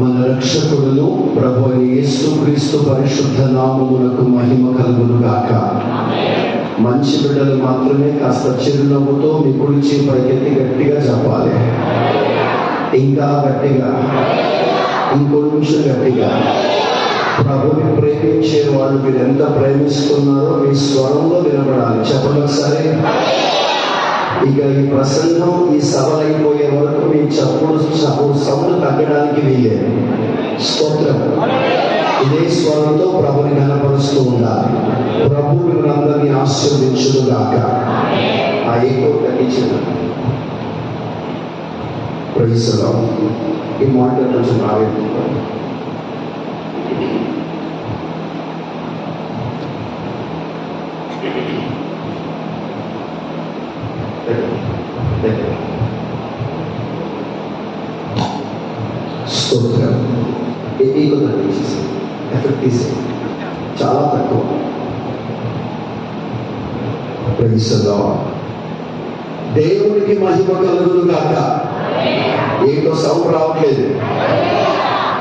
మన రక్షకుడును ప్రభు యేసుక్రీస్తు పరిశుద్ధ నామమునకు మహిమ కలుగును గాక. మంచి బిడ్డలు మాత్రమే కాస్త చిరునవ్వుతో మీ కుడి చేయి పైకెత్తి గట్టిగా చెప్పాలి. ఇంకా గట్టిగా, ఇంకొంచెం గట్టిగా. ప్రభుని ప్రేమించే వాళ్ళు మీరు ఎంత ప్రేమిస్తున్నారో మీ స్వరంలో వినపడాలి. చెప్పండి ఒకసారి. ఇక ఈ ప్రసంగం, ఈ సభలైపోయే వరకు మీ చప్పుడు సౌండ్ తగ్గడానికి వీలేదు. స్తోత్రం. ఇదే స్వరంతో ప్రభుని కనపరుస్తూ ఉండాలి. ప్రభు మిమ్మల్ని అందరినీ ఆశీర్వదించును గాక. ఆ ఏకో తగ్గించిన ప్రైజ్ ది లార్డ్. ఈ మాటలు కొంచెం రాలేదు. స్తోత్రం. ఏకో తగ్గించేసి ఎఫెక్ట్ తీసే చాలా తక్కువ. Praise the Lord. దేవునికి మహిమ కలుగును గాక. ఏకో సౌండ్ రావట్లేదు.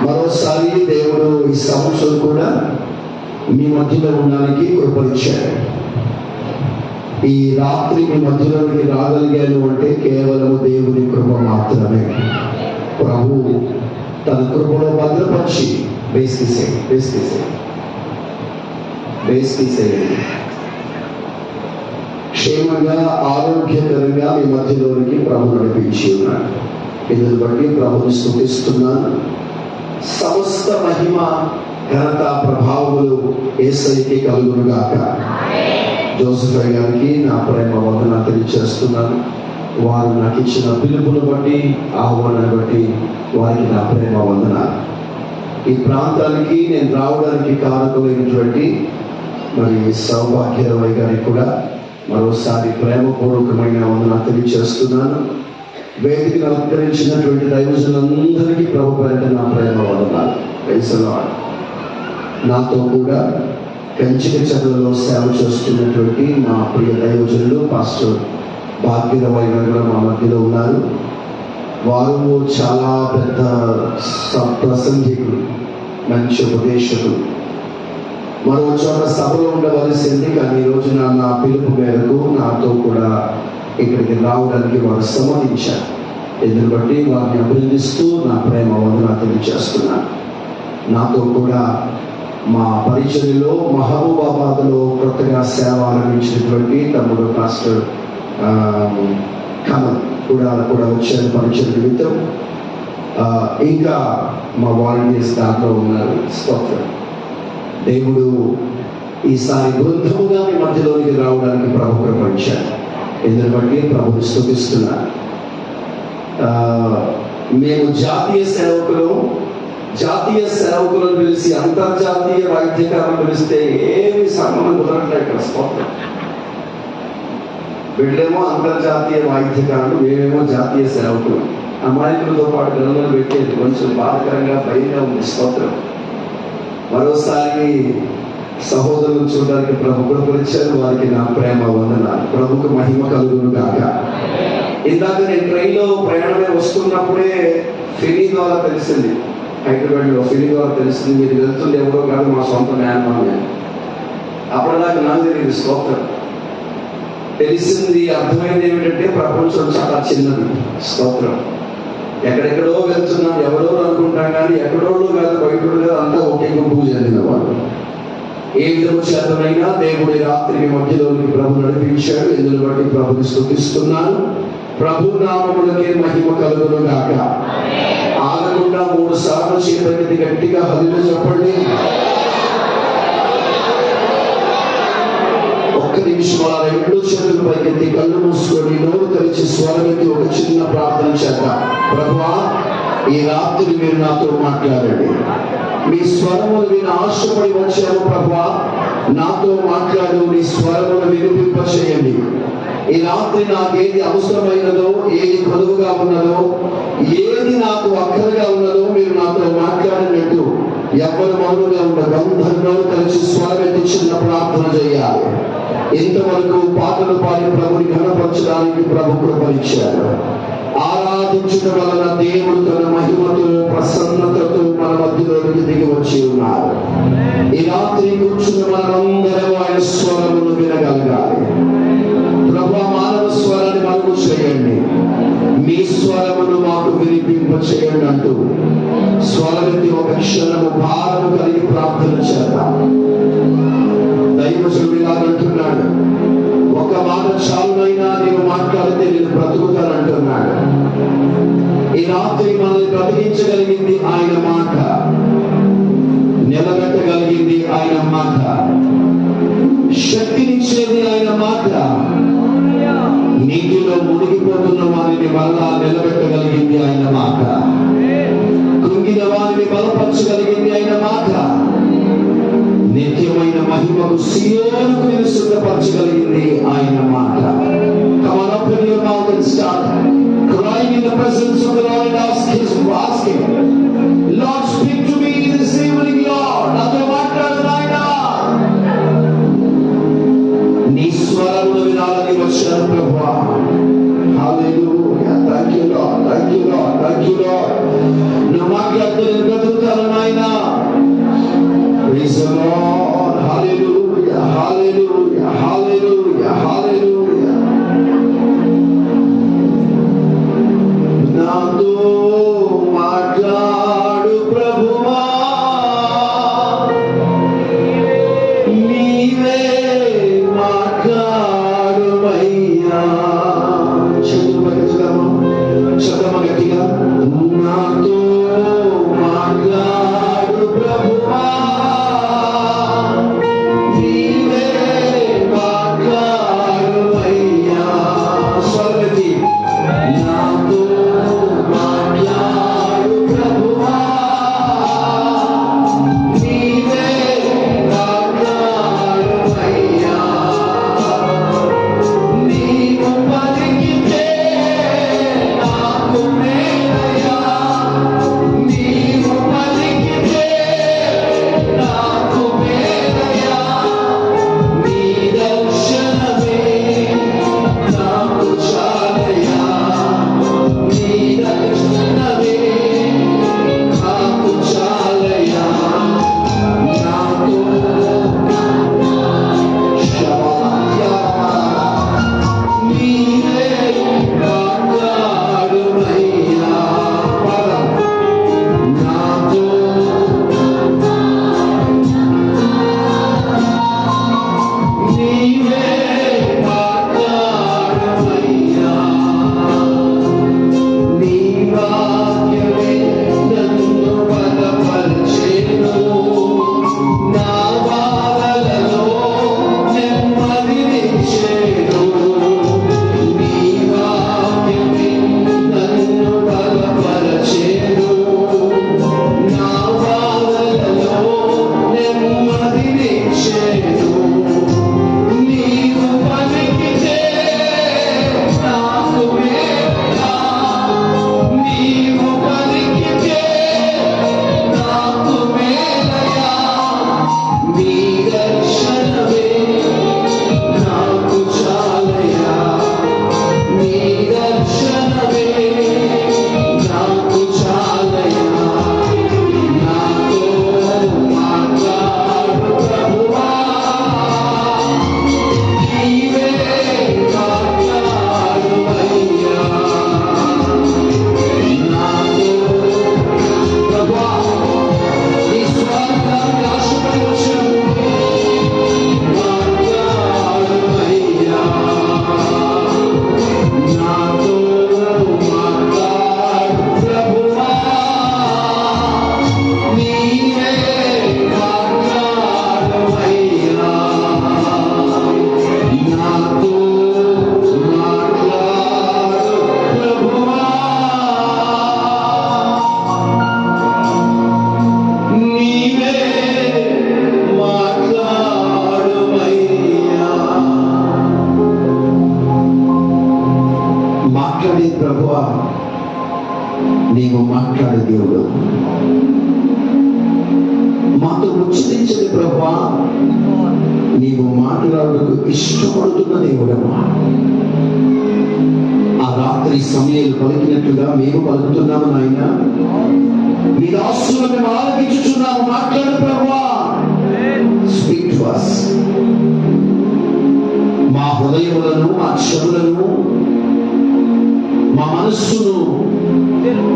మరోసారి దేవుడు ఈ సంవత్సరం కూడా మీ మధ్యలో ఉండడానికి కృపనిచ్చాడు. ఈ రాత్రి మీ మధ్యలోకి రాగలిగాను అంటే కేవలం దేవుని కృప మాత్రమే. ప్రభు తన కృపలో భద్రపరిచి బేస్ తీసేయండి. క్షేమంగా ఆరోగ్యకరంగా మీ మధ్యలోనికి ప్రభు నడిపించి ఉన్నాడు. ఇందుని బట్టి ప్రభుని స్తుతిస్తున్నాను. సమస్త మహిమ ఘనత ప్రభావములు యేసయ్యకి కలుగును గాక. జోసెఫ్ గారికి నా ప్రేమ వందన తెలియజేస్తున్నాను. వారు నాకు ఇచ్చిన పిలుపును బట్టి, ఆహ్వానాన్ని బట్టి వారికి నా ప్రేమ వందనాలు. ఈ ప్రాంతానికి నేను రావడానికి కారకులైనటువంటి మరి సౌభాగ్యరావు గారికి కూడా మరోసారి ప్రేమపూర్వకమైన వందన తెలియజేస్తున్నాను. వేదికను అలంకరించినటువంటి దైవజనులందరికీ ప్రభు పేరిట నా ప్రేమ వందనాలు. Praise the Lord. నాతో కూడా కంచిక చెరువులో సేవ చేస్తున్నటువంటి మా ప్రియ దైవజనులు పాస్టర్ భాగ్యరావు గారు కూడా మా మధ్యలో ఉన్నారు. వారు చాలా పెద్ద ప్రసంగికులు, మంచి ఉపదేశకులు. మరో చోట సభలో ఉండవలసింది, కానీ ఈ రోజున నా పిలుపు మేరకు నాతో కూడా ఇక్కడికి రావడానికి వారు సమ్మతించారు. ఎందుకు బట్టి వారిని అభినందిస్తూ నా ప్రేమ వందన తెలియజేస్తున్నాను. నాతో కూడా మా పరిచర్యలో మహబూబాబాద్లో కొత్తగా సేవ ఆరంభించినటువంటి తమ్ముడు పాస్టర్ కమల్ కూడా వచ్చారు పరిచర్య నిమిత్తం. ఇంకా మా వాలంటీర్స్ దాంట్లో ఉన్నారు. స్తోత్రం. దేవుడు ఈసారి బృందముగా మీ మధ్యలోనికి రావడానికి ప్రభు కృపనిచ్చారు. ఎందుకు బట్టి ప్రభుని స్తుతిస్తున్నారు. మేము జాతీయ సేవకులను పిలిచి అంతర్జాతీయ వైద్యకాలను పిలిస్తే ఏమి సంబంధం కుదరట్లేదు ఇక్కడ. స్తోత్రం. వీళ్ళేమో అంతర్జాతీయ వైద్యకారులు, మేమేమో జాతీయ సేవకులు. అమాయకులతో పాటు పిల్లలను పెట్టేది కొంచెం బాధకరంగా భయంగా ఉంది. స్తోత్రం. మరోసారి సహోదరులు చూడడానికి ప్రభు కృపనిచ్చారు. వారికి నా ప్రేమ వందనాలు. ప్రభుకు మహిమ కలుగును గాక. ఇందాక నేను ట్రైన్లో ప్రయాణమే వస్తున్నప్పుడే ఫెనీ ద్వారా తెలిసింది, హైదరాబాద్లో ఫెనీ ద్వారా తెలిసింది, మీరు వెళ్తుంది ఎవరో కాదు మా సొంత మేనమామే. అప్పటిదాకా నాకు తెలియదు. స్తోత్రం. తెలిసింది, అర్థమైంది ఏమిటంటే ప్రపంచం చాలా చిన్నది. స్తోత్రం. ఎక్కడెక్కడో వెళ్తున్నాం, ఎవరో అనుకుంటాం, కానీ ఎక్కడో కాదు, బయటోడు కాదు, అంతా ఒకే గుంపుకు చెందిన వాళ్ళు. ఏ విధము చేతనైనా దేవుడి రాత్రి మధ్యలోని ప్రభు నడిపించాడు. ఎందుకు బట్టి ప్రభుని స్తుతిస్తున్నాను. ప్రభు నామములకే మహిమ కలుగును గాక. ఆగకుండా 3 సార్లు చేపట్టి గట్టిగా హల్లెలూయా చెప్పండి. ఒక్క నిమిషం అలా 2 చేతులు పైకెత్తి కళ్ళు మూసుకొని నోరు తెరిచి స్వరమెత్తి ఒక చిన్న ప్రార్థన చేద్దాం. ప్రభువా, ఈ రాత్రి మీరు నాతో మాట్లాడండి. మీ స్వరములు విని ఆశపడి వచ్చాము ప్రభువా, నాతో మాట్లాడు. నీ స్వరములు వినిపింపచేయండి. ఈ రాత్రి నాకేది అవసరమైనదో, ఏది కొదువుగా ఉన్నదో, ఏది నాకు అక్కరగా ఉన్నదో మీరు నాతో మాట్లాడినట్టు ఎవరు మౌనంగా ఉండదు. అందరిలో కలిసి స్వరమెత్తి చిన్న ప్రార్థన చేయాలి. ఇంతవరకు పాటలు పాడి ప్రభుని ఘనపరచడానికి ప్రభు కృపనిచ్చారు. ఆరాధించడం వలన దేవుడు తన మహిమతో ప్రసన్నతతో మన మధ్యలోకి దిగి వచ్చి ఉన్నారు. ఈ రాత్రి కూర్చున్న మనందరం ఆయన స్వరమును వినగలగాలి. ప్రభువా, మానవ స్వరాన్ని మరుగు చేయండి, మీ స్వరమును మాకు వినిపింప చేయండి అంటూ స్వరమెత్తి ఒక క్షణము భారము కలిగి ప్రార్థన చేద్దాం. దైవజనుడు ఇలాగంటున్నాడు, ఒక మాట చాలునైనా నీవు మాట్లాడితే నేను బ్రతుకుతానంటున్నాడు. ఈ రాత్రి మనల్ని బ్రతికించగలిగింది ఆయన మాట, నిలబెట్టగలిగింది ఆయన మాట, శక్తినిచ్చేది ఆయన మాట, నీటిలో మునిగిపోతున్న వారిని మళ్ళా నిలబెట్టగలిగింది ఆయన మాట, కృంగిన వారిని బలపరచగలిగింది ఆయన మాట, నిత్యమైన మహిమకు సియోనుకు సిద్ధపరచగలిగింది ఆయన మాట. Come on, open your mouth and start crying in the presence of the Lord and asking, Lord, speak to me this evening, Lord. నాతో మాట్లాడు నాయనా. నీ స్వరమును వినాలని వచ్చాను ప్రభువా. Hallelujah. Thank you, Lord. Thank you, Lord. Thank you, Lord. నువ్వు మాట్లాడితే నేను బ్రతుకుతాను నాయనా. Praise the Lord. Hallelujah. Hallelujah. Hallelujah. Hallelujah. నాతో మాట్లాడు ప్రభువా, నీవే మాట్లాడుమయ్యా. చదమ గట్టిగా, నాతో మాట్లాడు ప్రభువా, నీవు మాట్లాడే దేవుడు, మాతో ముచ్చరించని ప్రభువా, నీవు మాట్లాడకు ఇష్టపడుతున్న దేవుడమ్మా. ఆ రాత్రి సమయాలు పలికినట్లుగా మేము పలుకుతున్నాము నాయన. మీ దాసులను మేము ఆలకించుచున్నాము. మాట్లాడు ప్రభువా. Speak to us. మా హృదయములను, మా చెవులను, మా మనస్సును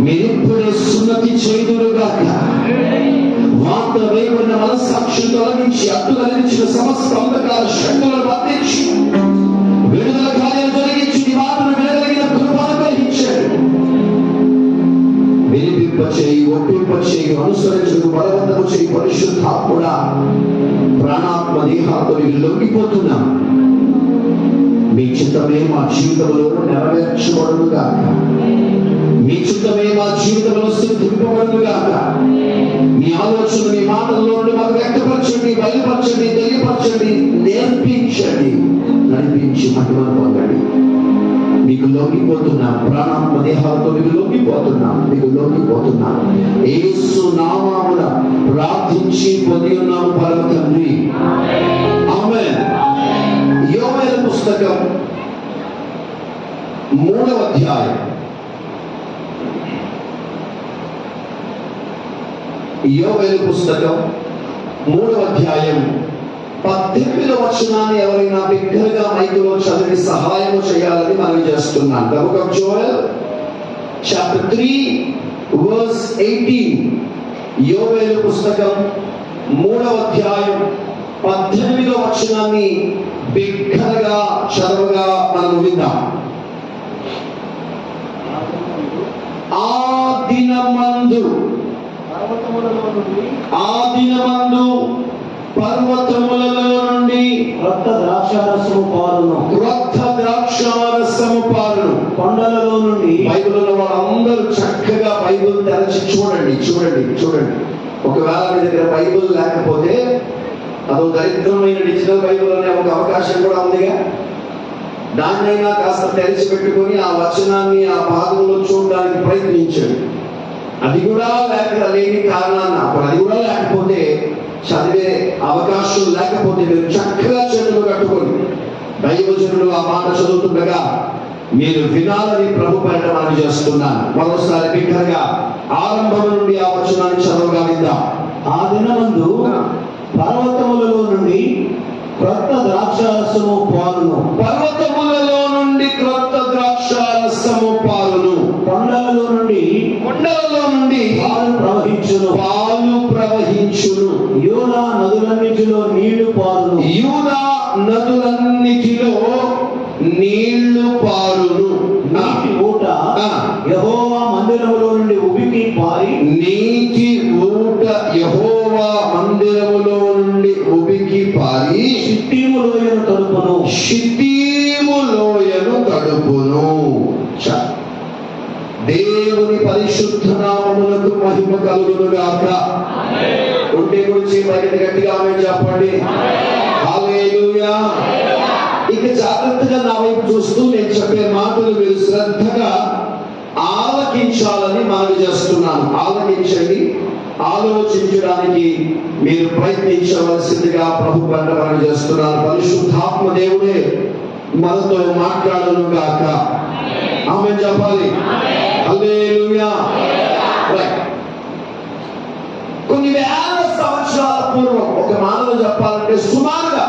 మీరిప్పుడే సున్నతి చేయుదురుగాక. వార్త వేయబడిన మనస్సాక్షి తొలగించి అడ్డులనించిన సమస్త అంధకార శక్తులను బంధించి విడుదల కార్యాలు జరిగించి నీ మాటను వినగలిగిన కృపను అనుగ్రహించాడు. వినిపింపచేయి, ఒప్పింపచేయి, అనుసరించు, బలవంతము చేయి పరిశుద్ధాత్ముడా. ప్రాణాత్మ దేహాత్మ లొంగిపోతున్నాం. మీ చిత్తమే మా జీవితంలో నెరవేర్చబడునుగాక. మీ చిత్తమే మా జీవితంలో సిద్ధింపబడునుగాక. మీ ఆలోచన, మీ మాటల్లో నుండి మాకు వ్యక్తపరచండి, బయలుపరచండి, తెలియపరచండి, నేర్పించండి, నడిపించి మహిమను పొందండి. మీకు లొంగిపోతున్నాం. ప్రాణాత్మ దేహాలతో మీకు లొంగిపోతున్నాం. యేసు నామమున ప్రార్థించి పొంది ఉన్నాము పరమ తండ్రి. ఆమేన్. యోవేలు పుస్తకం 3వ అధ్యాయం. యోవేలు పుస్తకం 3వ అధ్యాయం 18వ వచనాన్ని ఎవరైనా బిగ్గరగా మైకులో చదివి సహాయం చేయాలని మనం చేస్తున్నాం. The book of Joel, chapter 3, verse 18. యోవేలు పుస్తకం 3వ అధ్యాయం 18వ వచనాన్ని బిగ్గరగా చదవగా మనం విందాం. ఆ దినమందు పర్వతములలో నుండి క్రొత్త ద్రాక్షారసము పారును. కొండలలో నుండి. బైబిల్లో వాళ్ళందరూ చక్కగా బైబిల్ తెరచి చూడండి. ఒకవేళ మీ దగ్గర బైబిల్ లేకపోతే అదో దరిద్రమైన డిజిటల్ బైబిల్ అనే ఒక అవకాశం కూడా ఉందిగా. దాన్నైనా కాస్త తెరిచి పెట్టుకొని ఆ వచనాన్ని ఆ భాగంలో చూడడానికి ప్రయత్నించండి. అది కూడా లేని కారణాన్ని, అప్పుడు అది కూడా లేకపోతే, చదివే అవకాశం లేకపోతే మీరు చక్కగా చేతులు కట్టుకొని దైవజనులు ఆ మాట చదువుతుండగా మీరు వినాలని ప్రభు పేరిట మనం చేస్తున్నాను. మరోసారి బిగ్గరగా ఆరంభం నుండి ఆ వచనాన్ని చదవగా విందాం. ఆ దినమందు పర్వతములలో నుండి క్రొత్త ద్రాక్షారసము పారును. పర్వతములలో నుండి క్రొత్త ద్రాక్షారసము పారును. కొండలలో నుండి పాలు ప్రవహించును. యూదా నదులన్నిటిలో నీళ్లు పారును. నీటి ఊట యెహోవా మందిరములో నుండి ఉబికి పారి. నీటి ఊట యెహోవా మందిరములో నుండి ఉబికి పారి షిత్తీము లోయను తడుపును. దేవుని పరిశుద్ధ నామమునకు మహిమ కలుగును గాక. ఉంటే గురించి గట్టిగా ఆమేన్ చెప్పండి. హల్లెలూయా. ఇక జాగ్రత్తగా నా వైపు చూస్తూ నేను చెప్పే మాటలు మీరు శ్రద్ధగా ఆలకించాలని మనవి చేస్తున్నాను. ఆలకించండి. ఆలోచించడానికి మీరు ప్రయత్నించవలసిందిగా ప్రభు పేరిట మనవి చేస్తున్నాను. పరిశుద్ధాత్మ దేవుడే మనతో మాట్లాడును గాక. ఆమేన్ చెప్పాలి. హల్లెలూయా. కొన్ని వేల సంవత్సరాల పూర్వం, ఒక మాటలో చెప్పాలంటే సుమారుగా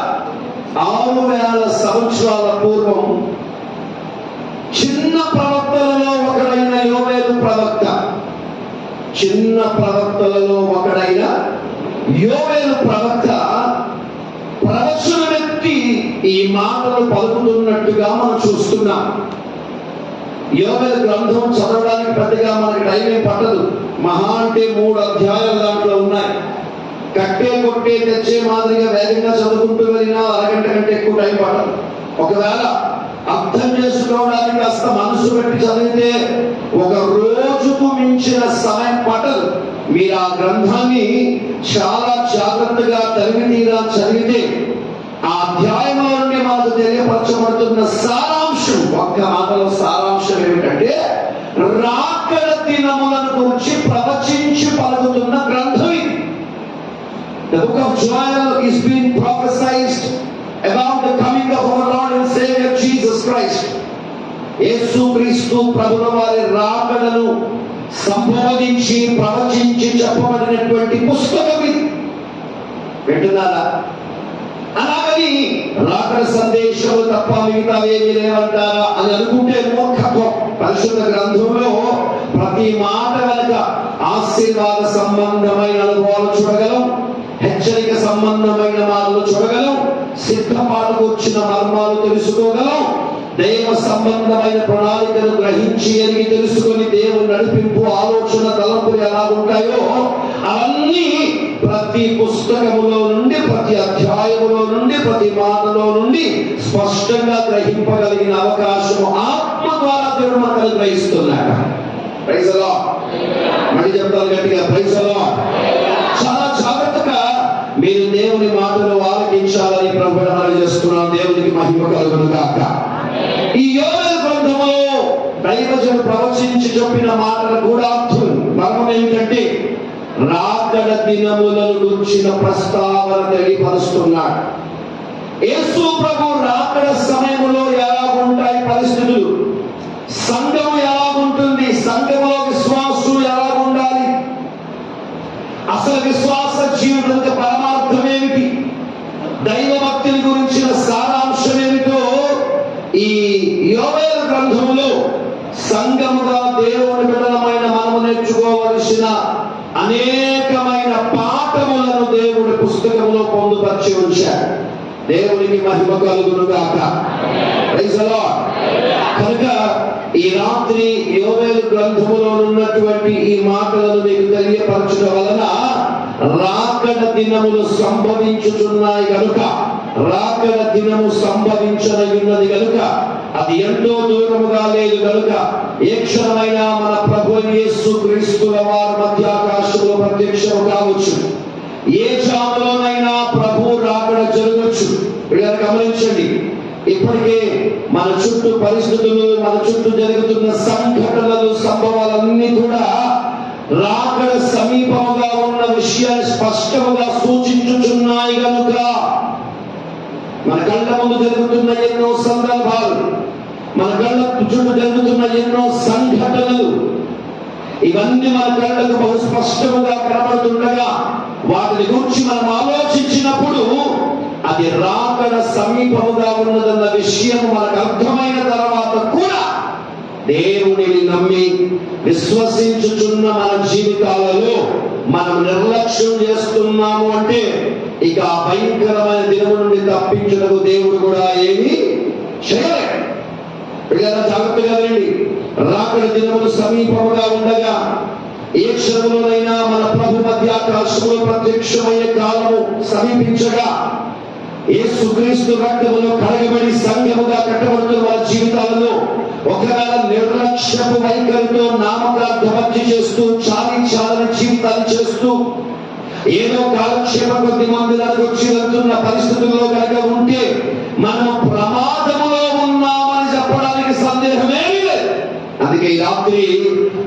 6000 సంవత్సరాల పూర్వం చిన్న ప్రవక్తలలో ఒకడైన యోవేలు ప్రవక్త, ప్రవచనమెత్తి ఈ మాటలు పలుకుతున్నట్టుగా మనం చూస్తున్నాం. యోవేలు గ్రంథం చదవడానికి పెద్దగా మనకి టైం ఏం పట్టదు. మహా అంటే 3 అధ్యాయాలు దాంట్లో ఉన్నాయి. కట్టే కొట్టే తెచ్చే మాదిరిగా వేగంగా చదువుకుంటూ వెళ్ళినా అరగంట కంటే ఎక్కువ టైం పట్టదు. ఒకవేళ అర్థం చేసుకోవడానికి కాస్త మనసు పెట్టి చదివితే ఒక రోజుకు మించిన సమయం పట్టదు. మీరు ఆ గ్రంథాన్ని చాలా జాగ్రత్తగా తరిమితీరా చదివితే ఆ అధ్యాయంలో నుండి మనకు తెలియపరచబడుతున్న సారాంశం, ఒక్క మాటలో సారాంశం ఏమిటంటే రాకడ దినములను గురించి ప్రవచించి పలుకుతున్న గ్రంథం ఇది. The book of Joel is being prophesied about the coming of our Lord and Savior Jesus Christ. యేసుక్రీస్తు ప్రభుల వారి రాకడను సంబోధించి ప్రవచించి చెప్పబడినటువంటి పుస్తకం ఇది. వింటున్నారా? అలాగని రాకడ సందేశము తప్ప మిగతా ఏమీ లేవంటారా అని అనుకుంటే మూర్ఖత్వం. పరిశుద్ధ గ్రంథంలో ప్రతి మాట వెనుక ఆశీర్వాద సంబంధమైన అనుభవాలు చూడగలం, హెచ్చరిక సంబంధమైన మాటలు చూడగలం, సిద్ధపాటుకు వచ్చిన మర్మాలు తెలుసుకోగలం, దైవ సంబంధమైన ప్రణాళికను గ్రహించి ఎరిగి తెలుసుకొని దేవుని నడిపింపు ఆలోచన తలంపులు ఎలా ఉంటాయో అవన్నీ ప్రతి పుస్తకములో నుండి, ప్రతి అధ్యాయములో నుండి, ప్రతి మాటలో నుండి స్పష్టంగా గ్రహింపగలిగిన అవకాశము ఆత్మ ద్వారా దేవుడు మనకు అనుగ్రహిస్తున్నాడు. Praise the lord. మళ్ళీ చెప్తాను గట్టిగా, ప్రైజ్ ది లార్డ్. చాలా జాగ్రత్తగా మీరు దేవుని మాటలు ఆలకించాలని ప్రభువుని మనవి చేస్తున్నాను. దేవునికి మహిమ కలుగును గాక. ఈ యోవేలు గ్రంథములో దైవజనుడు ప్రవచించి చెప్పిన మాటల గూఢార్థం మర్మం ఏమిటంటే రాకడ దినములను గురించిన ప్రస్తావన తెలియపరుస్తున్నాడు. యేసు ప్రభు రాకడ సమయంలో ఎలా ఉంటాయి పరిస్థితులు, సంఘము ఎలా ఉంటుంది, సంఘములో విశ్వాసులు ఎలా ఉండాలి, అసలు విశ్వాస జీవితం పరమార్థం ఏమిటి, దైవ భక్తుల గురించిన సారాంశం ఏమిటో ఈ యోవేలు గ్రంథంలో సంఘముగా దేవుని బిడ్డలమైన మనము నేర్చుకోవలసిన అనేకమైన పాఠములను దేవుడి పుస్తకంలో పొందుపరిచి ఉంచాడు. దేవునికి మహిమ కలుగును గాక. Praise the Lord. కనుక ఈ రాత్రి యోవేలు గ్రంథములో ఉన్నటువంటి ఈ మాటలను మీకు తెలియపరచడం వలన రాకడ దినములు సంభవించుచున్నాయి కనుక, రాకడ దినము సంభవించనయున్నది కనుక, అది ఎంతో దూరముగా లేదు కనుక, ఏ క్షణమైనా మన ప్రభు యేసుక్రీస్తుల వారి మధ్యాకాశంలో ప్రత్యక్షము కావచ్చు. ఏ జాములోనైనా ప్రభు రాకడ జరగవచ్చు. వీళ్ళని గమనించండి. ఇప్పటికే మన చుట్టూ పరిస్థితులు, మన చుట్టూ జరుగుతున్న సంఘటనలు, సంభవాలన్నీ కూడా రాకడ సమీపముగా ఉన్న విషయాన్ని స్పష్టముగా సూచించుచున్నాయి కనుక మన కళ్ళ ముందు జరుగుతున్న ఎన్నో సందర్భాలు, మన కళ్ళ చుట్టూ జరుగుతున్న ఎన్నో సంఘటనలు, ఇవన్నీ మన కళ్ళకు బహు స్పష్టముగా కనబడుతుండగా వాటిని గురించి మనం ఆలోచించినప్పుడు అది రాకడ సమీపముగా ఉన్నదన్న విషయం మనకు అర్థమైన తర్వాత కూడా దేవునిని నమ్మి విశ్వసించుచున్న మన జీవితాలలో మనం నిర్లక్ష్యం చేస్తున్నాము అంటే ఇక ఆ భయంకరమైన దినము నుండి తప్పించుటకు దేవుడు కూడా ఏమీ చేయలేడు. పిల్లల జాగ్రత్తగా రండి. రాకడ దినములు సమీపముగా ఉండగా ఏ క్షణంలోనైనా మన ప్రభు మధ్యాకాశంలో ప్రత్యక్షమయ్యే కాలము సమీపించగా యేసుక్రీస్తు రక్తములో కడగబడి సంఘముగా కట్టబడుతున్న మన జీవితాలలో ఒకవేళ నిర్లక్ష్యపు వైఖరితో నామకార్థభక్తి చేస్తూ చాలని జీవితాలు చేస్తూ ఏదో కాలక్షేప కొద్ది మందిరానికి వచ్చి వెళ్తున్న పరిస్థితుల్లో కనుక ఉంటే మనం ప్రమాదములో ఉన్నామని చెప్పడానికి సందేహమే లేదు. అందుకే ఈ రాత్రి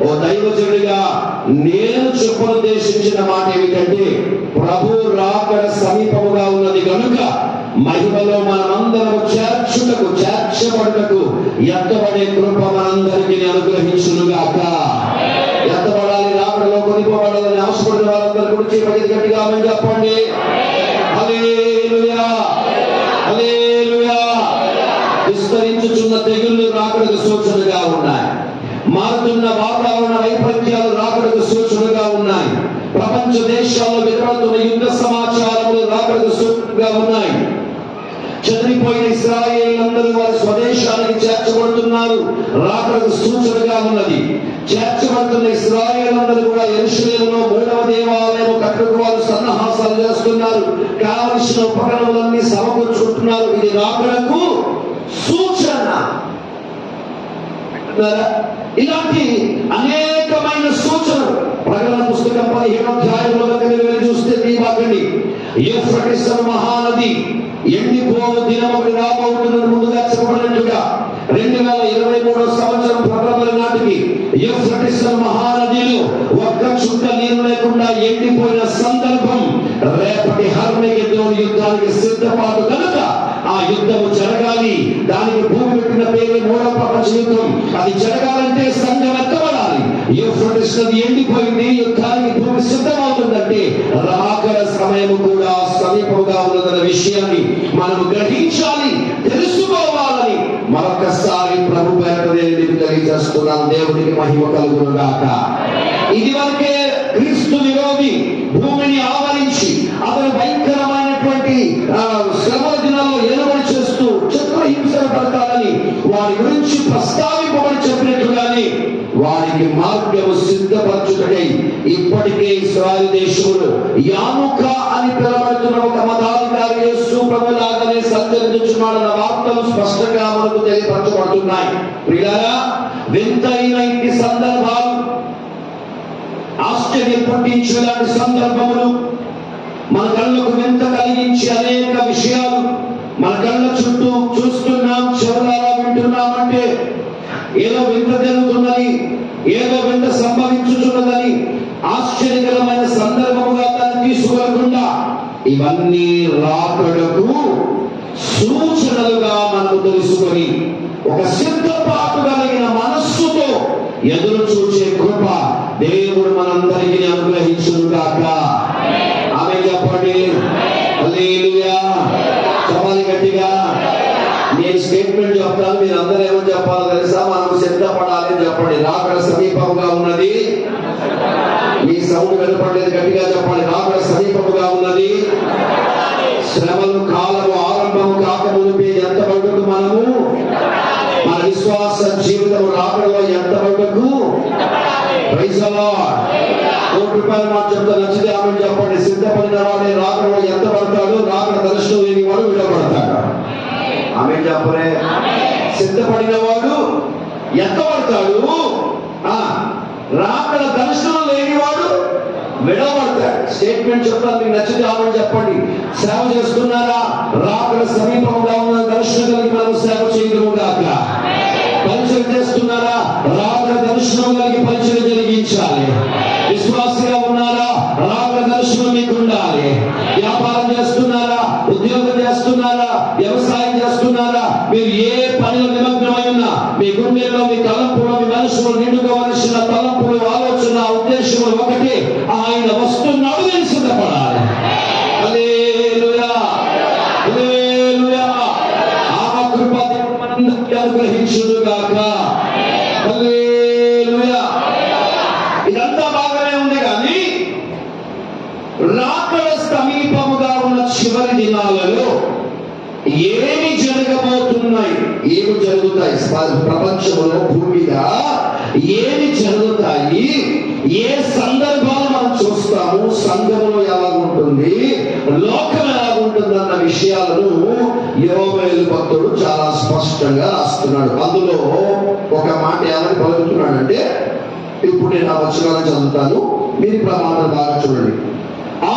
ఓ దైవజనుడిగా నేను చెప్పనుద్దేశించిన మాట ఏమిటంటే ప్రభు రాకడ సమీపముగా ఉన్నది కనుక మహిమలో మనమందరము చేర్చబడుటకు ఎత్తబడే కృప మనందరికీ అనుగ్రహించునుగాక. ఎత్తబడాలి, రాకడలో కొనిపోబడాలని ఆశపడిన వారందరూ కూడా చేపట్టి గట్టిగా ఆమేన్ చెప్పండి. హల్లెలూయా, హల్లెలూయా. విస్తరించుచున్న తెగుళ్ళు రాకడకు సూచనగా ఉన్నాయి. మారుతున్న వాతావరణ వైపరీత్యాలు రాకడకు సూచనగా ఉన్నాయి. ప్రపంచ దేశాల్లో వినబడుతున్న యుద్ధ సమాచారములు రాకడకు సూచనగా ఉన్నాయి. చెదిరిపోయిన ఇశ్రాయేలీయులందరూ వారి స్వదేశానికి చేర్చబడుతున్నారు, రాకడకు సూచనగా ఉన్నది. చేర్చబడుతున్న ఇశ్రాయేలీయులందరూ కూడా యెరూషలేములో 3వ దేవాలయం కట్టుకు వారు సన్నాహాలు చేస్తున్నారు, కావలసిన ఉపకరణాలన్నీ సమకూర్చుకుంటున్నారు. ఇది రాకడకు సూచన. ఇలాంటి అనేకమైన సూచనలు ప్రకటన పుస్తకం 15వ అధ్యాయంలో వెళ్ళి చూస్తే దీపాకండి. యూఫ్రటీస్ మహానది ఎండిపోవు దినం ఒకటి రాబోతుందని ముందుగా చెప్పబడినట్టుగా 2023వ సంవత్సరం ఫిబ్రవరి నాటికి యూఫ్రటీస్ మహానదిలో ఒక్క చుక్క నీరు లేకుండా ఎండిపోయిన సందర్భం. రేపటి హర్మగెద్దోను యుద్ధానికి సిద్ధపాటు కనుక ఆ యుద్ధము జరగాలి. దానికి భూమి పెట్టిన పేరు మూడవ ప్రపంచ యుద్ధం అది జరగాలంటే సంఘం ఎత్తబడాలి. యూఫ్రటీస్ నది ఎండిపోయింది, యుద్ధానికి భూమి సిద్ధమవుతుందంటే రాకడ సమయం కూడా సమీపంగా ఉన్నదన్న విషయాన్ని మనం గ్రహించాలి, తెలుసుకోవాలని మరొకసారి ప్రభు పేరట నేను తెలియజేస్తున్నాను. దేవునికి మహిమ కలుగును గాక. ఇది వరకే క్రీస్తు విరోధి భూమిని ఆవరించి అతను భయంకరమైనటువంటి శ్రమల దినాల్లో ఏలుబడి చేస్తూ చిత్రహింసలు పడతాడని వారి గురించి ప్రస్తావింపబడి చెప్పినట్టుగానే వారికి మార్గము సిద్ధపరచుటకై ఇప్పటికే ఇశ్రాయేలు దేశంలో యానుక అని పిలువబడుతున్న ఒక మతాధికారి యేసు ప్రభులాగానే సంచరించుచున్నాడన్న వార్తలు స్పష్టంగా మనకు తెలియపరచబడుతున్నాయి. ప్రియులారా, వింతైన ఇంటి సందర్భాలు, ఆశ్చర్యం పుట్టించేలాంటి సందర్భములు, మన కళ్ళకు వింత కలిగించి అనేక విషయాలు మన కళ్ళ చుట్టూ చూస్తున్నాం, చెవులారా వింటున్నామంటే ఏదో వింత జరుగుతున్నది, ఏదో వింత సంభవించుతున్నదని ఆశ్చర్యకరమైన సందర్భముగా దాన్ని తీసుకోకుండా ఇవన్నీ రాకడకు సూచనలుగా మనకు తెలుసుకొని ఒక సిద్ధపాటు కలిగిన మనస్సుతో ఎదురు చూసే కృప దేవుడు మనందరికీ అనుగ్రహించును గాక. ఆమేన్ చెప్పండి. హల్లెలూయా. చెప్పాలి గట్టిగా. నేను స్టేట్మెంట్ చెప్తాను, మీరు అందరూ ఏమో చెప్పాలో తెలుసా? మనం సిద్ధపడాలి అని చెప్పండి. రాకడ సమీపంగా ఉన్నది. మీ సౌండ్ వినపడలేదు, గట్టిగా చెప్పండి. రాకడ సమీపంగా ఉన్నది. శ్రమలు కాలము ఆరంభం కాకముందే ఎంత మటుకు మనము మన విశ్వాస జీవితం రాకడలో ఎంత మటుకు ప్రైజ్ ది లార్డ్. ₹100 మాట చెప్తా, నచ్చితే ఆమెను చెప్పండి. సిద్ధపడిన వాడే రాకడలో ఎంత పడతాడు, రాకడ దర్శనం లేని వాడు విడబడతాడు. ఆమె చెప్పలే. సిద్ధపడిన వాడు ఎంత పడతాడు, రాకడ దర్శనం లేనివాడు విడబడతాడు. స్టేట్మెంట్ చెప్తాను, మీకు నచ్చితే ఆమెను చెప్పండి. సేవ చేస్తున్నారా? రాకడ సమీపంగా ఉన్న దర్శనం కలిగి మనం సేవ చేయడం గాక. పరిచయం చేస్తున్నారా? రాకడ దర్శనం కలిగి పరిచయం జరిగించాలి. విశ్వాసిగా ఉన్నారా? రాకడ దర్శనం మీకు ఉండాలి. వ్యాపారం చేస్తున్నారా? ఉద్యోగం చేస్తున్నారా? వ్యవసాయం చేస్తున్నారా? మీరు ఏ పనిలో నిమగ్నమై ఉన్నా మీ గుండెల్లో, మీ తలంపులో, మీ మనసులో నిండుకోవలసిన తలంపులు, ఆలోచన, ఉద్దేశములు ఒకటి, ఆయన వస్తున్నాడు, నేను సిద్ధపడాలి. హల్లెలూయా, హల్లెలూయా. ఆ కృప మనందరికీ అనుగ్రహించును గాక. హల్లెలూయా. ఇదంతా బాగానే ఉంది, కానీ రాకడ సమీపముగా ఉన్న చివరి దినాలలో ఏమి జరగబోతున్నాయి, ఏమి జరుగుతాయి, ప్రపంచంలో భూమి మీద ఏమి జరుగుతాయి, ఏ సందర్భాలు మనం చూస్తాము, సంఘంలో ఎలా ఉంటుంది, లోకం ఎలా ఉంటుంది అన్న విషయాలను యోవేలు భక్తుడు చాలా స్పష్టంగా రాస్తున్నాడు. అందులో ఒక మాట ఏమని పలుకుతున్నాడంటే, ఇప్పుడు నేను ఆ వచనాలను చదువుతాను, మీరు ప్రమాణం బాగా చూడండి. ఆ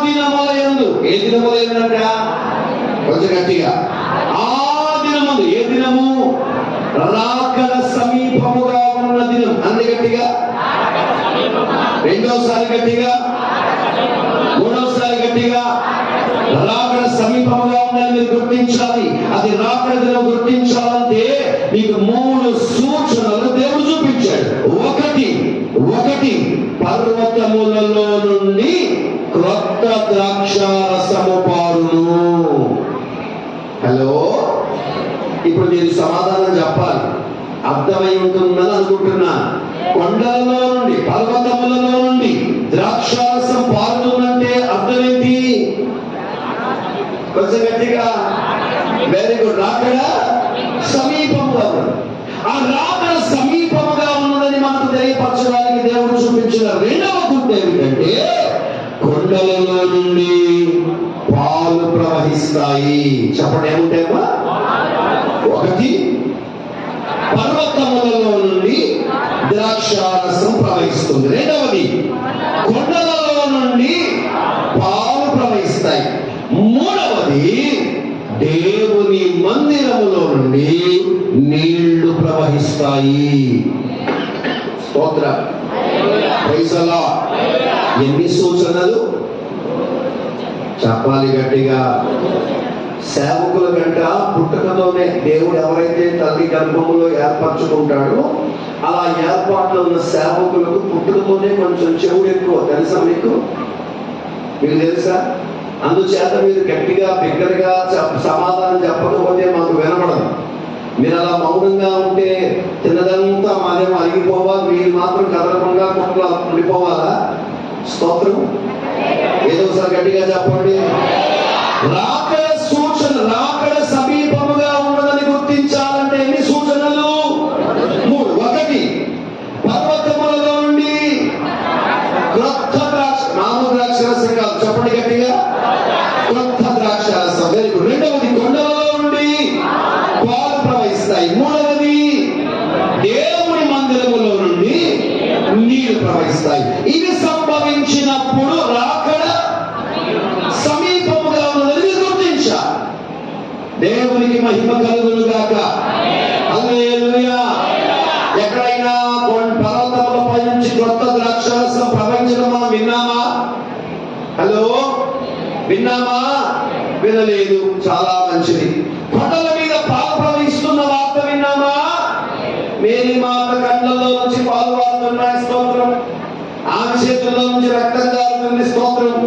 దినముల యందు, ఏ దినముల యందంట? కొంచెం గట్టిగా. ఆ దినములు, ఏ దినము? రాకడ సమీపముగా ఉన్న దినం. అంది గట్టిగా. రెండోసారి గట్టిగా, మూడోసారి గట్టిగా. రాకడ సమీపముగా ఉందని మీరు గుర్తించాలి. అది రాకడ దినం గుర్తించాలంటే మీకు 3 సూచనలు దేవుడు చూపించాడు. ఒకటి పర్వతములలో నుండి క్రొత్త ద్రాక్షారసము పారును. హలో, ఇప్పుడు మీరు సమాధానం చెప్పాలి. అర్థమై ఉంటుందని అనుకుంటున్నా. కొండలలో నుండి, పర్వతములలో నుండి ద్రాక్షారసం పారుతుందంటే అర్థం ఏంటి? కొంచెం గట్టిగా. Very good. రాకడ సమీపంగా ఉంది. ఆ రాకడ సమీపముగా ఉన్నదని మనకు తెలియపరచడానికి దేవుడు చూపించిన రెండవ గుర్తు ఏమిటంటే, కొండలలో నుండి పాలు ప్రవహిస్తాయి. చెప్పండి, ఏముంటాయమ్మా? ఒకటి, పర్వతములలో నుండి ద్రాక్షారసం ప్రవహిస్తుంది. రెండవది, కొండలలో నుండి పాలు ప్రవహిస్తాయి. మూడవది, దేవుని మందిరములో నుండి నీళ్లు ప్రవహిస్తాయి. స్తోత్రం. Praise the Lord. ఎన్ని సూచనలు చెప్పాలి గట్టిగా. సేవకుల వెంట పుట్టుకతోనే దేవుడు ఎవరైతే తల్లి గర్భములో ఏర్పరచుకుంటాడో అలా ఏర్పాట్లో ఉన్న సేవకులకు పుట్టుకతోనే కొంచెం చెవుడు ఎక్కువ. తెలుసా మీకు తెలుసా? అందుచేత మీరు గట్టిగా బిగ్గరగా సమాధానం చెప్పకపోతే మాకు వినపడదు. మీరు అలా మౌనంగా ఉంటే తిన్నదంతా మాదేమో అరిగిపోవాలి, మీరు మాత్రం కదలకుండా కొట్ల ఉండిపోవాలా? స్తోత్రం. ఏదో ఒకసారి గట్టిగా చెప్పండి. రాకడ సూచన, రాకడ సమీపముగా ఉన్నదని గుర్తించాలంటే ఎన్ని సూచనలు? 3. 1, పర్వతములలో నుండి క్రొత్త ద్రాక్ష, మామూలు ద్రాక్ష రసం కాదు, చెప్పండి గట్టిగా, క్రొత్త ద్రాక్ష రసం. Very good. 2, కొండలలో నుండి పాలు ప్రవహిస్తాయి. 3, దేవుని మందిరములో నుండి నీళ్లు ప్రవహిస్తాయి. ఇవి సంభవించినప్పుడు రాకడ సమీపముగా ఉన్నదని గుర్తించాలి. దేవునికి మహిమ కలుగును గాక. హల్లెలూయా. ఎక్కడైనా పర్వతములపై నుంచి కొత్త ద్రాక్షరసం ప్రవహించడం మనం విన్నామా? హలో, విన్నామా? వినలేదు. చాలా మంచిది. కొండల మీద పాలు ప్రవహిస్తున్న వార్త విన్నామా? మేరీ మాత కళ్ళల్లో నుంచి పాలు వారుతున్నాయి. స్తోత్రం. ఆమె చేతుల్లో నుంచి రక్తం కారుతుంది. స్తోత్రం.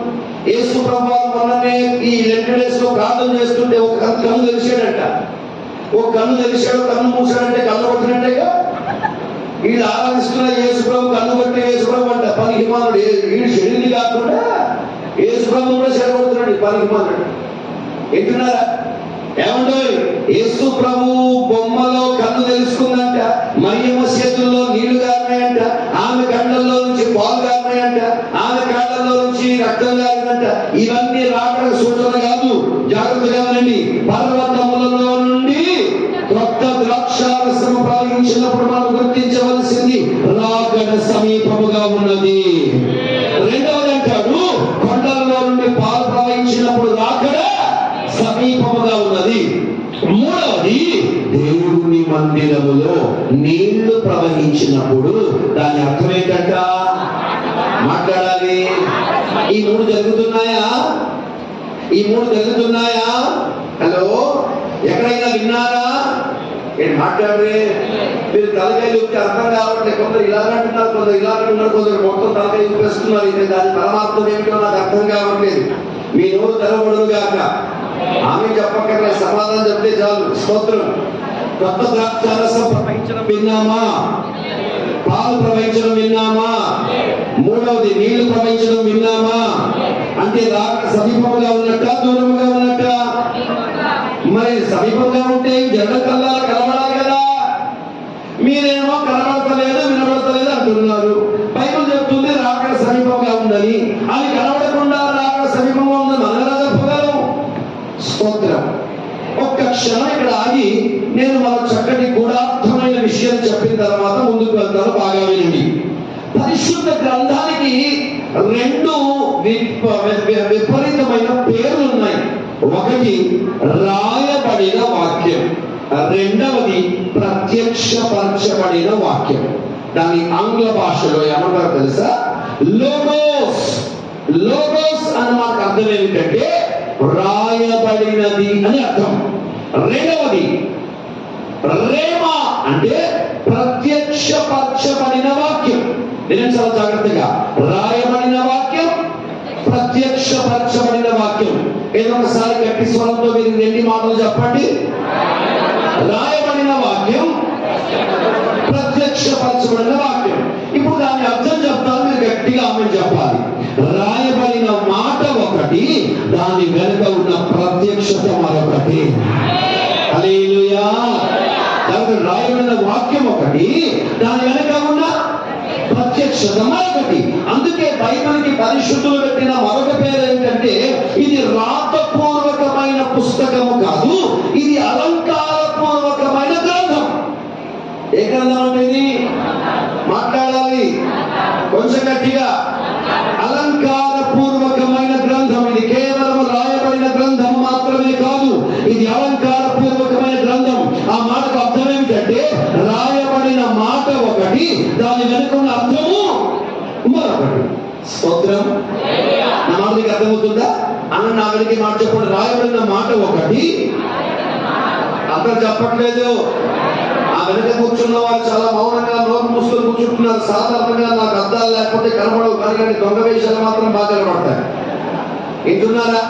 యేసు ప్రభువు మొన్ననే ఈ లెంట్ డేస్ లో ప్రార్థన చేస్తుంటే ఒక కన్ను తెరిచాడంట. ఒక కన్ను తెరిచాడు, కన్ను మూసాడంటే కన్ను కొట్టినట్టేగా. వీళ్ళు ఆరాధిస్తున్న యేసు ప్రభు కన్ను కొట్టే యేసు ప్రభు అంట. పనికిమానుడు. వీడు శరీరం కాకుండా యేసు ప్రభు కూడా చెడగొడుతున్నాడు. పనికిమానుడు. ఏంటున్నారా? ఏమంటో యేసు ప్రభు బొమ్మలో కన్ను తెలుసుకుందంట. మరియమ్మ చేతుల్లో నీళ్లు గారినాయంట. ఆమె కళ్ళల్లో నుంచి పాలు గారినాయంట. ఆమె కళ్ళల్లో నుంచి రక్తం గారినంట. ఇవన్నీ రాకడ సూచన కాదు. జాగ్రత్తగా వినండి. పర్వతములలో నుండి కొత్త ద్రాక్షారసము ప్రవహించినప్పుడు మనం గుర్తించవలసింది రాకడ సమీపముగా ఉన్నది. 2వది అంటాడు, కొండలలో నుండి పాలు ప్రవహించినప్పుడు రాకడ సమీపముగా ఉన్నది. 3వది, దేవుని మందిరములో నీళ్లు ప్రవహించినప్పుడు దాని అర్థం ఏంటంట? మాట్లాడాలి. ఈ 3 జరుగుతున్నాయా? ఈ 3 జరుగుతున్నాయా? హలో, ఎక్కడైనా విన్నారా? ఏంటి మాట్లాడరే? మీరు తలకాయ చూస్తే అర్థం కావట్లేదు. కొందరు ఇలా అంటున్నారు, కొందరు ఇలా అంటున్నారు, కొందరు మొత్తం తలకాయ చూపిస్తున్నారు. ఇది దాని పరమార్థం ఏమిటో నాకు అర్థం కావట్లేదు. మీ నోరు తెరవబడును గాక. ఆమె చెప్పక్కర్లేదు, సమాధానం చెప్తే చాలు. స్తోత్రం. కొత్త ద్రాక్షారసం ప్రవహించడం విన్నామా? పాలు ప్రవహించడం విన్నామా? 3వది నీళ్లు ప్రవహించడం విన్నామా? అంటే రాకడ సమీపంగా ఉన్నట్ట, దూరంగా ఉన్నట్ట? మరి సమీపంగా ఉంటే జన కల్లా కలవడాలి కదా. మీరేమో కనబడతలేదు, వినబడతలేదు అంటున్నారు. బైబిల్ చెప్తుంది రాకడ సమీపంగా ఉందని. అది కనబడకుండా రాకడ సమీపంగా ఉందని మనం ఎలా చెప్పగలం? స్తోత్రం. ఒక్క క్షణం ఇక్కడ ఆగి నేను మన చక్కటి గూఢార్థమైన విషయం చెప్పిన తర్వాత ముందుకు వెళ్తాను. బాగా వినండి. పరిశుద్ధ గ్రంథానికి 2 విపరీతమైన పేర్లు ఉన్నాయి. 1 రాయబడిన వాక్యం, 2వది ప్రత్యక్షపరచబడిన వాక్యం. దాని ఆంగ్ల భాషలో ఏమంటారు తెలుసా? లోగోస్. లోగోస్ అని మనకు అర్థం ఏమిటంటే రాయబడినది అని అర్థం. 2వది రేమా అంటే ప్రత్యక్షపరచబడిన వాక్యం. వినండి చాలా జాగ్రత్తగా. రాయబడిన వాక్యం, ప్రత్యక్షపరచబడిన వాక్యం. ఏదో ఒకసారి గట్టి స్వరంతో మీరు 2 మాటలు చెప్పండి. రాయబడిన వాక్యం, ప్రత్యక్షపరచబడిన వాక్యం. ఇప్పుడు దాని అర్థం చెప్తాను, మీరు గట్టిగా ఆమె చెప్పాలి. రాయబడిన మాట ఒకటి, దాని వెనుక ఉన్న ప్రత్యక్షత మరొకటి. హల్లెలూయా. రాయబడిన వాక్యం ఒకటి, దాని వెనుక ఉన్న ప్రత్యక్షత మరొకటి. అందుకే బైబిల్కి పరిశుద్ధులు పెట్టిన మరొక పేరు ఏంటంటే ఇది రాతపూర్వకమైన పుస్తకము కాదు, ఇది అలంకారపూర్వకమైన గ్రంథం. ఏ గ్రంథం అంటే ఇది? మాట్లాడాలి కొంచెం గట్టిగా. అలంకారపూర్వకమైన గ్రంథం. ఇది కేవలం రాయబడిన గ్రంథం మాత్రమే కాదు, ఇది అలంకారపూర్వకమైన గ్రంథం. ఆ మాటకు అర్థం ఏమిటంటే రాయబడిన మాట ఒకటి, దాని వెనుక ఉన్న అర్థము మరొకటి. స్తోత్రం. నా మాటకి అర్థమవుతుందా? అని నా వెనక మాట చెప్పండి. రాయబడిన మాట ఒకటి, అందరు చెప్పట్లేదు. ఆ వెనక కూర్చున్న వారు చాలా మౌనంగా నోరు మూసుకొని కూర్చుంటున్నారు. సాధారణంగా నాకు అద్దాలు లేకపోతే కనబడవు, కానీ దొంగ వేషాలు మాత్రం బాగా కనబడతాయి. వింటున్నారా?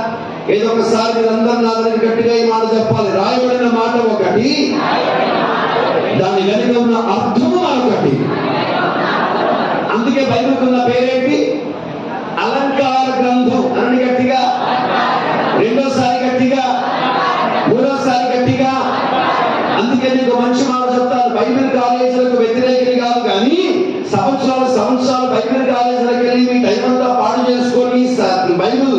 ఏదో ఒకసారి మీరందరూ నా వెనక గట్టిగా ఈ మాట చెప్పాలి. రాయబడిన మాట ఒకటి, దాని వెనుక ఉన్న అర్థము మరొకటి. అందుకే బైబిల్కి ఉన్న పేరేంటి? అలంకార గ్రంథం అని గట్టిగా, రెండోసారి గట్టిగా, మూడోసారి గట్టిగా. అందుకే నీకు మంచి మాట చెప్తాను. బైబిల్ కాలేజీలకు వ్యతిరేకం కాదు, కానీ సంవత్సరాలు బైబిల్ కాలేజీలకు వెళ్ళి మీ టైం అంతా పాడు చేసుకొని బైబిల్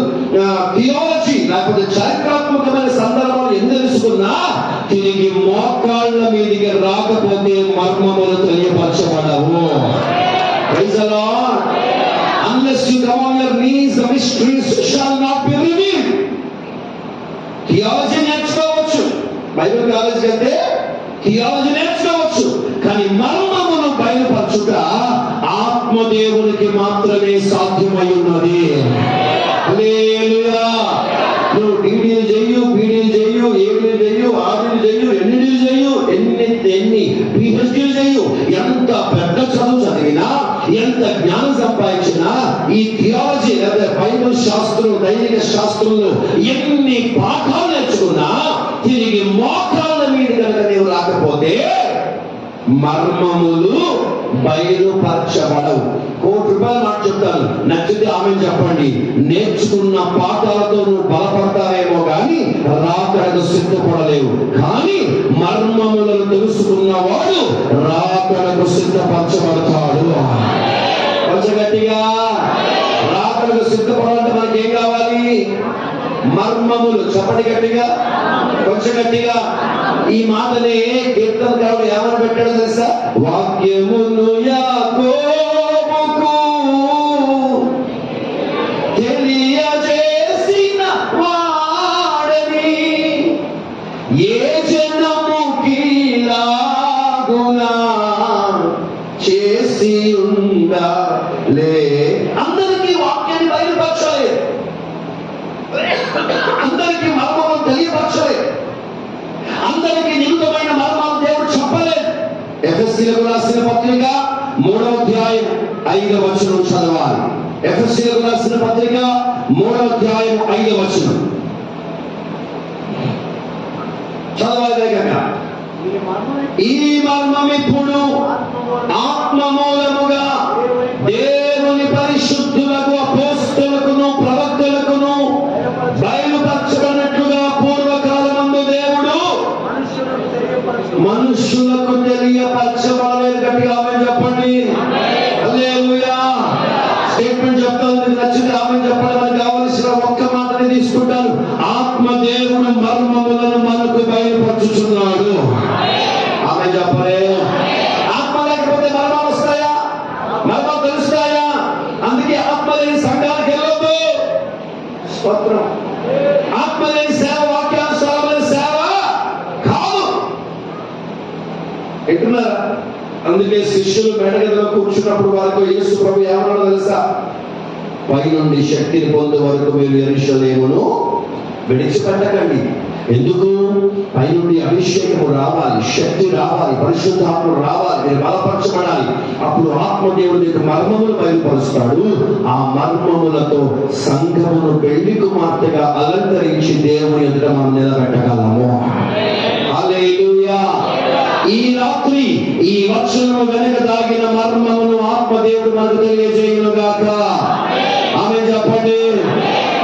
థియాలజీ లేకపోతే చారిత్రాత్మకమైన సందర్భాలు ఎందుకు తెలుసుకున్నా తిరిగి మోకాళ్ళ మీదికి రాకపోతే మర్మములు తెలియపరచబడవు. Praise the Lord. Unless you come on your knees, the mysteries shall not be revealed. Theology నేర్చుకోవచ్చు, బైబిల్ కాలేజీకి వెళ్తే థియాలజీ నేర్చుకోవచ్చు, కానీ మర్మమును బయలుపరచుట ఆత్మదేవునికి మాత్రమే సాధ్యమై ఉన్నది. హల్లెలూయా. నువ్వు డిగ్రీలు చెయ్యు, పీడీలు చెయ్యు, ఏడీలు చెయ్యు, ఆర్డీలు చెయ్యు, ఎన్నిడీలు చెయ్యు, ఎన్ని పిహెచ్డీలు చెయ్యు, ఎంత పెద్ద చదువు చదివినా, ఎంత జ్ఞానం సంపాదించినా, ఈ థియాలజీ లేదా బైబిల్ శాస్త్రం, దైనిక శాస్త్రంలో ఎన్ని పాఠాలు నేర్చుకున్నా తిరిగి మోకాళ్ళ మీద కనుక నీవు రాకపోతే మర్మములు బయలుపరచబడవు. ₹1 మాట చెప్తాను, నచ్చితే ఆమె చెప్పండి. నేర్చుకున్న పాఠాలతో నువ్వు బలపడతావేమో కానీ రాకడకు సిద్ధపడలేవు. కానీ మర్మములను తెలుసుకున్నవాడు రాకడకు సిద్ధపరచబడతాడు. కొంచెం గట్టిగా, రాకడకు సిద్ధపడాలంటే మనకి ఏం కావాలి? మర్మములు. చెప్పండి గట్టిగా, కొంచెం గట్టిగా. ఈ మాటనే కీర్తనకారుడు ఏమని పెట్టాడు తెలుసా? వాక్యమును యాకోబుకు తెలియజేసిన వాడని ఏ జనముకి లాగునా చేసి ఉండాలే. అందరికీ వాక్యాన్ని బయలుపరచలేదు, అందరికీ మర్మము తెలియపరచలేదు, అందరికీ నిమిత్తమైన మర్మాలు దేవుడు చెప్పలేదు. ఎఫెసీయులకు రాసిన పత్రిక 3వ అధ్యాయం 5వ వచనం చదవాలి. ఎఫెసీయులకు రాసిన పత్రిక 3వ అధ్యాయం 5వ వచనం చదవాలి వేగంగా. ఈ మర్మం ఇప్పుడు ఆత్మమూలముగా దేవుని పరిశుద్ధులకు, అపోస్తలుకును, ప్రవక్తలకును బయలుపరచబడినట్లుగా పూర్వకాలమందు దేవుడు మనుషులకు తెలియపరచబడలేదు. గట్టిగా ఆమె చెప్పండి. హల్లెలూయా. స్టేట్మెంట్ చెప్తాను, మీకు నచ్చితే ఆమె చెప్పండి. మనకు కావలసిన ఒక్క మాటని తీసుకుంటాను. ఆత్మదేవుడు మర్మములను మనకు బయలుపరచుచున్నాడు. ఆమె చెప్పలే. ఆత్మ లేకపోతే మర్మాలు వస్తాయా? మర్మాలు తెలుస్తాయా? అందుకే ఆత్మ లేని సంఘానికి వెళ్ళొద్దు. స్తోత్రం. ఆత్మ లేని సేవ వాక్యానుసారమైన సేవ కాదు. ఎట్టున్నారా? అందుకే శిష్యులు మేడగదిలో కూర్చున్నప్పుడు వారితో యేసు ప్రభు ఏమన్నాడో తెలుసా? పైనుండి శక్తిని పొందే వరకు మీరు యెరూషలేమును విడిచిపెట్టకండి. ఎందుకు? పైనుండి అభిషేకము రావాలి, శక్తి రావాలి, పరిశుద్ధాత్మ రావాలి, మీరు బలపరచబడాలి. అప్పుడు ఆత్మదేవుడు నీకు మర్మములు బయలుపరుస్తాడు. ఆ మర్మములతో సంఘమును పెళ్లి కుమార్తెగా అలంకరించి దేవుని ఎదుట మనం నిలబెట్టగలము. హల్లెలూయా. ఈ రాత్రి ఈ వచనము వెనుక దాగిన మర్మమును ఆత్మదేవుడు మనకు తెలియజేయునుగాక. ఆమె చెప్పండి.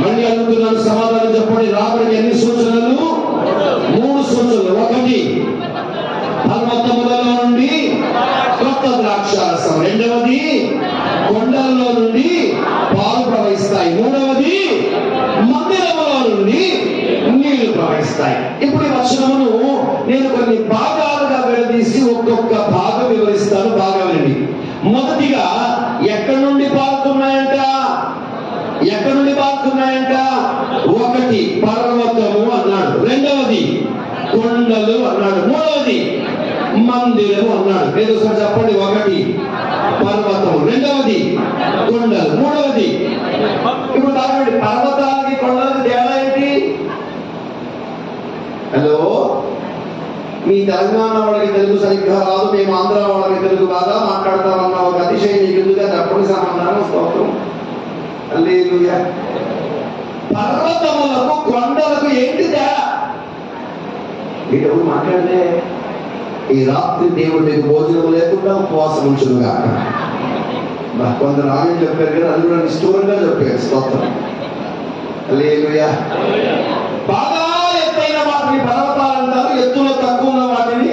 మళ్ళీ అడుగుతున్నాను, సమాధానం చెప్పండి. రాబడికి ఎన్ని సూచనలు? 3 సూచనలు. ఒకటి, పర్వతములలో నుండి కొత్త ద్రాక్షారసం. రెండవది, కొండలలో నుండి పాలు ప్రవహిస్తాయి. మూడవది, మందిరములో నుండి నీళ్లు ప్రవహిస్తాయి. ఇప్పుడు ఈ వచనమును నేను కొన్ని భాగాలుగా విడదీసి ఒక్కొక్క భాగం వివరిస్తాను. బాగా వినండి. మొదటిగా, ఎక్కడి నుండి పారుతున్నాయంట? ఎక్కడి నుండి పారుతున్నాయంట? ఒకటి, పర్వతము అన్నాడు. రెండవది, కొండలు అన్నాడు. మూడవది, మందిరము అన్నాడు. ఏదో సార్ చెప్పండి. ఒకటి, పర్వతము. రెండవది, కొండలు. మూడవది, ఇప్పుడు తాగండి, పర్వతాలకి కొండలకి తేడా ఏంటి? హలో, మీ తెలంగాణ వాళ్ళకి తెలుగు సరిగ్గా రాదు, మేము ఆంధ్ర వాళ్ళకి తెలుగు బాగా మాట్లాడతామన్న ఒక అతిశయం నీకుగా తప్పని సమాధానం. స్తోత్రం, హల్లెలూయా. పర్వతములకు కొండలకు ఏంటి తేడా? మీరు మాట్లాడితే ఈ రాత్రి దేవుడు మీకు భోజనం లేకుండా ఉపవాసం ఉంచునుగా. కొందరు ఆమె చెప్పారు కదా, అది కూడా నిష్ఠూరంగా చెప్పారు. స్తోత్రం, హల్లెలూయా. బాగా ఎత్తైన వాటిని పర్వతాలు అంటారు, ఎత్తులో తక్కువ ఉన్న వాటిని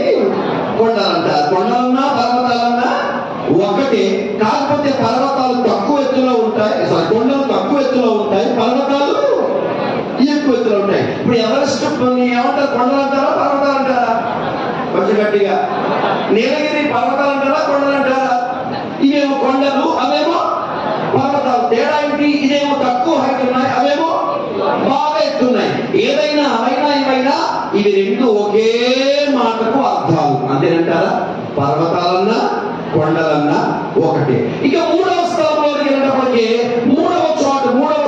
కొండలు అంటారు. కొండలన్నా పర్వతాలన్నా ఒకటి, కాకపోతే పర్వతాలు తక్కువ ఎత్తులో ఉంటాయి, కొండలు తక్కువ ఎత్తులో ఉంటాయి, పర్వతాలు ఎక్కువ ఎత్తులో ఉంటాయి. ఇప్పుడు ఎవరెస్ట్ ఏమంటారు? కొండలు అంటారా పర్వతాలు అంటారా? కొంచెం గట్టిగా. నీలగిరి పర్వతాలు అంటారా కొండలు అంటారా? ఇవేమో కొండలు, అవేమో పర్వతాలు. తేడా ఏంటి? ఇదేమో తక్కువ హైట్ ఉన్నాయి, అవేమో బాగా ఎత్తున్నాయి. ఏదైనా అవైనా ఇవైనా ఇవి రెండు ఒకే మాటకు అర్థాలు, అంతేనంటారా? పర్వతాలన్నా కొండలన్నా ఒకటి. ఇక మూడవ స్థలంలోకి వెళ్ళినప్పటికీ మూడవ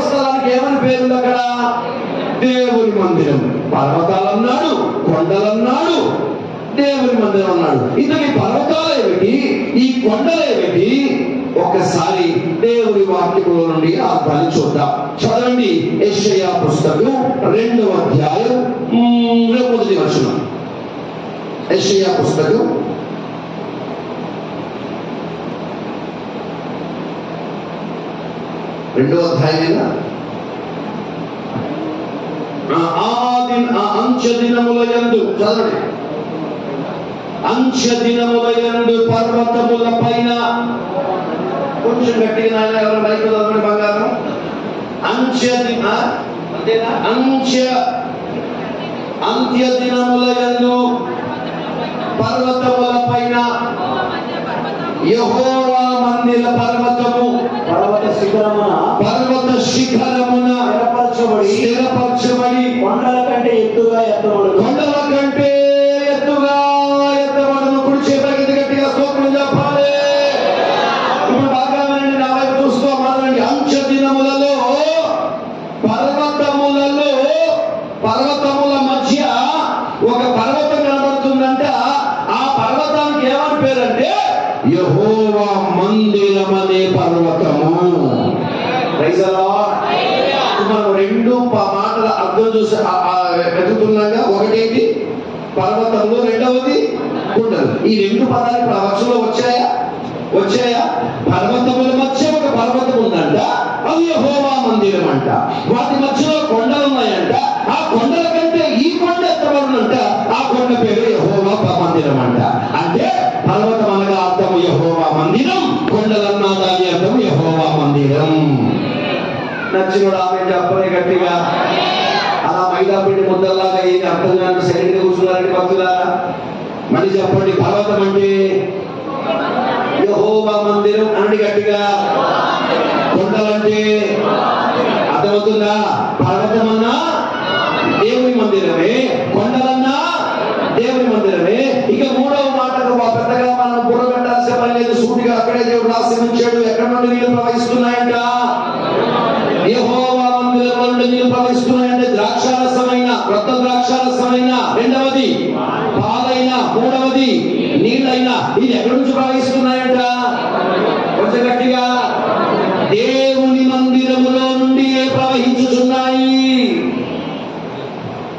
స్థలానికి ఏమని పేరు? అక్కడ దేవుని మందిరం. పర్వతాలన్నాడు, కొండలన్నాడు, దేవుని మందిరం అన్నాడు. ఇంతకీ పర్వతాలు ఏమిటి, ఈ కొండలు ఏమిటి? ఒక్కసారి దేవుని వాక్యముల నుండి ఆ పని చూద్దాం. చదవండి, యెషయా పుస్తకం 2వ అధ్యాయం 1వ వచనం. యెషయా పుస్తకం 2వ అధ్యాయమేనా? అంత్య దినములయందు, చదవండి, అంత్య దినములయందు పర్వతముల పైన, కొంచెం గట్టిగా నాయన, ఎవరు బయట చదవండి బంగారం. అంత్య దినములయందు పర్వతముల పైన యెహోవా మందిర పర్వతము, పర్వత శిఖరమున స్థిరపరచబడి కొండల కంటే ఎత్తుగా ఎత్తబడు. కుడి చేపకి గట్టిగా స్తోత్రం చెప్పాలి. ఇప్పుడు బాగా వినండి, నా వైపు చూస్తూ మాట్లాడండి. అంత్య దినములలో పర్వతముల మధ్య ఒక పర్వతం కనబడుతుందంట. ఆ పర్వతానికి ఏమని పేరంటే యెహోవా మందిరం అనే పర్వతము. Praise the Lord. మనం రెండు మాటల అర్థం చూసి వెతుకుతున్నాగా. ఒకటేంటి? పర్వతంలో, రెండవది కొండలు. ఈ రెండు పదాలు ఇప్పుడు ఆ వర్షంలో వచ్చాయా? పర్వతముల మధ్య ఒక పర్వతం ఉందంట, అది యెహోవా మందిరం అంట. వాటి మధ్యలో కొండలు ఉన్నాయంట, ఆ కొండల కంటే ఈ కొండ ఎత్తబడునంట, ఆ కొండ పేరు యెహోవా మందిరం అంట. అంటే పర్వతం అనగా అర్థం యెహోవా మందిరం, కొండలన్నా దాని అర్థం యెహోవా మందిరం. నచ్చినోడు ఆమె చెప్పని గట్టిగా. అలా మైదా పిండి ముద్దల్లాగా ఏది అర్థం కాని సైడ్ కూర్చున్నారండి భక్తులారా. మళ్ళీ చెప్పండి, పర్వతం అంటే యెహోవా మందిరం అనండి గట్టిగా. కొండలంటే అర్థమవుతుందా? పర్వతం అన్నా దేవుని మందిరమే, కొండలన్నా దేవుని మందిరమే. ఇక మూడవ మాటకు పెద్దగా మనం బుర్రగట్టాల్సిన పని లేదు, సూటిగా అక్కడే దేవుడు రాసి ఉంచాడు. ఎక్కడి నుండి నీళ్ళు ప్రవహిస్తున్నాయంట? యెహోవా మందిరం నుండి నీళ్ళు ప్రవహిస్తున్నాయంటే ద్రాక్షారసమైన, క్రొత్త ద్రాక్షారసమైన, రెండవది పాలైన, మూడవది నీళ్ళైనా. ఇది ఎక్కడి నుంచి ప్రవహిస్తున్నాయంట? కొంచెం గట్టిగా. దేవుని మందిరములో నుండి ప్రవహించుచున్నాయి.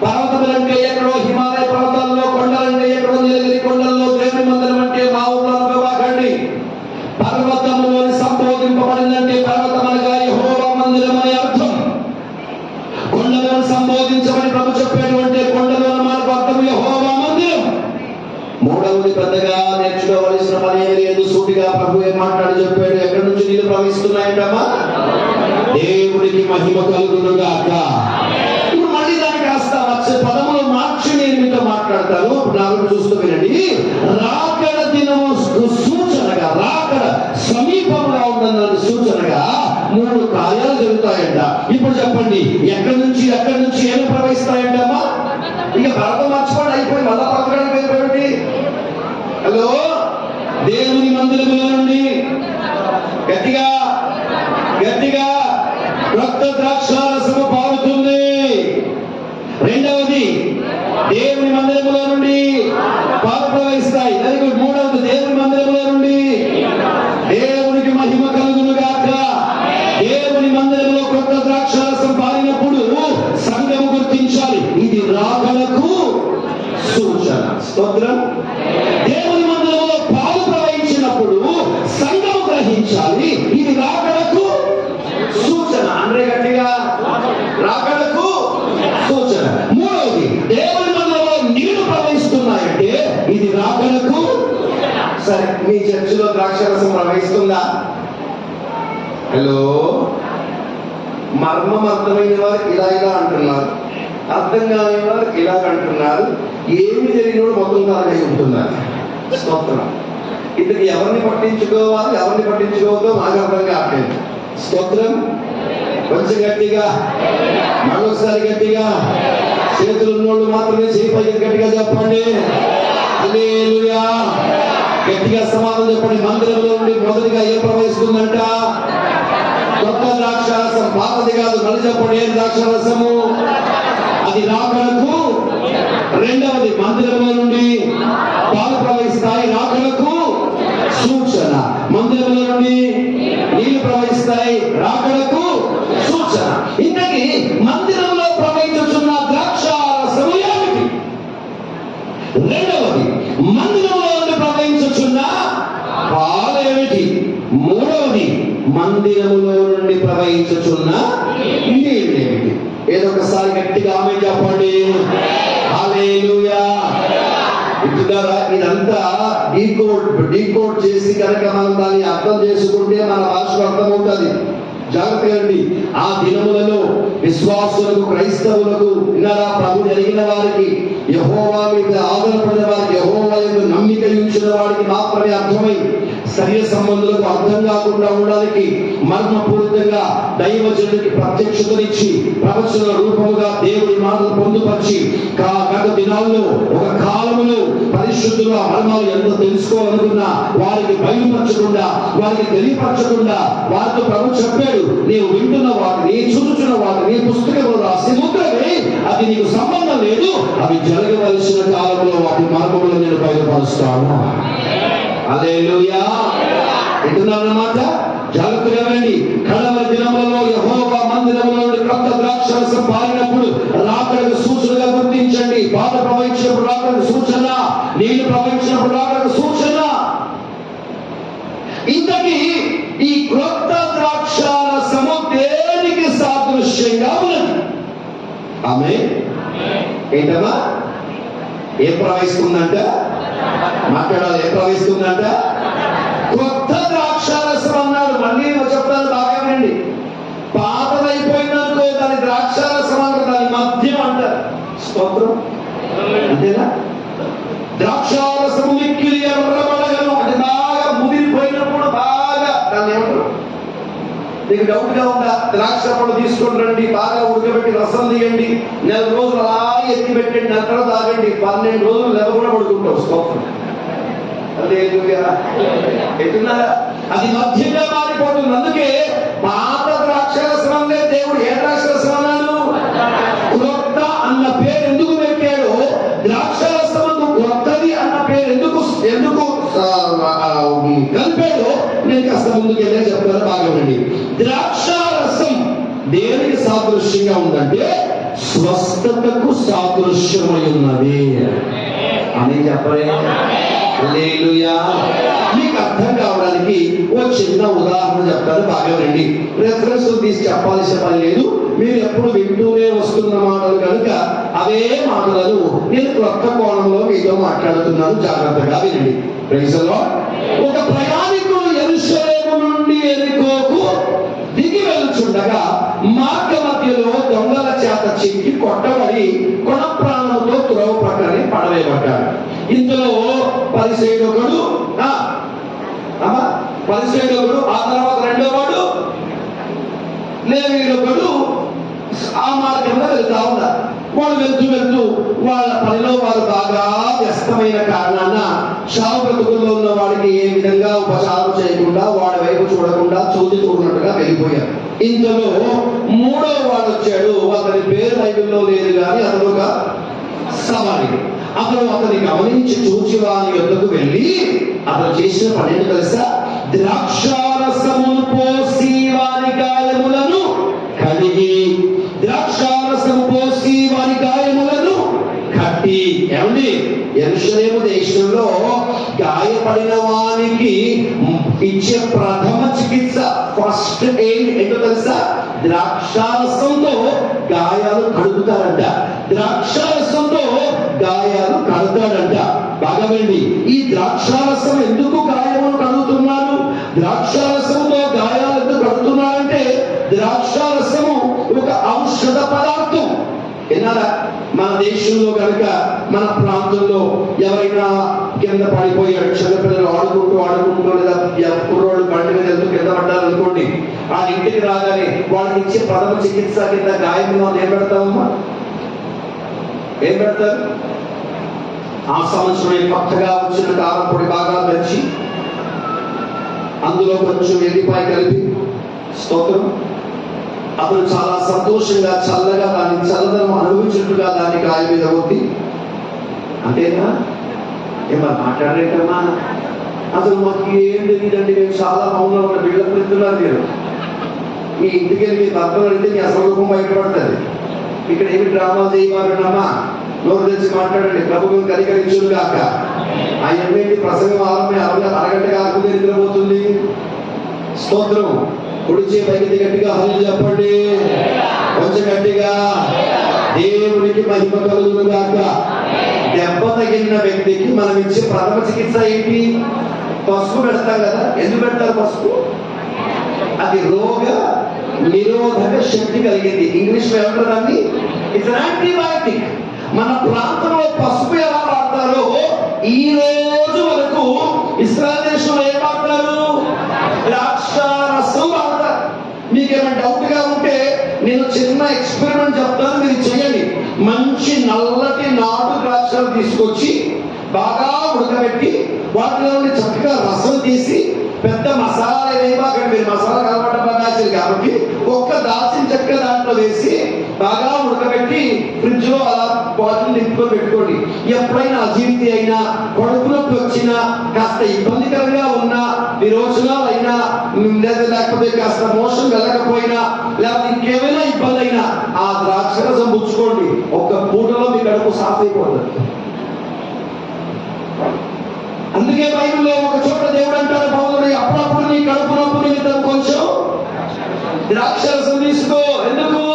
పర్వతములంటే ఎక్కడో హిమాలయ పర్వతాల్లో, కొండలంటే ఎక్కడో నీలగిరి కొండల్లో. దేవుని మందిరం అంటే మా ఊళ్ళో అనుకోవాకండి. పర్వతములోని సంబోధింపబడిందంటే పర్వతం అనగా యెహోవా మందిరం అనే అర్థం. కొండలను సంబోధించమని ప్రభు చెప్పాడు అంటే కొండలో మనకు అర్థం యెహోవా మందిరం. మూడవది పెద్దగా నేర్చుకోవలసిన పని ఏమీ లేదు, సూటిగా ప్రభు ఏం మాట్లాడి చెప్పాడు. ఎక్కడి నుంచి నీళ్ళు ప్రవహిస్తున్నాయంటమ్మా? దేవుడికి మహిమ కలుగును గాక. ఇప్పుడు మళ్ళీ దానికి కాస్త పదములు మార్చి నేను మీతో మాట్లాడతాను. నాకు చూస్తూ వినండి. రాకడ దినము సూచనగా, రాకడ సమీపంగా ఉందన్న సూచనగా 3 కార్యాలు జరుగుతాయంట. ఇప్పుడు చెప్పండి, ఎక్కడి నుంచి ఏమి ప్రవహిస్తాయంటమ్మా? ఇక భరత మర్చిపోండి, అయిపోయి మళ్ళా పక్కడానికి వెళ్ళిపోయింది. హలో, దేవుని మందిరములో నుండి గట్టిగా క్రొత్త సరే, మీ చర్చిలో ద్రాక్షరసం ప్రవహిస్తుందా? హలో, మర్మం అర్థమైన వారు ఇలా ఇలా అంటున్నారు, అర్థం కాని వారు ఇలాగ అంటున్నారు, ఏమి జరిగినోడు మొత్తం కాలై ఉంటున్నారు. స్తోత్రం. ఇతనికి ఎవరిని పట్టించుకోవాలి, ఎవరిని పట్టించుకోవద్దో నాకు అర్థం కావట్లేదు. స్తోత్రం. కొంచెం గట్టిగా, మరొకసారి గట్టిగా, చేతులు ఉన్నోళ్ళు మాత్రమే చేయి పైకి గట్టిగా చెప్పండి. హల్లెలూయా. గట్టిగా సమాధానం చెప్పండి. మందిరంలో నుండి మొదటిగా ఏం ప్రవహిస్తుందంట? కొత్త ద్రాక్షారసం. పాతది కాదు. మళ్ళీ చెప్పండి, ఏం ద్రాక్షారసము? అది రాకడకు. రెండవది, మందిరంలో నుండి పాలు ప్రవహిస్తాయి, రాకడకు సూచన. మందిరంలో నుండి నీళ్లు ప్రవహిస్తాయి, రాకడకు సూచన. ఇంతకీ మందిరంలో ప్రవహించుచున్న ద్రాక్షారసము ఏమిటి? రెండవది, మందిరంలో నుండి ప్రవహించుచున్న పాలు ఏమిటి? మూడవది, మందిరములో నుండి ప్రవహించుచున్న నీళ్ళు ఏమిటి? ఏదో ఒకసారి గట్టిగా ఆమేన్ చెప్పండి. హల్లెలూయా. ఇటుదారా, ఇదంతా డీకోడ్ చేసి కనుక మనం దాన్ని అర్థం చేసుకుంటే మన భాషకు అర్థమవుతుంది. జాగ్రత్తగా అండి. ఆ దినములలో విశ్వాసులకు, క్రైస్తవులకు, విన్నారా, ప్రభు జరిగిన వారికి, యెహోవా మీద ఆధారపడిన వారికి, యెహోవా యందు నమ్మిక ఉంచిన వారికి మాత్రమే అర్థమై శరీర సంబంధులకు అర్థం కాకుండా ఉండడానికి మర్మపూరితంగా దైవజనుడికి ప్రత్యక్షతనిచ్చి ప్రవచన రూపముగా దేవుడి మాటలు పొందుపరిచి గత దినాల్లో ఒక కాలములో పరిశుద్ధులు ఆ మర్మాలు ఎంత తెలుసుకోవాలనుకున్నా వారికి బయలుపరచకుండా, వారికి తెలియపరచకుండా వారితో ప్రభు చెప్పాడు, నీవు వింటున్న వాటిని, చూచుచున్న వాటిని పుస్తకంలో రాసి ముద్రవే, అది నీకు సంబంధం లేదు, అవి జరగవలసిన కాలంలో వాటి మార్గంలో నేను బయలుపరుస్తాను. హల్లెలూయా. వింటున్నారన్నమాట. జాగ్రత్తగా వినండి. కడవరి దినములలో యెహోవా మందిరములో నుండి క్రొత్త ద్రాక్షరసం పారినప్పుడు రాకడకు సూచనగా గుర్తించండి. పాత ప్రవహించినప్పుడు రాకడకు సూచన, నీళ్లు ప్రవహించినప్పుడు రాకడకు సూచన. ఇంతకీ ఈ క్రొత్త ద్రాక్షారసము దేనికి సాదృశ్యంగా ఉన్నది? ఆమేన్. ఏంటమ్మా? ఏం ప్రవహిస్తుందంట? మాట్లాడాలి. ఏం ప్రవహిస్తుందంట? కొత్త ద్రాక్షారసం అన్నాడు. మళ్ళీ చెప్తాను, బాగా వినండి. పాతదైపోయిందనుకో దాని ద్రాక్షారసం అంటారు, దాని మద్యం అంటారు. స్తోత్రం. అంతేనా? ద్రాక్షారసము మిక్కిలి ఎర్రబడగను, అంటే బాగా ముదిరిపోయినప్పుడు బాగా దాన్ని ఏమంటారు? మీకు డౌట్ గా ఉందా? ద్రాక్ష పళ్ళు తీసుకొని రండి, బాగా ఉడకబెట్టి రసం తీయండి, 4 రోజులు అలా ఎత్తి పెట్టండి, నెల తాగండి, 12 రోజులు నెల కూడా పడుకుంటావు. స్తోత్రం. ఎట్టున్నారా? అది మధ్యంగా మారిపోతుంది. అందుకే పాత ద్రాక్షరసం అంటే దేవుడు ఏ ద్రాక్షరసం అన్నాడు? క్రొత్త అన్న పేరు ఎందుకు పెట్టాడు? ద్రాక్షరసం క్రొత్తది అన్న పేరు ఎందుకు కలిపాడు? నేను కాస్త ముందుకు వెళ్ళే చెప్తాను, బాగా వినండి. ద్రాక్షారసం దేనికి సాదృశ్యంగా ఉందంటే స్వస్థతకు సాదృశ్యమై ఉన్నది అని చెప్పలే. హల్లెలూయా. మీకు అర్థం కావడానికి ఓ చిన్న ఉదాహరణ చెప్తాను, బాగా వినండి. రెఫరెన్స్ తీసి చెప్పాల్సిన పని లేదు, మీరు ఎప్పుడు వింటూనే వస్తున్న మాటలు కనుక అవే మాటలను నేను క్రొత్త కోణంలో మీతో మాట్లాడుతున్నాను. జాగ్రత్తగా వినండి. Praise the Lord. ఒక ప్రయాణికుడు యెరూషలేము నుండి యెరికోకు దిగి వెళ్తుండగా మార్గ మధ్యలో దొంగల చేత చిక్కి కొట్టబడి కొన ప్రాణంతో త్రోవ ప్రక్కనే పడవేయబడ్డాడు. ఇందులో పరిసయ్యుడు ఒకడు, ఆ తర్వాత రెండో వాడు లేవీయుడు ఒకడు ఆ మార్గంలో వెళ్తా ఉన్నారు. వాళ్ళు వెళ్తూ వాళ్ళ పనిలో వారు బాగా వ్యస్తమైన కారణాన చావు బ్రతుకుల్లో ఉన్న వాడికి ఏ విధంగా ఉపచారం చేయకుండా, వాడి వైపు చూడకుండా చూడనట్టుగా వెళ్ళిపోయారు. ఇందులో మూడో వాడు వచ్చాడు. అతని పేరు బైబిల్లో లేదు కానీ అతను ఒక సవారి. అతను అతని గమనించి చూచి వారి యొద్దకు వెళ్ళి అతను చేసిన పని ఏంటో తెలుసా? ద్రాక్షారసమును పోసి వారి గాయములను కడిగి, ద్రాక్షారసము పోసి వారి గాయములను కట్టి. ఏమండి, యెరూషలేము దేశంలో గాయపడిన వానికి ఇచ్చే ప్రథమ చికిత్స, ఫస్ట్ ఎయిడ్ ఏంటో తెలుసా? ద్రాక్షారసంతో గాయాలు కడుగుతారంట. ద్రాక్షారసంతో గాయాలు కడతాడంట. బాగా వినండి. ఈ ద్రాక్షారసం ఎందుకు దేశంలో కనుక మన ప్రాంతంలో ఎవరైనా కింద పడిపోయాడు, చిన్నపిల్లలు ఆడుకుంటూ లేదా కుర్రోళ్ళు బండి మీద వెళ్తూ కింద పడ్డారు అనుకోండి, ఆ ఇంటికి రాగానే వాళ్ళకి ఇచ్చే ప్రథమ చికిత్స కింద గాయంలో ఏం పెడతామమ్మా? ఏం పెడతారు? ఆ సంవత్సరం కొత్తగా వచ్చిన కారం పొడి బాగా తెచ్చి అందులో కొంచెం ఎల్లిపాయ కలిపి, స్తోత్రం, అతను చాలా సంతోషంగా చల్లగా దాన్ని చల్లదనం అనుభవించినట్టుగా దాన్ని గాయ మీద కొట్టి, అంతేనా? ఏమన్నా మాట్లాడరేటమ్మా? అసలు మాకు ఏం తెలియదండి, మేము చాలా మౌనంగా ఉన్న బిళ్ళకు పెడుతున్నారు. మీరు మీ ఇంటికి వెళ్ళి మీ భర్తలు అడిగితే మీ అసలు రూపం బయటపడుతుంది. ఇక్కడ ఏమి డ్రామాలు చేయబారమ్మా? నోరు తెచ్చి మాట్లాడండి. ప్రభుత్వం కనికరించును గాక. ఆ ఎన్నింటి ప్రసంగం అరగంట కాకపోతే నిద్రపోతుంది. స్తోత్రం. కుడిచే పైకి గట్టిగా హల్లు చెప్పండి, కొంచెం గట్టిగా. దేవునికి మహిమ కలుగును గాక. దెబ్బ తగిలిన వ్యక్తికి మనం ఇచ్చే ప్రథమ చికిత్స ఏంటి? పసుపు పెడతాం కదా. ఎందుకు పెడతారు పసుపు? అది రోగ నిరోధక శక్తి కలిగింది. ఇంగ్లీష్ లో ఏమంటారు దాన్ని? It's antibiotic. మన ప్రాంతంలో పసుపు ఎలా వాడతారో ఈ రోజు వరకు ఇస్రాయల్ దేశంలో ఏం వాడతారు? ద్రాక్ష రసం వాడతారు. మీకేమైనా డౌట్ గా ఉంటే నేను చిన్న ఎక్స్పెరిమెంట్ చెప్తాను, మీరు చేయండి. మంచి నల్లటి నాటు ద్రాక్షలు తీసుకొచ్చి బాగా ఉడకబెట్టి వాటిలో చక్కగా రసం తీసి పెద్ద మసాలా వేయబాకండి. మీరు మసాలా కలపడం బాగాసింది కాబట్టి ఒక్క దాల్చిన చెక్క దాంట్లో వేసి బాగా ఉడకబెట్టి ఫ్రిడ్జ్ లో అలా బాటిల్ నింపుకొని పెట్టుకోండి. ఎప్పుడైనా అజీర్తి అయినా, కడుపు నొప్పి వచ్చినా, కాస్త ఇబ్బందికరంగా ఉన్నా, విరోచనాలు అయినా, లేకపోతే కాస్త మోషన్ వెళ్ళకపోయినా, లేకపోతే ఇంకేమైనా ఇబ్బంది అయినా ఆ ద్రాక్ష రసం పుచ్చుకోండి. ఒక్క పూటలో మీ కడుపు సాఫ్ అయిపోతుంది. అందుకే బైబిల్లో ఒక చోట దేవుడు అంటాడు, పౌలుడు, అప్పుడప్పుడు నీ కడుపు నొప్పి నిమిత్తం కొంచెం ద్రాక్షరసం తీసుకో. ఎందుకు?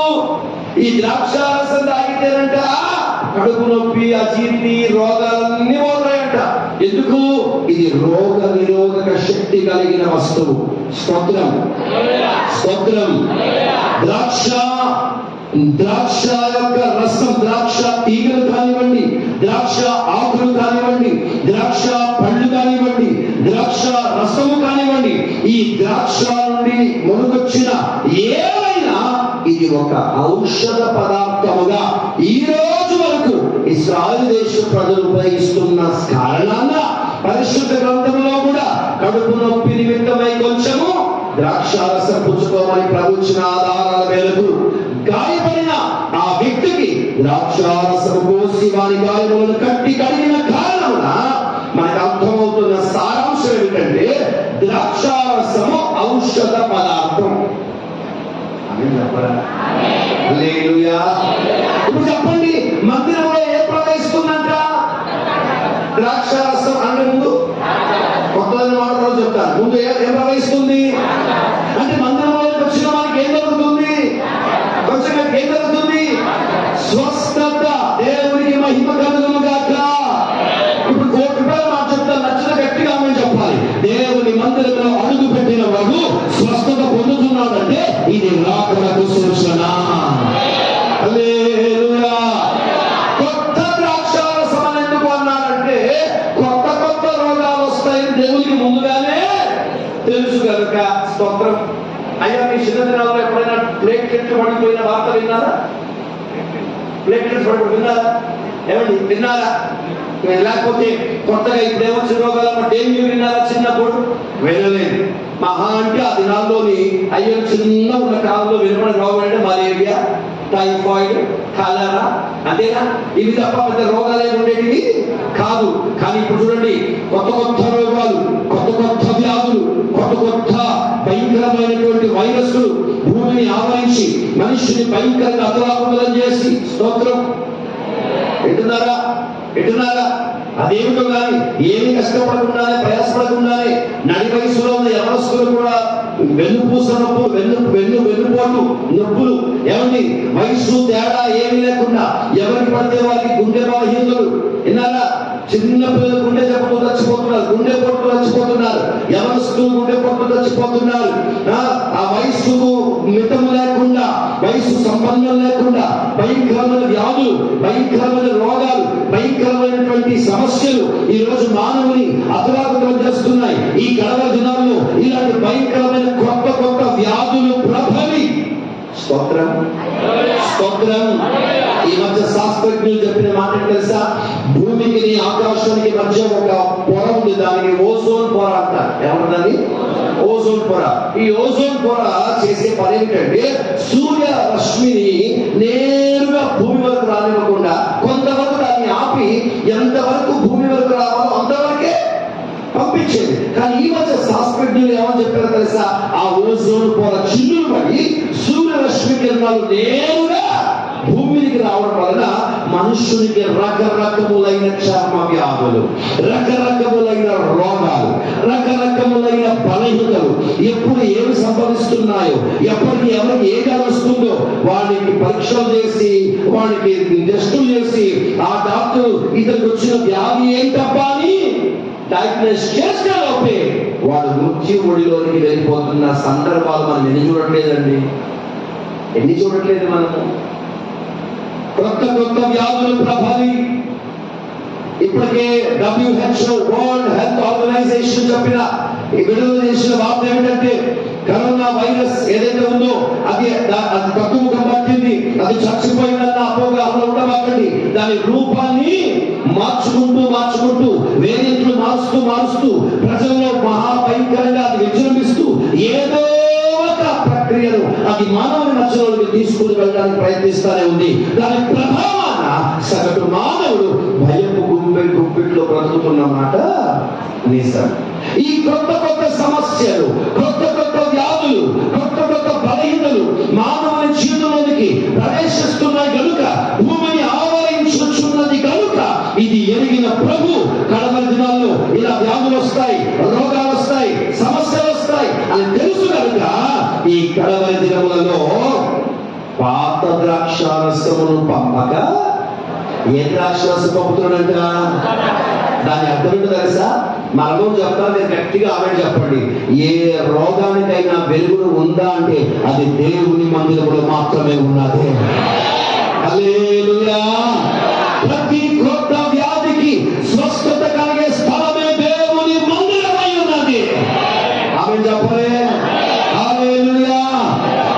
ఈ ద్రాక్షరసం తాగితేనంట కడుపు నొప్పి, అజీర్తి, రోగాలన్నీ పోతాయంట. ఎందుకు? ఇది రోగ నిరోధక శక్తి కలిగిన వస్తువు. స్తోత్రం, స్తోత్రం. ద్రాక్ష యొక్క రసం, ద్రాక్ష తీగలు కానివ్వండి, ద్రాక్ష ఆకులు కానివ్వండి, ద్రాక్ష పళ్ళు కానివ్వండి, ద్రాక్ష రసము కానివ్వండి, ఈ ద్రాక్ష నుండి మొదకొచ్చిన ఏమైనా ఇది ఒక ఔషధ పదార్థముగా ఈ రోజు వరకు ఇశ్రాయేలు దేశ ప్రజలు ఉపయోగిస్తున్న కారణాన పరిశుద్ధ గ్రంథంలో కూడా కడుపు నొప్పి నిమిత్తమై కొంచెము ద్రాక్షారసం పుచ్చుకోమని ప్రభుత్వ ఆధారాల మేరకు గాయపడిన ఆ వ్యక్తికి ద్రాక్షారసం పోసి వారి గాయములను కట్టి కడిగిన కారణమున మనకు అర్థమవుతున్న సారాంశం ఏమిటంటే ద్రాక్షారసము ఔషధ పదార్థం. ఇప్పుడు చెప్పండి, మందిరంలో ఏ ప్రవేశిస్తుందంట? ద్రాక్షారసం అంటే ముందు కొత్తదని మాటలో చెప్తాను. ముందు ఏం ప్రవేశిస్తుంది అంటే మందిరంలోకి వచ్చిన మనకి ఏం జరుగుతుంది? కొంచెం ఏం జరుగుతుంది? స్వస్థత. దేవునికి మహిమ కలుగును గాక. ఇప్పుడు 1 కోటి రూపాయలు మాట చెప్తాను, నచ్చిన గట్టిగా ఆమె చెప్పాలి. దేవుని మందిరంలో అడుగు పెట్టిన వాడు స్వస్థత పొందుతున్నాడంటే ఇది రాకడకు సూచన. హల్లెలూయా. కొత్త ద్రాక్షారసం అని ఎందుకు అన్నారంటే కొత్త కొత్త రోగాలు వస్తాయని దేవునికి ముందుగానే తెలుసు కనుక. స్తోత్రం. అయ్యా, మీ చిన్నదినాల్లో ఎప్పుడైనా ప్లేట్లెట్లు పడిపోయిన వార్త విన్నారా? ప్లేట్లెట్స్ పడిపోయి విన్నారా? ఏమండి విన్నారా? లేకపోతే కొత్తగా ఇప్పుడు ఏమొచ్చిన రోగాలు డెంగ్యూ విన్నారా? చిన్నప్పుడు వినలేదు. మహా అంటే ఆ దినాల్లోని అయ్యో చిన్న ఉన్న కాలంలో వినపడిన రోగం అంటే మలేరియా, టైఫాయిడ్, కలరా, అంతేనా? ఇవి తప్ప పెద్ద రోగాలు ఏమి ఉండేవి కాదు. కానీ ఇప్పుడు చూడండి, కొత్త కొత్త రోగాలు, కొత్త కొత్త వ్యాధులు, కొత్త కొత్త భయంకరమైనటువంటి వైరస్లు భూమిని ఆవరించి మనిషిని భయంకరంగా అతలాకుతలం చేసి, స్తోత్రం, ఎటున్నారా? అదేమిటో కానీ ఏమి కష్టపడకుండానే, ప్రయాసపడకుండానే నడి వయసులో ఉన్న యవనస్తులు కూడా వెన్నుపూస నొప్పులు, వెన్నుపోటు నొప్పులు, ఏమండి వయసు తేడా ఏమీ లేకుండా ఎవరికి పడితే వారికి గుండె బలహీనతలు. విన్నారా? చిన్న పిల్లలు గుండె జబ్బులు చచ్చిపోతున్నారు. గుండెపోటు చచ్చిపోతున్నారు, యవనస్తులు గుండెపోటు చచ్చిపోతున్నారు. ఆ వయస్సుకు మితము లేకుండా, వయస్సు సంబంధం లేకుండా భయంకరమైన వ్యాధులు, భయంకరమైన రోగాలు, భయంకరమైనటువంటి సమస్యలు ఈ రోజు మానవుని అతలాకుతలం చేస్తున్నాయి. ఈ కడవ దినాల్లో ఇలాంటి భయంకరమైన కొత్త కొత్త వ్యాధులు ప్రభవి. స్తోత్రం, స్తోత్రం. ఈ మధ్య శాస్త్రజ్ఞులు చెప్పిన మాట తెలుసా? భూమికి ఆకాశానికి మధ్య ఒక పొర ఉంది, దానికి ఓజోన్ పొర అంటారు. ఏమంటుందని? ఓజోన్ పొర. ఈ ఓజోన్ పొర చేసే పని ఏమిటంటే సూర్య రశ్మిని నేరుగా భూమి వరకు రానివ్వకుండా కొంతవరకు దాన్ని ఆపి ఎంతవరకు భూమి వరకు రావాలో అంతవరకే పంపించేది. కానీ ఈ మధ్య శాస్త్రజ్ఞులు ఏమని చెప్పారో తెలుసా? ఆ ఓజోన్ పొర చిల్లులు పడి సూర్యరశ్మి కిరణాలు నేరుగా భూమికి రావడం వలన మనుషునికి రకరకములైన చర్మ వ్యాధులు, రకరకములైన రోగాలు, రకరకములైన బలహీనతలు ఎప్పుడు ఏమి సంభవిస్తున్నాయో, ఎప్పటికి ఎవరికి ఏ వ్యాధి వస్తుందో వాడికి పరీక్షలు చేసి, వాడికి టెస్టులు చేసి, ఆ డాక్టర్ ఇతనికి వచ్చిన వ్యాధి ఏంటబ్బా అని డయాగ్నోస్ చేసేలోపే వాడు మృత్యు ఒడిలోనికి వెళ్ళిపోతున్న సందర్భాలు మనం ఎన్ని చూడట్లేదండి? ఎన్ని చూడట్లేదు మనము? కొత్త కొత్త వ్యాధులు ప్రభావి. ఇప్పటికే WHO వరల్డ్ హెల్త్ ఆర్గనైజేషన్ చెప్పిన విడుదల చేసిన వార్త ఏమిటంటే కరోనా వైరస్ ఏదైతే ఉందో అది తక్కువ పట్టింది, అది చచ్చిపోయిందన్న అపోహలో ఉండబాకండి. దాని రూపాన్ని మార్చుకుంటూ వేరియంట్లు మారుస్తూ ప్రజల్లో మహాభయంకరంగా అది విజృంభిస్తూ ఏదో ఒక ప్రక్రియను అది మానవుని మధ్యలోకి తీసుకుని వెళ్ళడానికి ప్రయత్నిస్తూనే ఉంది. దాని ప్రభావాన సగటు మానవుడు భయపు గుప్పిట్లో బ్రతుకుతున్నమాట నిజం. ఈ కొత్త కొత్త సమస్యలు, కొత్త కొత్త వ్యాధులు, కొత్త కొత్త బలహీనతలు మానవుని జీవితంలోనికి ప్రవేశిస్తున్నాయి కనుక, భూమిని ఆవరించుచున్నది కనుక, ఇది ఎరిగిన ప్రభు కడవరి దినాల్లో ఇలా వ్యాధులు వస్తాయి, రోగాలు వస్తాయి, సమస్యలు వస్తాయి అని తెలుసు కనుక ఈ కడవరి దినములలో పాత ద్రాక్షారసమును పంపక ఏ ద్రాక్షారసం పంపుతున్నాడంట? దాని అర్థం ఏంటో తెలుసా? మనలో చెప్తాను, నేను గట్టిగా ఆమె చెప్పండి. ఏ రోగానికైనా వెలుగును ఉందా అంటే అది దేవుని మందిరంలో మాత్రమే ఉన్నది. హల్లెలూయా. ప్రతి కొత్త వ్యాధికి స్వస్థత కలిగే స్థలమే దేవుని మందిరమై ఉన్నది. ఆమె చెప్పలే? హల్లెలూయా.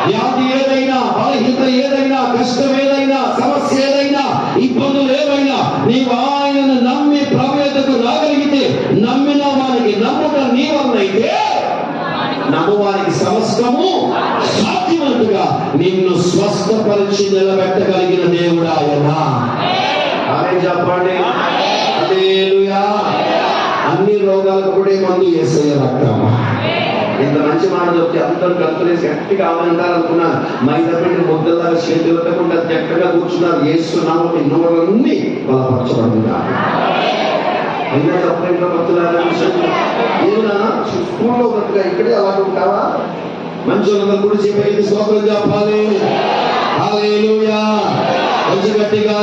వ్యాధి ఏదైనా, బలహీనత ఏదైనా, కష్టం ఏదైనా, సమస్య ఏదైనా, ఇబ్బందులు ఏవైనా, నీవు ఆయనను నమ్మి ప్రవేదకు రాగలిగితే, నమ్మిన వారికి నమ్ముట నీ వల్లైతే నమ్మవానికి సమస్తము సాధ్యమంతుగా నిన్ను స్వస్థపరిచి నిలబెట్టగలిగిన దేవుడు ఆయన. ఆమె చెప్పండి. హల్లెలూయా. అన్ని రోగాలకు కూడా మందు యేసయ్య రక్తం. ఇంత మంచి మాట చెప్తే అందరూ కత్తులేసి గట్టిగా ఆవరింటారు అనుకున్నాను. మైదా పిండి ముద్దలాగా చేతి పెట్టకుండా చక్కగా కూర్చున్నారు. యేసు నామమున నోళ్ళన్నీ బలపరచబడుతున్నారు. అయినా తప్పకుండా భక్తులారా, ఏమన్నా స్కూల్లో బతుగా ఇక్కడే అలాగే ఉంటావా? మంచి వాళ్ళందరూ కూడా చెప్పేది స్తోత్రం చెప్పాలి. హల్లెలూయా. మంచి గట్టిగా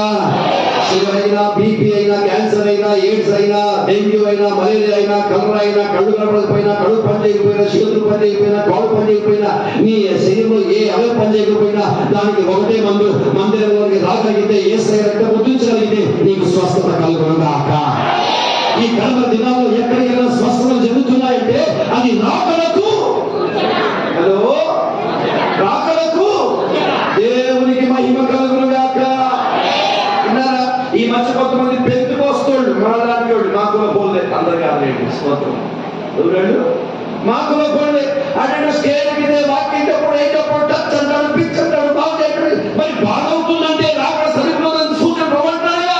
షుగర్ అయినా, బీపీ అయినా, క్యాన్సర్ అయినా, ఎయిడ్స్ అయినా, డెంగ్యూ అయినా, మలేరియా అయినా, కలరా అయినా, కళ్ళు కనపడకపోయినా, కడుపు పని చేయకపోయినా, చేతులు పని చేయకపోయినా, కాళ్ళు పని చేయకపోయినా, నీ శరీరంలో ఏ అవయవం పని చేయకపోయినా దానికి ఒకటే మందు. మందిరంలోకి రాగలిగితే, యేసయ్య రక్తం ముద్రించగలిగితే నీకు స్వస్థత కలుగునుగాక. ఈ కడవరి దినాల్లో ఎక్కడికైనా స్వస్థతలు జరుగుతున్నాయంటే అది రాకడకు, హలో, రాకడకు దేవునికి మహిమ కలుగునుగాక. విన్నారా? ఈ మధ్య కొంతమంది పెంతుకోస్తోళ్ళు, మనలాంటి వాళ్ళు, మాకులో పోలే, అందరు కాదు స్తోత్రం, ఎవరు మాకులో పోలే అంటే స్టేజ్ మీద వాకింగ్ ఏంటప్పుడు టచ్ అంటాడు, పిచ్ అంటాడు, బాగా మరి బాగవుతుందంటే రాకడ సరిపోతుంది సూచన ప్రవర్తనగా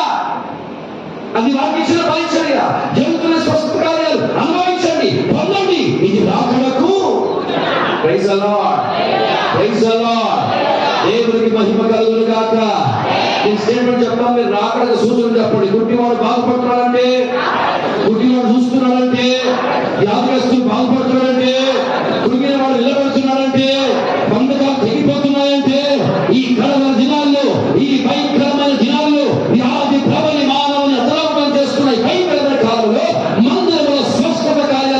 అది వారికి ఇచ్చిన పరిచర్య. జరుగుతున్న స్వస్థత కార్యాలు అనుభవించండి, పొందండి. ఇది రాకడకు. Praise the Lord, praise the Lord. దేవునికి మహిమ కలుగును గాక. నేను స్టేట్మెంట్ చెప్తాను, మీరు రాకడకు సూచన చెప్పండి. గుడ్డివాడు బాగుపడుతున్నాడంటే, గుడ్డివాడు చూస్తున్నాడంటే, వ్యాధిగ్రస్తులు బాగుపడుతున్నాడంటే, కురిగిన వాడు నిలబడుతున్నాడంటే, బంధకాలు తెగిపోతున్నాయంటే, ఈ కడవరి దినాల్లో, ఈ భయంకరమైన దినాల్లో వ్యాధి ప్రబలి మానవుని అతలాకుతం చేస్తున్నాయి. భయంకరమైన కాలంలో మందిరంలో స్వస్థత కార్యాలు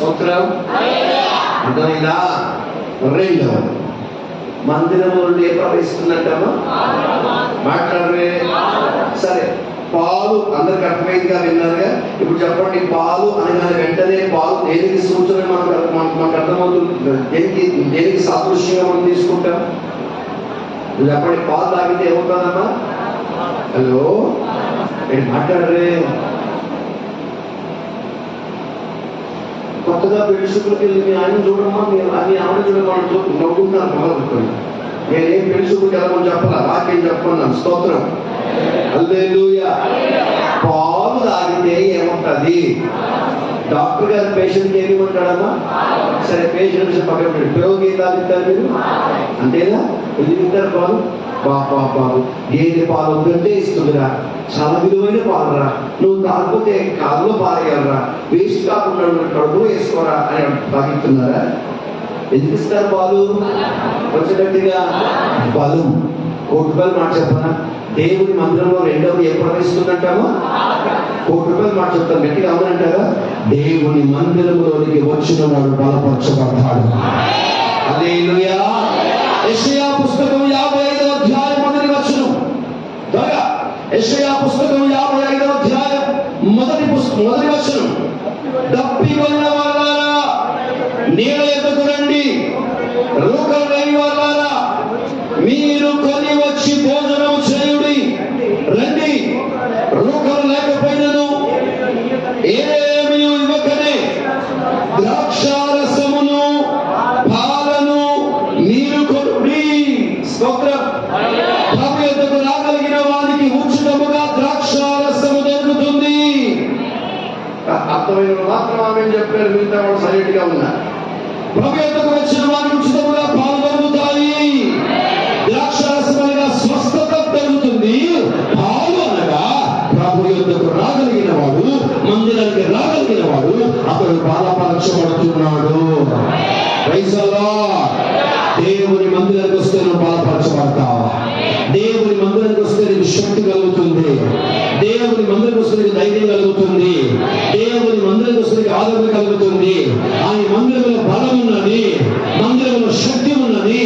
స్తోత్రం. అర్థమైందా? రెండవ మందిరంలో ఏ ప్రవేశిస్తున్నట్టమ్మా మాట్లాడరే. సరే, పాలు అందరికి అర్థమైందిగా, విన్నారుగా. ఇప్పుడు చెప్పండి, పాలు అనగానే వెంటనే పాలు దేనికి సూచన మనకు అర్థమవుతుంది? దేనికి సాదృశ్యంగా మనం తీసుకుంటాం? చెప్పండి, పాలు తాగితే ఏమవుతుందమ్మా? హలో, నేను మాట్లాడరే. కొత్తగా పెళ్లిసుకులకి వెళ్ళి మీ ఆయన చూడమ్మా, మీరు అని ఆవిడ చూడమని నవ్వుకుంటున్నారు మొదలు. నేనేం పెళ్లిసుకులకి వెళ్ళమని చెప్పాలా, వాక్యం చెప్పుకున్నాను. స్తోత్రం. హల్లెలూయా. పాలు తాగితే ఏముంటది? డాక్టర్ గారు పేషెంట్కి ఏమిమంటాడమ్మా? సరే, పేషెంట్ పక్కన పెట్టి పిల్లలకి ఏం తాగిస్తారు మీరు? అంతేనా? ఎందుకు ఇస్తారు పాలు? పాలు గేదె పాలు వద్దంటే ఇస్తుందిరా, చాలా విలువైన పాలురా, నువ్వు తాగిపోతే కాల్లో పారేయాలరా, వేస్ట్ కాకుండా కడుపు వేసుకోరా అని తాగిస్తున్నారా? ఎందుకు ఇస్తారు పాలు? వచ్చేటట్టుగా బలం. కోటి రూపాయలు మాట చెప్పనా? దేవుని మందిరంలో రెండవది ఏ ప్రవేశిస్తుందంటామో? కోటి రూపాయలు మాట చెప్తాను, గట్టిగా అవునంటారా? దేవుని మందిరంలోనికి వచ్చిన వాడు బలపరచబడతాడు. హల్లెలూయా. యెషయా పుస్తకం 55వ అధ్యాయం మొదటి వచనం. త్వరగా యెషయా పుస్తకం 55వ అధ్యాయం మొదటి వచనం. దప్పికొన్న వాళ్ళారా నీళ్ళ ఎద్దకు రండి, రూకలు లేని వాళ్ళారా మీరు కొని వచ్చి భోజనం చేయుడి. రండి, రూకలు లేకపోయినను ఏమీ ఇవ్వకనే ద్రాక్షారసమును పాలను మీరు కొనుడి. స్తోత్రం. ప్రభు యొద్దకు రాగలిగిన వారికి ఉచితముగా ద్రాక్షారసము దొరుకుతుంది. అర్థమైన మాత్రం ఆమె చెప్పారు, మిగతా వాళ్ళు సైలెంట్ గా ఉన్నారు. ప్రభు యొద్దకు వచ్చిన వారికి ఉచితముగా పాలు దొరుకుతాయి. ద్రాక్షారసం అనగా స్వస్థత దొరుకుతుంది. పాలు అనగా ప్రభు యొద్దకు రాగలిగిన వాడు, మందిరానికి రాగలిగిన వాడు అతడు బాధపరచబడుతున్నాడు. Praise the lord. దేవుని మందిరానికి వస్తే నువ్వు బాధపరచబడతావు. దేవుని మందిరానికి వస్తే నీకు శక్తి కలుగుతుంది. దేవుని మందిరానికి వస్తే నీకు ధైర్యం కలుగుతుంది. దేవుని మందిరానికి వస్తే నీకు ఆదరణ కలుగుతుంది. ఆయన మందిరంలో బలం ఉన్నది, మందిరంలో శక్తి ఉన్నది,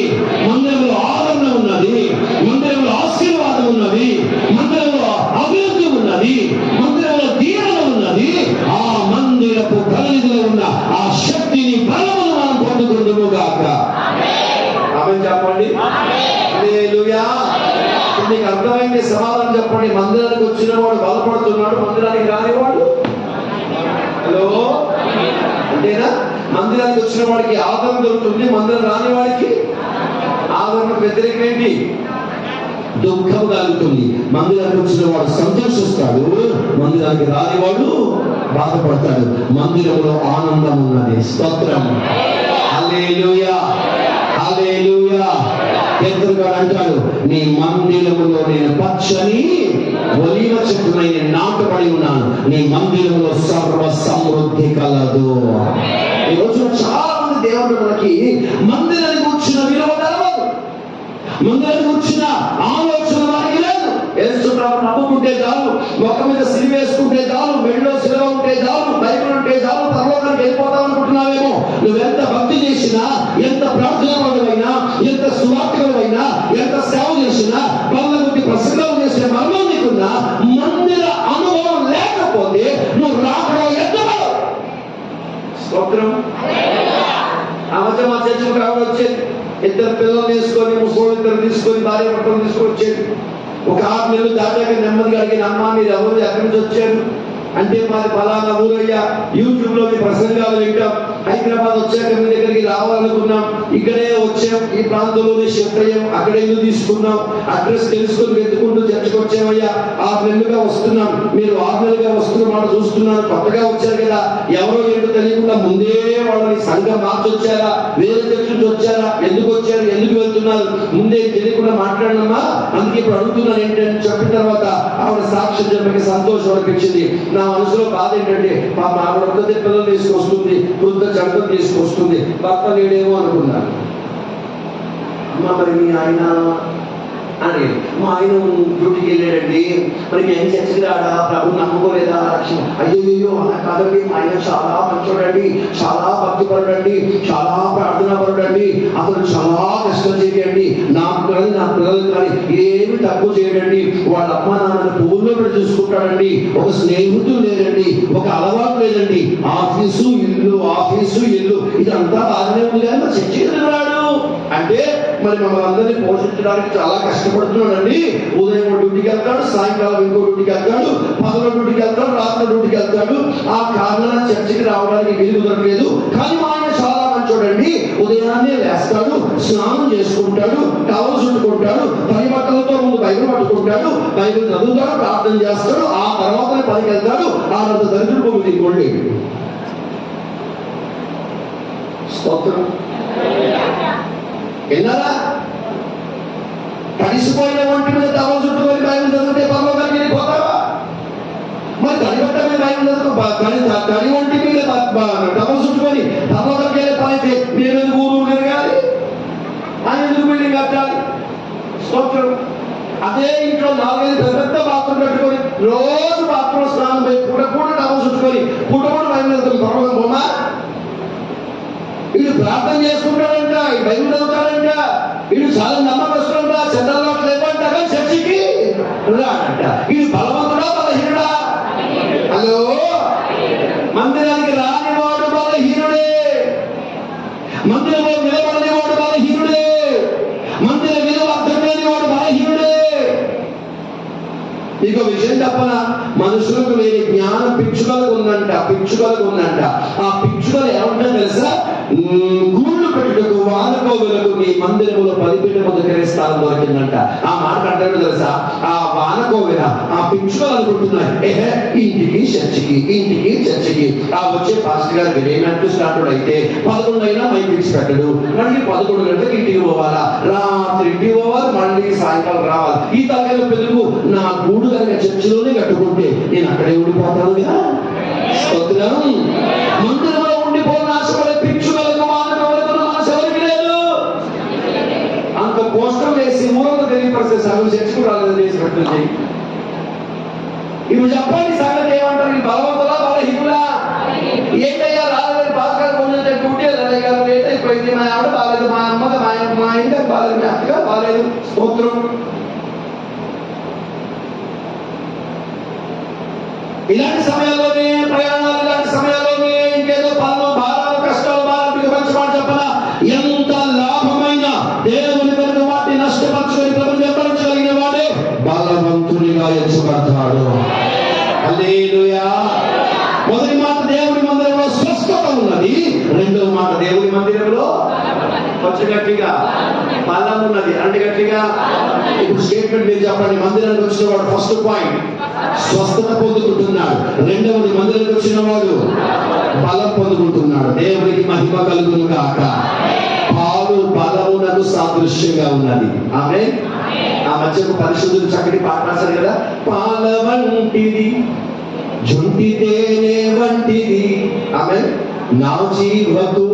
మందిరంలో ఆదరణ ఉన్నది, మందిరంలో ఆశీర్వాదం ఉన్నది, మందిరంలో అభివృద్ధి ఉన్నది, మందిరంలో దీవెన ఉన్నది. ఆ మందిరపు కలనిధిలో ఉన్న ఆ శక్తిని, బలమును మనం పొందుకుందుము గాక. ఆమేన్ చెప్పండి. హల్లెలూయా. నీకు అర్థమైంది? సమాధానం చెప్పండి. మందిరానికి వచ్చిన వాడు బలపడుతున్నాడు, మందిరానికి రానివాడు. హలో, అంతేనా? మందిరానికి వచ్చిన వాడికి ఆదరణ దొరుకుతుంది, మందిరం రాని వాడికి ఆదరణ వ్యతిరేకం ఏంటి? దుఃఖం కలుగుతుంది. మందిరానికి వచ్చిన వాడు సంతోషిస్తాడు, మందిరానికి రానివాడు బాధపడతాడు. మందిరంలో ఆనందం ఉన్నది. స్తోత్రం. హల్లెలూయా. హల్లెలూయా. పేతురుగాడు అంటాడు, నీ మందిరములో నేను పచ్చని ఒలీవ చెట్టునై నేను నాటబడి ఉన్నాను, నీ మందిరంలో సర్వ సమృద్ధి కలదు. ఈ రోజున చాలా మంది దేవుడు మనకి మందిరానికి వచ్చిన విలువ తెలవదు, మందిరానికి వచ్చిన ఆలోచన వారికి లేదు. యేసుప్రభు నమ్ముకుంటే చాలు, ఒక మీద సిలువ వేసుకుంటే చాలు, మెడలో సిలువ ఉంటే చాలు, బైబిల్ ఉంటే చాలు, పరలోకానికి వెళ్ళిపోతాం అనుకుంటున్నావేమో. నువ్వెంత భక్తి చేసినా, ఎంత ప్రార్థనైనా, ఎంత సువార్తమైనా, ఎంత సేవ చేసినా, పనులకి ప్రసంగం చేసిన మర్మం నీకున్నా, మందిర అనుభవం లేకపోతే నువ్వు రాకడో ఎత్తగలవు. స్తోత్రం. ఆ మధ్య మా చర్చకు రావడం వచ్చేది, ఇద్దరు పిల్లలు తీసుకొని, ముసలి ఇద్దరు తీసుకొని, భార్య భర్తలు తీసుకొచ్చేది. ఒక 6 నెలలు దాటాక నెమ్మదిగా అడిగిన, అమ్మ మీరు ఎవరు, ఎక్కడి నుంచి వచ్చారు అంటే, మాది ఫలానా ఊరయ్యా, యూట్యూబ్ లో మీ ప్రసంగాలు వింటాం, హైదరాబాద్ వచ్చాక మీ దగ్గరికి రావాలనుకున్నాం, ఇక్కడే వచ్చాం, ఈ ప్రాంతంలోనే షిఫ్ట్ అయ్యాం, అక్కడే ఇల్లు తీసుకున్నాం, అడ్రస్ తెలుసుకొని వెతుకుంటూ చర్చకు వచ్చామయ్యా, 6 నెలలుగా వస్తున్నాం, మీరు 6 నెలలుగా వస్తున్న మాట చూస్తున్నాను, కొత్తగా వచ్చారు కదా, ఎవరో ఏంటో తెలియకుండా ముందే వాళ్ళని సంఘం మార్చొచ్చారా, వేరే చర్చ నుంచి వచ్చారా, ఎందుకు వచ్చారు, ఎందుకు వెళ్తున్నారు, ముందే తెలియకుండా మాట్లాడినమ్మా, అందుకే ఇప్పుడు అడుగుతున్నాను ఏంటని చెప్పిన తర్వాత ఆవిడ సాక్ష్యం చెప్పి సంతోషం అనిపించింది. నా మనసులో బాధ ఏంటంటే, మా ఆవిడ ఒక్కతే పిల్లలు తీసుకొస్తుంది, వృద్ధ జంటలు తీసుకొస్తుంది, భర్త లేడేమో అనుకున్నాను. అమ్మ మరి మీ ఆయన అని, మా ఆయన డ్యూటీకి వెళ్ళాడండి, మరి మేము చర్చకి రాడా, ప్రభు నమ్ముకోలేదా, రక్షణ. అయ్యో అలా కాదండి, ఆయన చాలా మంచోడండి, చాలా భక్తిపరుడండి, చాలా ప్రార్థనాపరుడండి, అతను చాలా కష్టం చేయండి, నా పిల్లలు కానీ ఏమి తక్కువ చేయడండి, వాళ్ళ అమ్మ నాన్నని పువ్వుల్లో పెట్టి చూసుకుంటాడండి, ఒక స్నేహితులు లేదండి, ఒక అలవాటు లేదండి, ఆఫీసు ఇల్లు ఇదంతా బాగానే ఉంది కానీ మరి చర్చి ఎదురున్నాడు అంటే మరి మమ్మల్ని అందరినీ పోషించడానికి చాలా కష్టపడుతున్నాడండి. ఉదయం డ్యూటీకి వెళ్తాడు, సాయంకాలం ఇంకో డ్యూటీకి వెళ్తాడు, పగల డ్యూటీకి వెళ్తాడు, రాత్రి డ్యూటీకి వెళ్తాడు. ఆ కారణాన చర్చికి రావడానికి వీలు కుదరలేదు. కానీ ఆయన చాలా మంచోడండి. ఉదయాన్నే లేస్తాడు, స్నానం చేసుకుంటాడు, టవల్ చుట్టుకుంటాడు, పని బట్టలతో ముందు బైబిల్ పట్టుకుంటాడు, బైబిల్ చదువుతాడు, ప్రార్థన చేస్తాడు, ఆ తర్వాత పనికి వెళ్తాడు. ఆ రోజు దరిద్రుడు భూమి దిగోండి. స్తోత్రం. విన్నారా? తడిసిపోయిన వంటి మీద టవల్ చుట్టుకొని బైబిల్ చదివితే పరలోకానికి వెళ్ళిపోతావా? మరి తడి బట్ట మీద బైబిల్ తడి వంటి మీద టవల్ చుట్టుకొని పరలోకానికి వెళ్ళే పని అయితే నేను ఎందుకు ఊరు తిరగాలి? ఆయన ఎందుకు బిల్డింగ్ కట్టాలి? స్తోత్రం. అదే ఇంట్లో 4-5 పెద్ద బాత్రూమ్ పెట్టుకొని రోజు బాత్రూమ్ స్నానం పోయి పూట టవల్ చుట్టుకొని పూట బైబిల్ చదువుతుంది పరలోకం పోమా? వీడు ప్రార్థన చేసుకుంటాడంట, ఈ బైబిల్ చదువుతాడంట, వీడు చాలా నమ్మకస్తుడంట, చంద్రాలు లేవంట, కానీ చర్చికి రాడంట. వీడు బలవంతుడా బలహీనుడా? హలో, మందిరానికి రానివాడు బలహీనుడే, మందిరంలో నిలబడని వాడు బలహీనుడే, మందిర విలువ అర్థం లేని వాడు బలహీనుడే. ఇంకో విషయం చెప్పనా, మనుషులకు వేరే జ్ఞానం పిచ్చుకలకు ఉందంట. ఆ పిచ్చుకలు ఏమంటా తెలుసా? గూళ్ళు పెట్టుటకు వానకోవులకు నీ మందిరములో 10 పీఠ దగ్గరే స్థానం దొరికిందంట. ఆ మాట అంటాడు తెలుసా? ఆ వానకోవిన ఆ పిచ్చుకలు అనుకుంటున్నాయి, ఇంటికి చర్చికి ఆ వచ్చే పాస్టర్ గారు ఏమంటూ స్టార్ట్ అయితే 11 అయినా మైక్ పిలిచి పెట్టడు, మళ్ళీ 11 గంటలకు ఇంటికి పోవాలా, రాత్రి ఇంటికి పోవాలి, మళ్ళీ సాయంకాలం రావాలి. ఈ తరగతి పెద్దకు నా గూడు కనుక చర్చిలోనే కట్టుకుంటే నేను అక్కడే ఉండిపోతాను కదా. మందిరంలో ఉండిపోయిన ఆశపడే పిచ్చుకలకు మానవులకు మనసు ఎవరికి లేదు. అంత పోస్టర్ వేసి ఊరంతా తెలియపరిస్తే సగం చర్చకు రాలేదని చేసి పెడుతుంది. ఇప్పుడు చెప్పండి, సంగతి ఏమంటారు? ఈ బలవంతులా బలహీనులా? ఏంటయ్యా రాలేదు భాస్కర్ కొంచెం డ్యూటీ గారు లేట్ అయిపోయింది, మా ఆవిడ బాగాలేదు, మా అమ్మగా మా ఇంటికి బాగాలేదు, మా అత్తగా బాగాలేదు. స్తోత్రం. ఇలాంటి సమయాల్లోనే ప్రయాణాలు, ఇలాంటి సమయాల్లోనే ఇంకేదో పనులు, భారాలు, కష్టాలు, మీకు మంచి మాట చెప్పనా, ఎంత లాభమైన దేవుని కనుక వాటిని నష్టపరచుకొని ప్రపంచం భరించగలిగిన వాడే బలవంతునిగా ఎంచబడతాడు. హల్లెలూయా. మొదటి మాట, దేవుని మందిరంలో స్వస్థత ఉన్నది. రెండవ మాట, దేవుని మందిరంలో కొంచెం గట్టిగా బలం ఉన్నది. అంటే గట్టిగా ఇప్పుడు స్టేట్మెంట్ మీరు చెప్పండి. మందిరానికి వచ్చిన వాడు ఫస్ట్ పాయింట్ స్వస్థత పొందుకుంటున్నాడు. రెండవది, మందిరానికి వచ్చిన వాడు బలం పొందుకుంటున్నాడు. దేవునికి మహిమ కలుగును గాక. పాలు బలమునకు సాదృశ్యంగా ఉన్నది. ఆమేన్. ఆ మధ్యకు పరిశుద్ధులు చక్కటి పాట రాశారు కదా, పాల వంటిది జుంటి తేనె వంటిది, ఆమేన్, నా జీవకు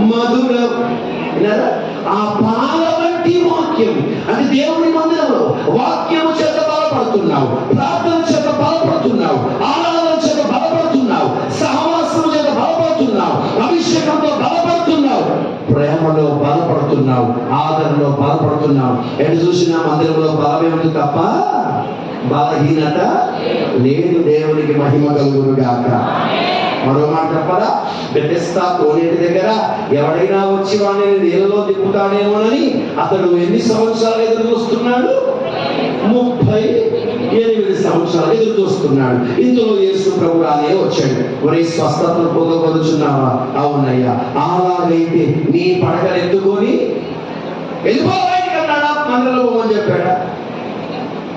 మధురం. ఆ పాల వంటి వాక్యం అంటే దేవుని మందిరంలో వాక్యము చేత బలపడుతున్నావు, ప్రార్థన చేత బలపడుతున్నావు, ఆరాధన చేత బలపడుతున్నావు, సహవాసం చేత బలపడుతున్నావు, అభిషేకంతో బలపడుతున్నావు, ప్రేమలో బలపడుతున్నావు, ఆదరణలో బలపడుతున్నావు. ఎటు చూసినా మందిరంలో బలమే ఉంది తప్ప బలహీనత లేదు. దేవునికి మహిమ కలుగును గాక. మరో మాట చెప్పరా, బెతెస్దా కోనేటి దగ్గర ఎవడైనా వచ్చి వాడిని నీళ్ళలో దిప్పుతాడేమోనని అతడు ఎన్ని సంవత్సరాలు ఎదురు చూస్తున్నాడు? 38 సంవత్సరాలు ఎదురు చూస్తున్నాడు. ఇందులో యేసు ప్రభు రానే వచ్చాడు. ఒరే, స్వస్థతను పొందగలుగుతున్నావా? అవునయ్యా. అలాగైతే నీ పడగలు ఎత్తుకొని వెళ్ళిపోవాలన్నాడా? మందిరంలో పోమని చెప్పాడా?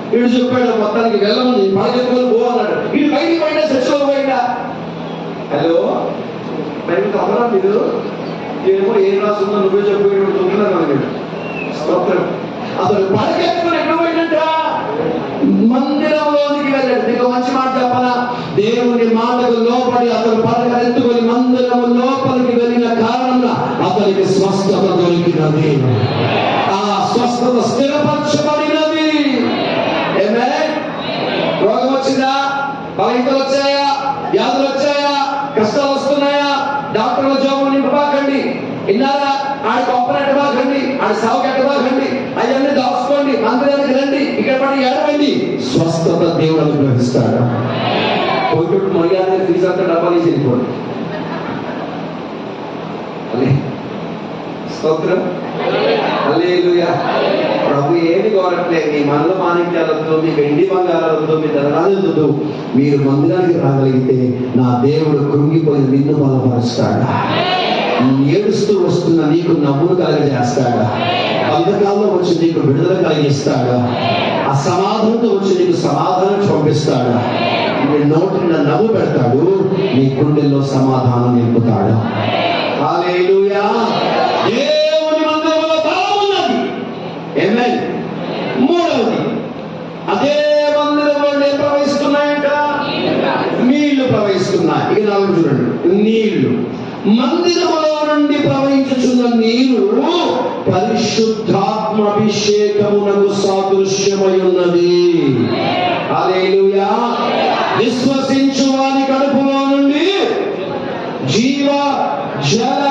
వీడు చెప్పాడు మొత్తానికి వెళ్ళమని, పడగెత్తుకొని పో అన్నాడు. వీడు బయటికి పోయినా చర్చలో పోయినా. హలో, బయట తప్పరా మీరు? ఏమో ఏం రాస్తుందో నువ్వే చెప్పేట్టున్నారు. అతను పడకెత్తుకుని ఎక్కడ పోయినట్ట? మందిరంలోనికి వెళ్ళాడు. నీకు మంచి మాట చెప్పనా, దేవుని మాటకు లోపడి అతను పడకెత్తుకొని మందిరం లోపలికి వెళ్ళిన కారణంగా అతనికి స్వస్థత దొరికినది. ఆ స్వస్థత స్థిరపరచబడినది. రోగం వచ్చిందా? బలహీనతలు వచ్చాయా? విన్నారా? ఆడి కొప్పలు ఎట్టబాకండి, ఆడి సావుకి ఎట్టబాకండి, అవన్నీ దాచుకోండి, మందిరానికి రండి, ఇక్కడ పడి ఏడవండి. స్వస్థత దేవుడు అనుగ్రహిస్తాడు. పోయినట్టు మర్యాద ఫీజు అంతా డబ్బాలు వేసి వెళ్ళిపోండి. స్తోత్రం. హల్లెలూయా. ప్రభు ఏమి కోరట్లేదు, మీ మనలో మాణిక్యాలతో, మీ వెండి బంగారాలతో, మీ ధనాలతో మీరు మందిరానికి రాగలిగితే నా దేవుడు కృంగిపోయి నిన్ను బలపరుస్తాడా, ఏడుస్తూ వస్తున్న నీకు నవ్వును కలగజేస్తాడా, బంధకాల్లో వచ్చి నీకు విడుదల కలిగిస్తాడా, అసమాధానంతో వచ్చి నీకు సమాధానం పంపిస్తాడా, నీ నోటి నవ్వు పెడతాడు, నీ గుండెల్లో సమాధానం నింపుతాడు. హల్లెలూయా. దేవుని మందిరంలో బలం ఉన్నది. ఆమేన్. మూడవది, అదే మందిరంలో నేను ప్రవహిస్తున్నాయంట, నీళ్లు ప్రవహిస్తున్నాయి. ఇక నాలుగు చూడండి, నీళ్లు. మందిరములో నుండి ప్రవహించుచున్న నీరు పరిశుద్ధాత్మ అభిషేకమునకు సాదృశ్యమై ఉన్నది. హల్లెలూయా. విశ్వసించు వారి కడుపులో నుండి జీవ జల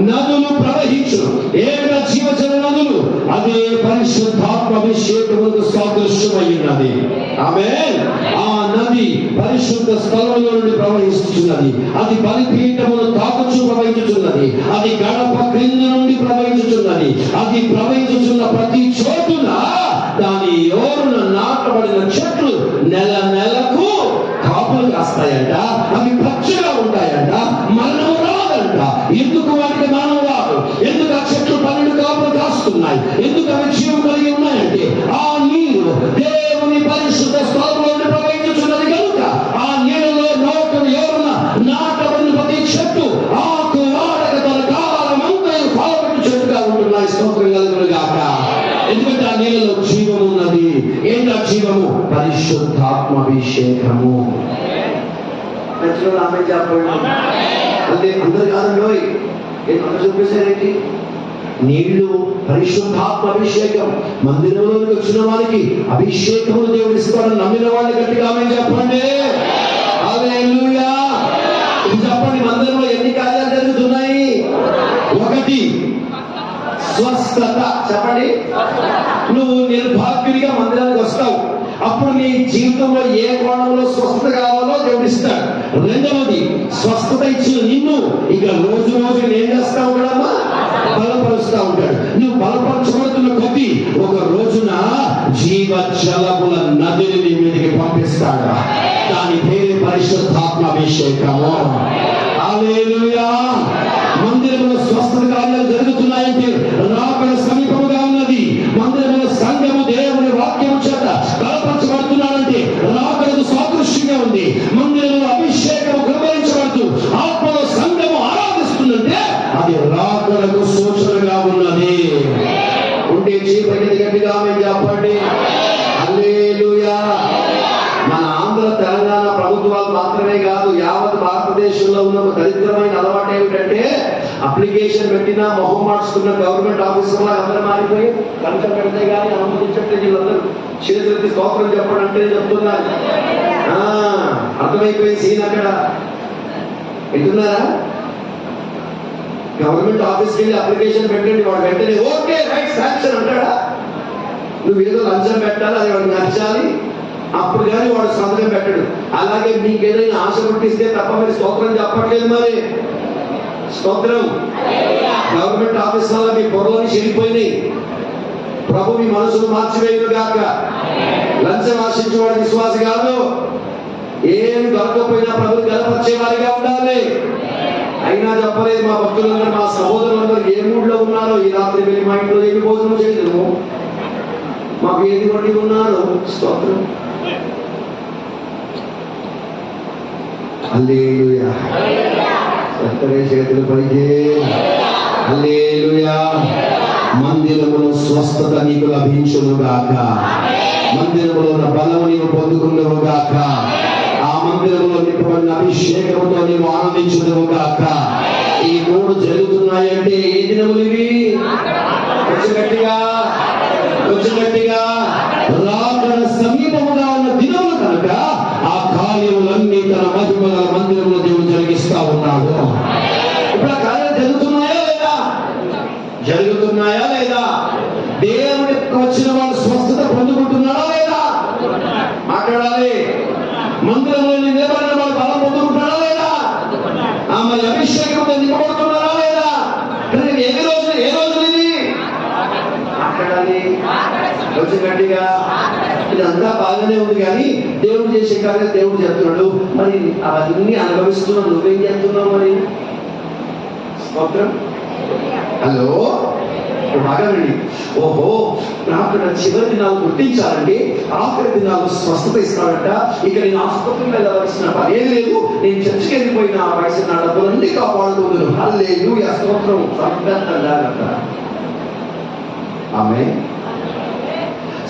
నదులు ప్రవహించు. ఏక జీవజల నదులు, అదే పరిశుద్ధాత్మ అభిషేకమునకు సాదృశ్యమైనది. ఆమేన్. ఆ నది పరిశుద్ధ స్థలములో నుండి ప్రవహిస్తున్నది. అది బలిపీఠమును తాకుచు ప్రవహించుచున్నది. అది గడప క్రింద నుండి ప్రవహించుచున్నది. అది ప్రవహించుచున్న ప్రతి చోటున దాని యోరున నాటబడిన చెట్లు నెల నెలకు కాపులు కాస్తాయంట. అవి పచ్చగా ఉంటాయంట, మరణం రాదంట. ఎందుకు వాటికి మరణం రాదు? ఎందుకు ఆ చెట్లు 12 కాపులు కాస్తున్నాయి? ఎందుకు అవి జీవం కలిగి ఉన్నాయంటే ఆ నీరు దేవుని పరిశుద్ధ స్థలంలో ప్రవహించుచున్నది కనుక ఆ నీళ్ళలో యోరున నాటబడిన ప్రతి చెట్టు ఆకు వాడక తన కాలమంతా ఫలపట్టు చెట్టుగా ఉంటున్నాయి. స్తోత్రం కలుగును గాక. ఎందుకంటే ఆ నీళ్ళలో జీవము ఉన్నది. ఏంటి ఆ జీవము? పరిశుద్ధాత్మ అభిషేకము. ఆమె చెప్పండి. అంటే అందరు కాదండి, అందరు చూపిస్తారేంటి? నీళ్లు పరిశుద్ధాత్మ అభిషేకం. మందిరంలోకి వచ్చిన వారికి అభిషేకము దేవుడు ఇస్తాడని నమ్మిన వాళ్ళని గట్టిగా ఆమె చెప్పండి. హల్లెలూయా. ఇది చెప్పండి, మందిరంలో ఎన్ని కార్యాలు జరుగుతున్నాయి? 1, స్వస్థత. చెప్పండి. నువ్వు నిర్భాగ్యుడిగా మందిరానికి వస్తావు, అప్పుడు నీ జీవితంలో ఏ కోణంలో స్వస్థత కావాలో దేవుడు ఇస్తాడు. 2వది, స్వస్థత ఇచ్చిన నిన్ను ఇక రోజు రోజు ఏం చేస్తా ఉంటాడమ్మా? బలపరుస్తా ఉంటాడు. నువ్వు బలపరచబడుతున్న కొద్దీ ఒక రోజున జీవ జలముల నదిని నీ మీదకి పంపిస్తాడు. దాని పేరు పరిశుద్ధాత్మ అభిషేకము. హల్లెలూయా. మందిరంలో స్వస్థత కార్యాలు జరుగుతున్నాయంటే రాకడ సమీపముగా ఉన్నది. మందిరంలో సంఘము దేవుని వాక్యము చేత బలపరచబడుతున్నాడంటే రాకడకు సాదృశ్యంగా ఉంది. మందిరంలో అభిషేకము కృపరించబడుతూ ఆత్మలో సంఘము ఆరాధిస్తుందంటే అది రాకడకు సూచనగా ఉన్నది. ఉంటే చీపకి గట్టిగా ఆమె చెప్పండి. హల్లెలూయా. మన ఆంధ్ర తెలంగాణ ప్రభుత్వాలు మాత్రమే కాదు, యావత్ భారతదేశంలో ఉన్న దరిద్రమైన అలవాటు ఏమిటంటే అప్లికేషన్ పెట్టినా మొహం మార్చుకున్న గవర్నమెంట్ ఆఫీసర్లా అందరూ మారిపోయి లంచం పెడితే కానీ అనుమతించట్లేదు. వీళ్ళందరూ చేతులకి స్తోత్రం చెప్పడంటే చెప్తున్నారు. అర్థమైపోయింది సీన్ అక్కడ. వింటున్నారా? గవర్నమెంట్ ఆఫీస్కి వెళ్ళి అప్లికేషన్ పెట్టండి, వాడు వెంటనే ఓకే రైట్ శాంక్షన్ అంటాడా? నువ్వు ఏదో లంచం పెట్టాలి, అది వాడికి నచ్చాలి, అప్పుడు కానీ వాడు సంతకం పెట్టడు. అలాగే మీకు ఏదైనా ఆశ పుట్టిస్తే తప్ప మీరు స్తోత్రం చెప్పట్లేదు. మరి స్తోత్రం. గవర్నమెంట్ ఆఫీస్ వల్ల మీ పొరలోని చెడిపోయినాయి. ప్రభు మీ మనసును మార్చివేయును గాక. లంచం ఆశించేవాడు విశ్వాసి కాదు. ఏం దొరకపోయినా ప్రభుని గలపరిచే వారిగా ఉండాలి. అయినా చెప్పలేదు మా భక్తులందరూ, మా సహోదరులందరూ ఏ మూడ్లో ఉన్నారో ఈ రాత్రి వెళ్ళి మా ఇంట్లో ఏమి భోజనం చేయలేదు, మాకు ఏది వండి ఉన్నారు. స్తోత్రం. హల్లెలూయా. ఎక్కడే చేతులు పైకి. హల్లెలూయా. మందిరములో స్వస్థత నీకు లభించును గాక. మందిరములో ఉన్న బలము నీవు పొందుకున్నవు గాక. ఆ మందిరంలో నింపబడిన అభిషేకముతో నీవు ఆనందించుదువు గాక. ఈ 3 జరుగుతున్నాయంటే ఏ దినములు ఇవి? కొంచెం గట్టిగా రాకడ సమీపముగా ఉన్న దినములు కనుక ఆ కార్యములన్నీ తన మహిమగల మందిరంలో దేవుడు జరిగిస్తా ఉన్నాడు. ఇప్పుడు ఆ కార్యాలు జరుగుతున్నాయా లేదా? ఉన్నాయా లేదా? దేవుడికి వచ్చిన వాళ్ళు స్వస్థత పొందుకుంటున్నారా లేదా? మాట్లాడాలి. మందిరంలో నిలబడిన వాళ్ళు బలం పొందుకుంటున్నారా లేదా? మరి అభిషేకంతో నింపబడుతున్నారా లేదా? ఏ రోజు ఇది మాట్లాడాలి. కొంచెం గట్టిగా. ఇదంతా బాగానే ఉంది కానీ దేవుడు చేసే కార్యాలు దేవుడు చేస్తున్నాడు. మరి అవన్నీ అనుభవిస్తున్నావు, నువ్వేం చేస్తున్నావు మరి? స్తోత్రం. హలో, బాగా వినండి. ఓహో, నాకు నా చివరి దినాలు గుర్తించాలంటే ఆఖరి దినాలు స్వస్థత ఇస్తాడంట. ఇక నేను ఆసుపత్రికి వెళ్ళవలసిన పని లేదు. నేను చర్చికి వెళ్ళిపోయిన వయసు నా డబ్బులన్నీ కాపాడుకుంటున్నాను. హల్లెలూయా, స్తోత్రం. ఆమె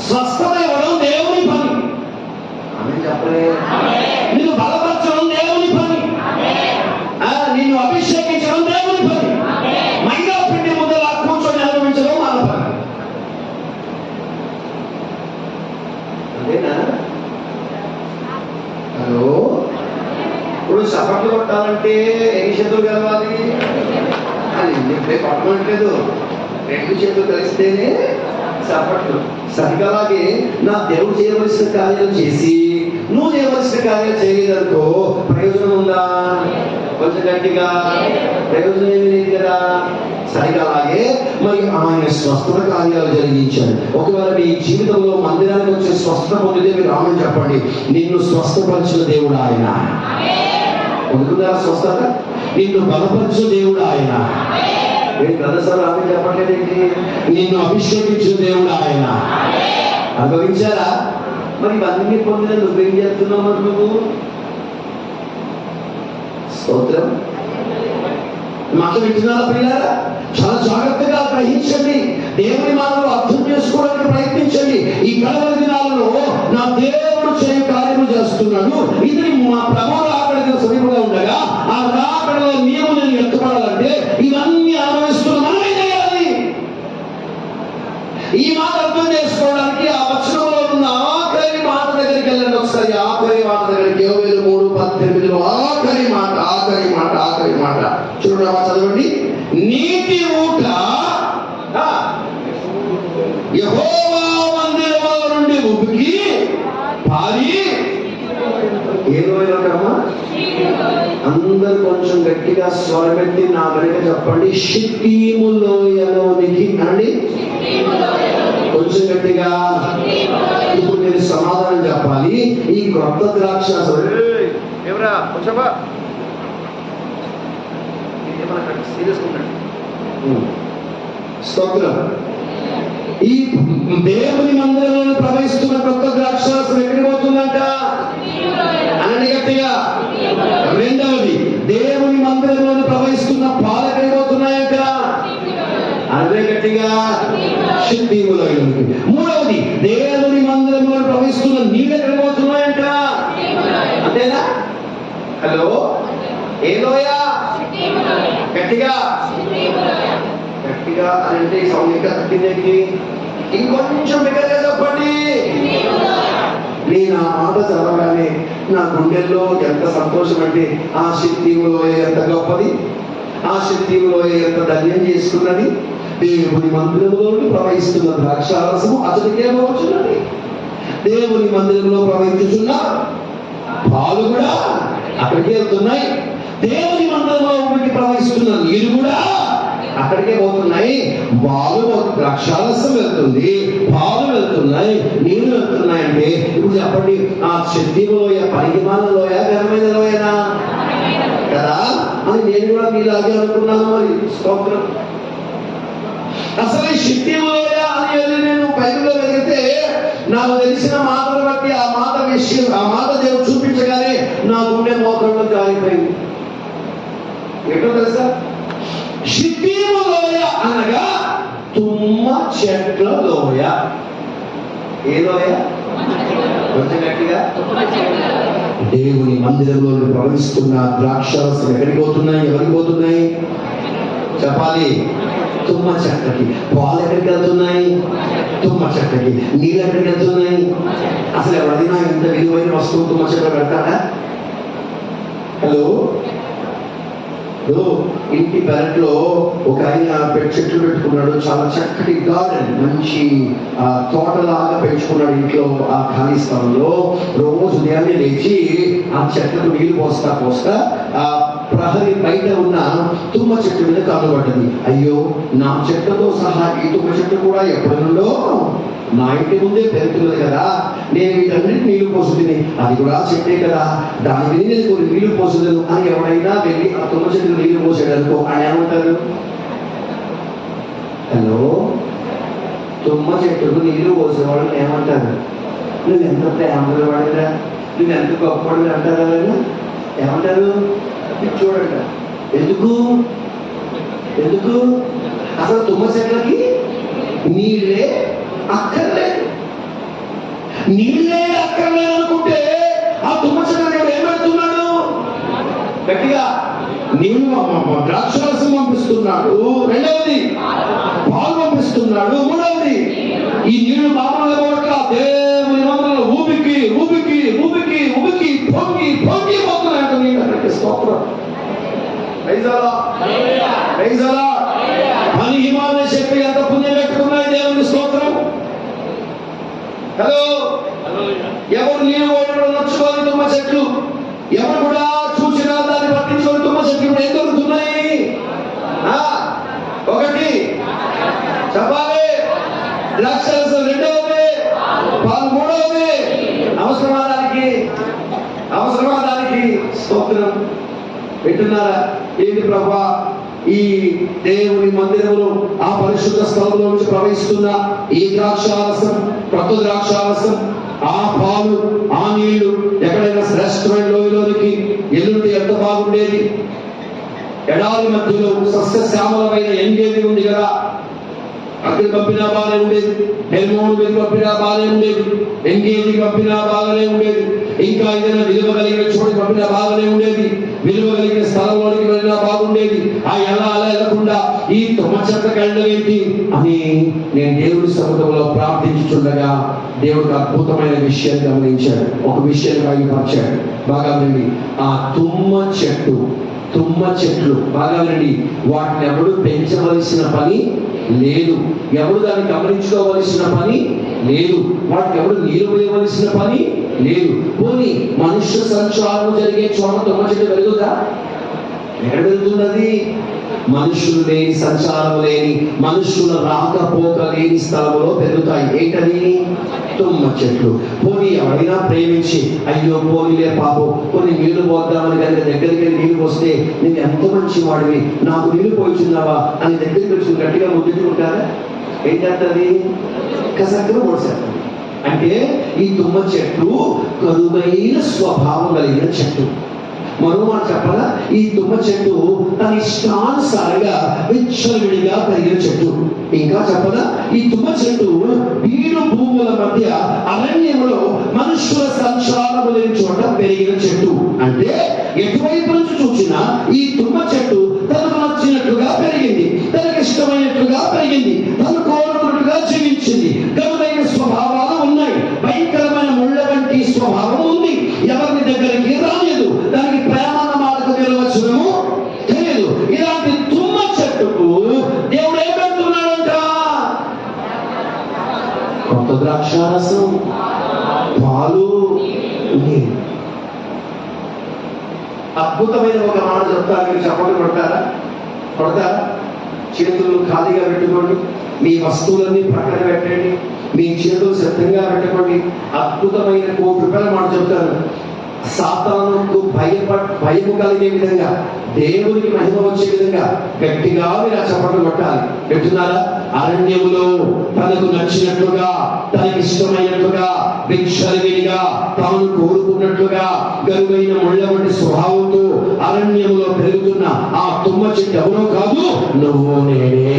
స్వస్థత ఇవ్వడం దేవుని పని. ఆమె చెప్పలే. నిన్ను బలపరచడం దేవుని పని. నిన్ను అభిషేకించడం దేవుని పని. మైదా పిండి ముద్దలా కూర్చొని అనుభవించడం మన పని. అంతేనా? హలో, ఇప్పుడు చప్పట్లు కొట్టాలంటే ఎన్ని చేతులు కలవాలి? అది ఇప్పుడే పట్టమంటలేదు, 2 చేతులు కలిస్తేనే చప్పట్లు. సరిగలాగే నా దేవుడు చేయవలసిన కార్యాలు చేసి నువ్వు చేయవలసిన కార్యాలు చేయలేదనుకో ప్రయోజనం ఉందా? కొంచెం గట్టిగా. ప్రయోజనం ఏమి లేదు కదా. సరిగలాగే మరి ఆయన స్వస్థత కార్యాలు జరిగించాడు. ఒకవేళ మీ జీవితంలో మందిరానికి వచ్చే స్వస్థత పొందితే మీరు రామని చెప్పండి. నిన్ను స్వస్థపరిచిన దేవుడు ఆయన. పొందుకున్నారా స్వస్థత? నిన్ను బలపరిచిన దేవుడు ఆయన. బ్రదర్సారు ఆమె చెప్పట్లేదేంటి? నిన్ను అభిషేకించిన దేవుడు ఆయన. అనుభవించారా? మరి ఇవన్నీ పొందిన నువ్వేం చేస్తున్నావు మరి నువ్వు? స్తోత్రం. మాట వింటున్నారా పిల్లారా? చాలా జాగ్రత్తగా గ్రహించండి. దేవుని మాటలు అర్థం చేసుకోవడానికి ప్రయత్నించండి. ఈ కడవరి దినాలలో నా దేవుడు చేయ కార్యము చేస్తున్నాడు. ఇది మా ప్రభు రాకడ సమీపంగా ఉండగా ఆ రాకడలో నీవు నేను ఎత్తపడాలంటే ఇవన్నీ అనుభవిస్తున్న మనమే చేయాలి. ఈ మాట అర్థం చేసుకోవడానికి ఆ వచనంలో ఉన్న ఆఖరి మాట దగ్గరికి వెళ్ళండి ఒకసారి. ఆఖరి మాట దగ్గరికి యోవేలు 3:18 ఆఖరి మాట, ఆఖరి మాట, ఆఖరి మాట చూడరా, చదవండి. నీటి ఊట యెహోవా మందిరములో నుండి ఉబికి పారి ఏమోయమ్మా? అందరు కొంచెం గట్టిగా స్వరమెత్తి నా వెనక చెప్పండి. షిత్తీము లోయలోనికి అండి. కొంచెం గట్టిగా. ఇప్పుడు నేను సమాధానం చెప్పాలి. ఈ క్రొత్త ద్రాక్ష స్తోత్రం. ఈ దేవుని మందిరంలో ప్రవహిస్తున్న కొత్త ద్రాక్షారసం ఎక్కడికి పోతుందంట? అనండి గట్టిగా. రెండవది, దేవుని మందిరంలో ప్రవహిస్తున్న పాలు ఎక్కడికి పోతున్నాయంట? అదే గట్టిగా. షిత్తీములో. మూడవది, దేవుని మందిరంలో ప్రవహిస్తున్న నీళ్ళు ఎక్కడికి పోతున్నాయంట? అంతేనా? హలో, ఏ లోయ? గట్టిగా. గట్టిగా అని అంటే సౌండ్ ఇంకా తగ్గిందేంటి? ఇంకొంచెం బిగ్గరగా చెప్పండి. నేను ఆ మాట చదవగానే నా గుండెల్లో ఎంత సంతోషం అంటే ఆ షిత్తీములో ఎంత గొప్పది, ఆ షిత్తీములో ఎంత ధన్యం చేసుకున్నది. దేవుని మందిరంలో ప్రవహిస్తున్న ద్రాక్షారసము అతడికే పోతున్నది. దేవుని మందిరంలో ప్రవహిస్తున్న పాలు కూడా అక్కడికే వెళ్తున్నాయి. దేవుని మందిరంలో ప్రవహిస్తున్న నీరు కూడా అక్కడికే పోతున్నాయి. పాలు, ద్రాక్షారసం వెళ్తుంది, పాలు వెళ్తున్నాయి, నీళ్లు వెళ్తున్నాయి. అంటే ఇప్పుడు చెప్పండి, ఆ షిత్తీములోయ పరిమాణ లోయ, ఘనమైన లోయనా కదా అని నేను కూడా మీలాగే అనుకున్నాను. మరి స్తోత్రం. అసలు ఈ షిత్తీములోయ అని వెళ్ళి నేను బైబిల్లో వెలిగితే నాకు తెలిసిన మాటలు బట్టి ఆ మాట విషయం, ఆ మాట దేవుడు చూపించగానే నా గుండె మోకంలో జారిపోయింది. ఏంటో తెలుసా? షిత్తీము లోయ అనగా తుమ్మ చెట్ల లోయ. ఏ లోయ? కొంచెం గట్టిగా. దేవుని మందిరంలో ప్రవహిస్తున్న ద్రాక్షారసం ఎక్కడికి పోతున్నాయి? ఎవరికి పోతున్నాయి చెప్పాలి? తుమ్మ చెట్లకి. పాలు ఎక్కడికి వెళ్తున్నాయి? తుమ్మ చెట్లకి. నీళ్ళు ఎక్కడికి వెళ్తున్నాయి? అసలు ఎవరైనా ఇంత విలువైన వస్తువు తుమ్మ చెట్లు పెడతాడా? హలో, ఇప్పుడు ఇంటి పెరట్లో ఒక ఆయన చెట్లు పెట్టుకున్నాడు, చాలా చక్కటి గార్డెన్, మంచి తోటలాగా పెంచుకున్నాడు ఇంట్లో. ఆ ఖాళీ స్థలంలో రోజు ఉదయాన్నే లేచి ఆ చెట్లకు నీళ్లు పోస్తా ఆ ప్రహరీ బయట ఉన్న తుమ్మ చెట్టు మీద కాలు పడ్డది. అయ్యో, నా చెట్టుతో సహా ఈ తుమ్మ చెట్టు కూడా ఎప్పటి నుండో నా ఇంటి ముందే పెరుగుతున్నది కదా, నేను వీటన్నిటి నీళ్లు పోసుకుని అది కూడా చెట్టే కదా, దానికి నేను కొన్ని నీళ్లు పోసుదను అని ఎవరైనా వెళ్ళి ఆ తుమ్మ చెట్టుకు నీళ్లు పోసాడు అనుకో, ఆయన ఏమంటారు? హలో, తుమ్మ చెట్టుకు నీళ్లు పోసేవాళ్ళని ఏమంటారు? నువ్వు ఎంత ప్రేమగా వాడిరా, నువ్వు ఎంత గొప్పవాడిని అంటారా? ఏమంటారు? చూడండి, ఎందుకు అసలు తుమ్మ చెట్లకి నీళ్ళే అక్కర్లేదు. నీళ్ళే అక్కర్లేదు అనుకుంటే ఆ తుమ్మ చెట్లకు ఏమెడుతున్నాడు? గట్టిగా నీళ్ళు, ద్రాక్షరసం పంపిస్తున్నాడు. రెండవది పాలు పంపిస్తున్నాడు. మూడవది ఈ నీళ్లు మామూలుగా కూడా దేవుని మందులో ఊపికి పొంగి పోతున్నాయంట నీళ్ళు. స్తోత్రం. పని హిమాలయ చెప్పి ఎంత పుణ్యం పెట్టుకున్నాయి దేవుని స్తోత్రం. హలో, ఎవరు నీళ్ళు పోయడం నచ్చుకోవాలి తుమ్మ చెట్లు, ఎవరు కూడా చూసినా దాన్ని పట్టించుకొని తుమ్మ చెట్లు ఇప్పుడు ఏం దొరుకుతున్నాయి? ఒకటి చెప్పాలి ద్రాక్షరసం, రెండవది పాలు, మూడవది అవసరమా దానికి స్తోత్రం. వింటున్నారా? ఏంటి ప్రభా, ఈ దేవుని మందిరంలో ఆ పరిశుద్ధ స్థలంలో నుంచి ప్రవహిస్తున్న ఈ ద్రాక్షారసం, కొత్త ద్రాక్షారసం, ఆ పాలు, ఆ నీళ్లు ఎక్కడైనా శ్రేష్టమైన లోయలోనికి ఎల్లుంటే ఎంత బాగుండేది. ఎడారి మధ్యలో సస్యశ్యామలమైన ఎంగేది ఉంది కదా, అక్కడ పంపినా బాగానే ఉండేది. హెల్మోన్ మీద పంపినా బాగానే ఉండేది. ఎంగేది పంపినా బాగానే ఉండేది. ఇంకా ఏదైనా విలువ కలిగిన చోటు పంపినా బాగానే ఉండేది. విలువ కలిగిన స్థలంలోనికి వెళ్ళినా బాగుండేది. అలా వెళ్ళకుండా ఈ తుమ్మ చెట్లకు వెళ్ళడం ఏంటి అని నేను దేవుడి సముద్రంలో ప్రార్థించుతుండగా దేవుడికి అద్భుతమైన విషయాన్ని గమనించాడు. ఒక విషయాన్ని బయలుపరిచాడు. బాగా వినండి. ఆ తుమ్మ చెట్లు బాగా వినండి, వాటిని ఎవడు పెంచవలసిన పని లేదు, ఎవడు దాన్ని గమనించుకోవలసిన పని లేదు, వాటికి ఎవడు నీరు వేయవలసిన పని లేదు. పోనీ మనుష్య సంచారం జరిగే చోట తుమ్మ చెట్టు పెరుగుదా? ఎక్కడ పెరుగుతున్నది? మనుషులు లేని, సంచారం లేని, మనుషుల రాకపోక లేని స్థలంలో పెరుగుతాయి. ఏంటది? తుమ్మ చెట్లు. పోనీ ఎవరైనా ప్రేమించి అయ్యో పోనీలే పాపం కొన్ని నీళ్లు పోద్దామని కనుక దగ్గరికి వెళ్ళి నీళ్లు పోస్తే నేను ఎంత మంచి వాడివి, నాకు నీళ్లు పోయిచున్నావా అని దగ్గరికి వచ్చి గట్టిగా ముద్దుకుంటారా? ఏంటంటది? కసక్కున పొడిసేస్తుంది. అంటే ఈ తుమ్మ చెట్టు కరువైన స్వభావం కలిగిన చెట్టు. మరో మాట చెప్పాలా, ఈ తుమ్మ చెట్టు తన ఇష్టానుసారంగా విచ్చలవిడిగా పెరిగిన చెట్టు. ఇంకా చెప్పాలా, ఈ తుమ్మ చెట్టు బీడు భూముల మధ్య అరణ్యంలో మనుషుల సంచారము లేని చోట పెరిగిన చెట్టు. అంటే ఎటువైపు నుంచి చూసినా ఈ తుమ్మ చెట్టు తనకు నచ్చినట్లుగా పెరిగింది, తనకు ఇష్టమైనట్లుగా పెరిగింది, తను కోరుకున్నట్టుగా జీవించింది. గరుడైన స్వభావాలు ఉన్నాయి, భయంకరమైన ముళ్ళ వంటి స్వభావం ఉంది. ఎవరిని దగ్గరికి రాలేదు, దానికి ప్రేమ అన్న మాటకు నిర్వచనము తెలియదు. ఇలాంటి తుమ్మ చెట్టుకు దేవుడు ఏం పెడుతున్నాడంట? కొత్త ద్రాక్షారసం, పాలు, నీరు. అద్భుతమైన ఒక మాట చెప్తారు, మీరు చెప్పండి. కొడతారా? చేతులు ఖాళీగా పెట్టుకోండి, మీ వస్తువులన్నీ పక్కన పెట్టండి, మీ చేతులు సిద్ధంగా పెట్టుకోండి. అద్భుతమైన ₹1,00,000 మాట చెప్తాను. సాతానుకు భయము కలిగే విధంగా, దేవునికి మహిమ వచ్చే విధంగా గట్టిగా మీరు ఆ చప్పట్లు కొట్టాలి. పెట్టున్నారా? అరణ్యములో తనకు నచ్చినట్లుగా, తనకి ఇష్టమైనట్లుగా, విచ్చలవిడిగా, తాను కోరుకున్నట్లుగా గరువైన ముళ్ళ వంటి స్వభావంతో అరణ్యములో పెరుగుతున్న ఆ తుమ్మ చెట్టు ఎవరో కాదు, నువ్వు నేనే.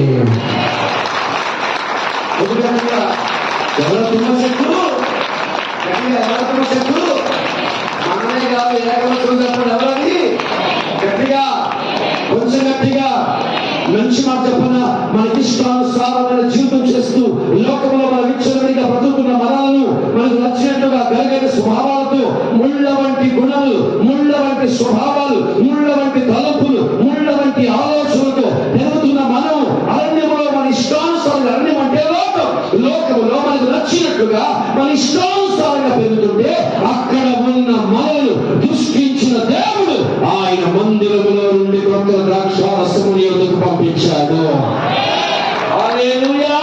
ఎవరో తుమ్మ చెట్టు, ఎవరో తుమ్మ చెట్టు, మనమే కాదు. ఎవరది? గట్టిగా, కొంచెం గట్టిగా మంచి మాట చెప్పనా, మనకిష్టానుసారమైన జీవితం చేస్తూ లోకంలో మన విచ్చలవిడిగా బ్రతుకుతున్న మరాలను మనకు నచ్చినట్టుగా గలిగిన స్వభావాలతో ముళ్ళ వంటి గుణములు, ముళ్ళ వంటి స్వభావాలు, ముళ్ళ వంటి తలంపులు, ముళ్ళ వంటి పెరుగుతుండగా మన ఇష్టానుసారంగా పెరుగుతుంటే అక్కడ ఉన్న మనల్ని దృష్టించిన దేవుడు ఆయన మందిరములో నుండి కొత్త ద్రాక్షారసముని యొద్దకు పంపించాడు. హల్లెలూయా!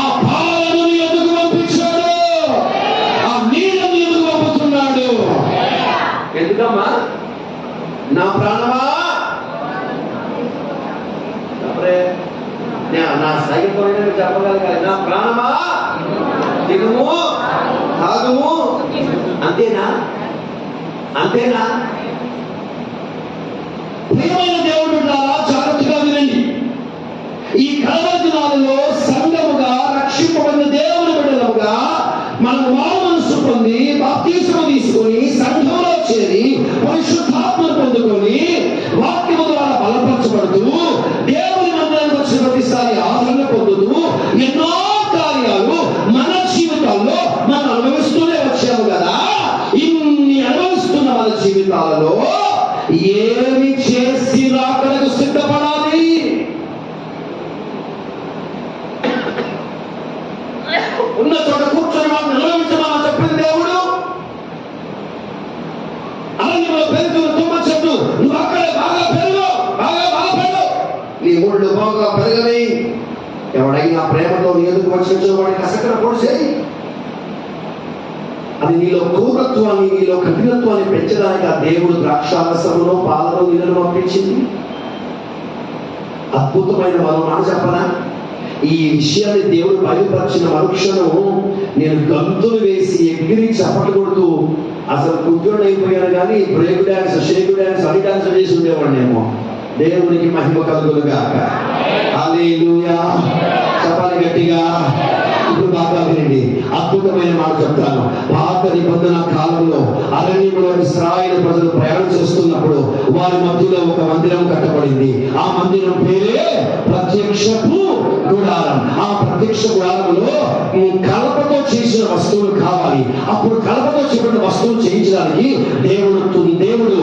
ఆ పాలను ఎందుకు పంపించాడు? ఆ నీళ్ళని ఎందుకు పంపుతున్నాడు? ఎందుకమ్మా? నా ప్రాణమా, నా సైకిల్ చెప్పగలగాలి. నా ప్రాణమా తినుము తాగుము. అంతేనా? అంతేనా? ప్రియమైన దేవుడు జాగ్రత్తగా వినండి. ఈ కలవర దినాలలో సంఘముగా రక్షింపబడిన దేవుని బిడ్డలుగా మనం మారు మనసు పొంది బాప్తిస్మం తీసుకొని సంఘంలో చేరి పరిశుద్ధాత్మను పొందుకొని వాక్యము ద్వారా బలపరచబడుతూ దేవుని మందిరానికి వచ్చిన ప్రతిసారి ఆదరణ పొందుతూ ఎన్నో కార్యాలు మన జీవితాల్లో మనం అనుభవిస్తూనే వచ్చాము కదా. ఇన్ని అనుభవిస్తున్న మన జీవితాలలో ఏమి చేసి రాకడకు సిద్ధపడాలి? ఉన్న చోట కూర్చొని మనం నిలవించమని చెప్పింది దేవుడు. అరణ్యంలో పెరుగుతున్న తుమ్మ చెట్టు, నువ్వు అక్కడే బాగా పెరుగు, బాగా పెరుగు, నీ ఊళ్ళు బాగా పెరగని. ఎవడైనా ప్రేమతో నీ ఎదుగు వచ్చిన వాడికి అసకర పొడిసేయి. అది నీలో క్రూరత్వాన్ని, నీలో కఠినత్వాన్ని పెంచడానికి ఆ దేవుడు ద్రాక్షారసములో పాలలో నీళ్ళను పంపించింది. అద్భుతమైన మరో మాట చెప్పనా? ఈ విషయాన్ని దేవుడు బయలుపరిచిన మరుక్షణం నేను గంతులు వేసి ఎగిరి చప్పట్లు కొడుతూ అసలు కుర్చోడు అయిపోయాను. కానీ బ్రేక్ డాన్స్, షేక్ డాన్స్, అన్ని డాన్స్ చేసి ఉండేవాడినేమో. దేవునికి మహిమ కలుగునుగాక. హల్లెలూయా! చెప్పాలి గట్టిగా. ఇప్పుడు బాగా వినండి, అద్భుతమైన మాట చెప్తాను. పాత నిబంధన కాలంలో అరణ్యంలో ఇశ్రాయేలు ప్రజలు ప్రయాణం చేస్తున్నప్పుడు వారి మధ్యలో ఒక మందిరం కట్టబడింది. ఆ మందిరం పేరే ప్రత్యక్షపు గుడారం. ఆ ప్రత్యక్ష గుడారంలో కలపతో చేసిన వస్తువులు కావాలి. అప్పుడు కలపతో చెప్పిన వస్తువులు చేయించడానికి దేవుడు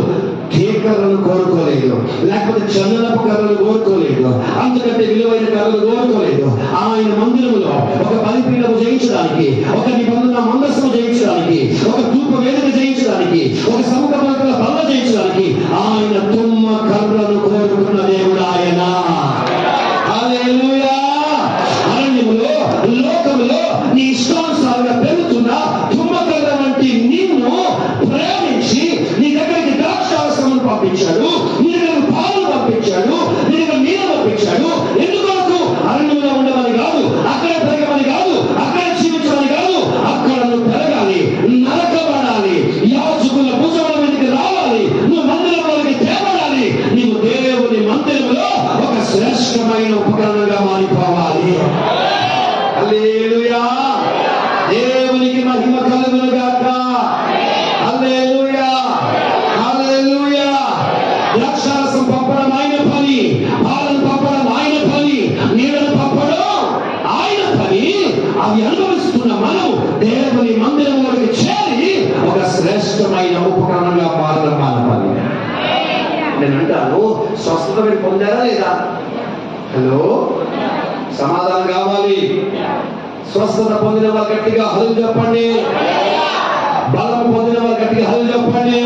కేకర్రను కోరుకోలేదు, లేకపోతే చందనపు కర్రలు కోరుకోలేదు, అందుకంటే విలువైన కర్రలు కోరుకోలేదు. ఆయన మందిరంలో ఒక బలిపీఠము చేయించడానికి, ఒక నిబంధన మందస్సును చేయించడానికి, ఒక ధూప వేదిక చేయించడానికి, ఒక సముఖ పలకల బల్ల చేయించడానికి ఆయన తుమ్మ కర్రను కోరుకున్న దేవుడు ఆయన. హల్లెలూయా! అరణ్యములో లోకములో నీ ఇష్టానుసారంగా పెరుగుతున్న తుమ్మ కర్ర వంటి నిన్ను ప్రేమించి నీ దగ్గరికి ద్రాక్షారసమును పంపించాడు, నీ దగ్గర పాలు పంపించాడు, నీ దగ్గర నీళ్ళు పంపించాడు. ఎందుకొరకు? అరణ్యంలో ఉండమని కాదు, అక్కడ పెరగమని కాదు, అక్కడ జీవించమని కాదు, అక్కడ నువ్వు పెరగాలి, నరకబడాలి, యాజకుల భుజముల మీదకి రావాలి, నువ్వు మందిరంలోకి తేబడాలి, నీవు దేవుని మందిరంలో ఒక శ్రేష్టమైన ఉపకరణంగా మారిపోవాలి. హల్లెలూయా! దేవునికి మహిమ కలుగునుగాక. హల్లెలూయా! హల్లెలూయా! ద్రాక్షారసం పంపడం ఆయన పని, పాలను పంపడం ఆయన పని, నీళ్ళను పంపడం ఆయన పని. అవి అనుభవిస్తున్న మనం దేవుని మందిరంలోకి చేరి ఒక శ్రేష్టమైన ఉపకరణంగా మారడం మన పని. నేను అంటాను, స్వస్థత మీరు పొందారా లేదా? హలో, సమాధానం కావాలి. స్వస్థత పొందిన వారు గట్టిగా హల్లు చెప్పండి. బలం పొందిన వారు గట్టిగా హల్లు చెప్పండి.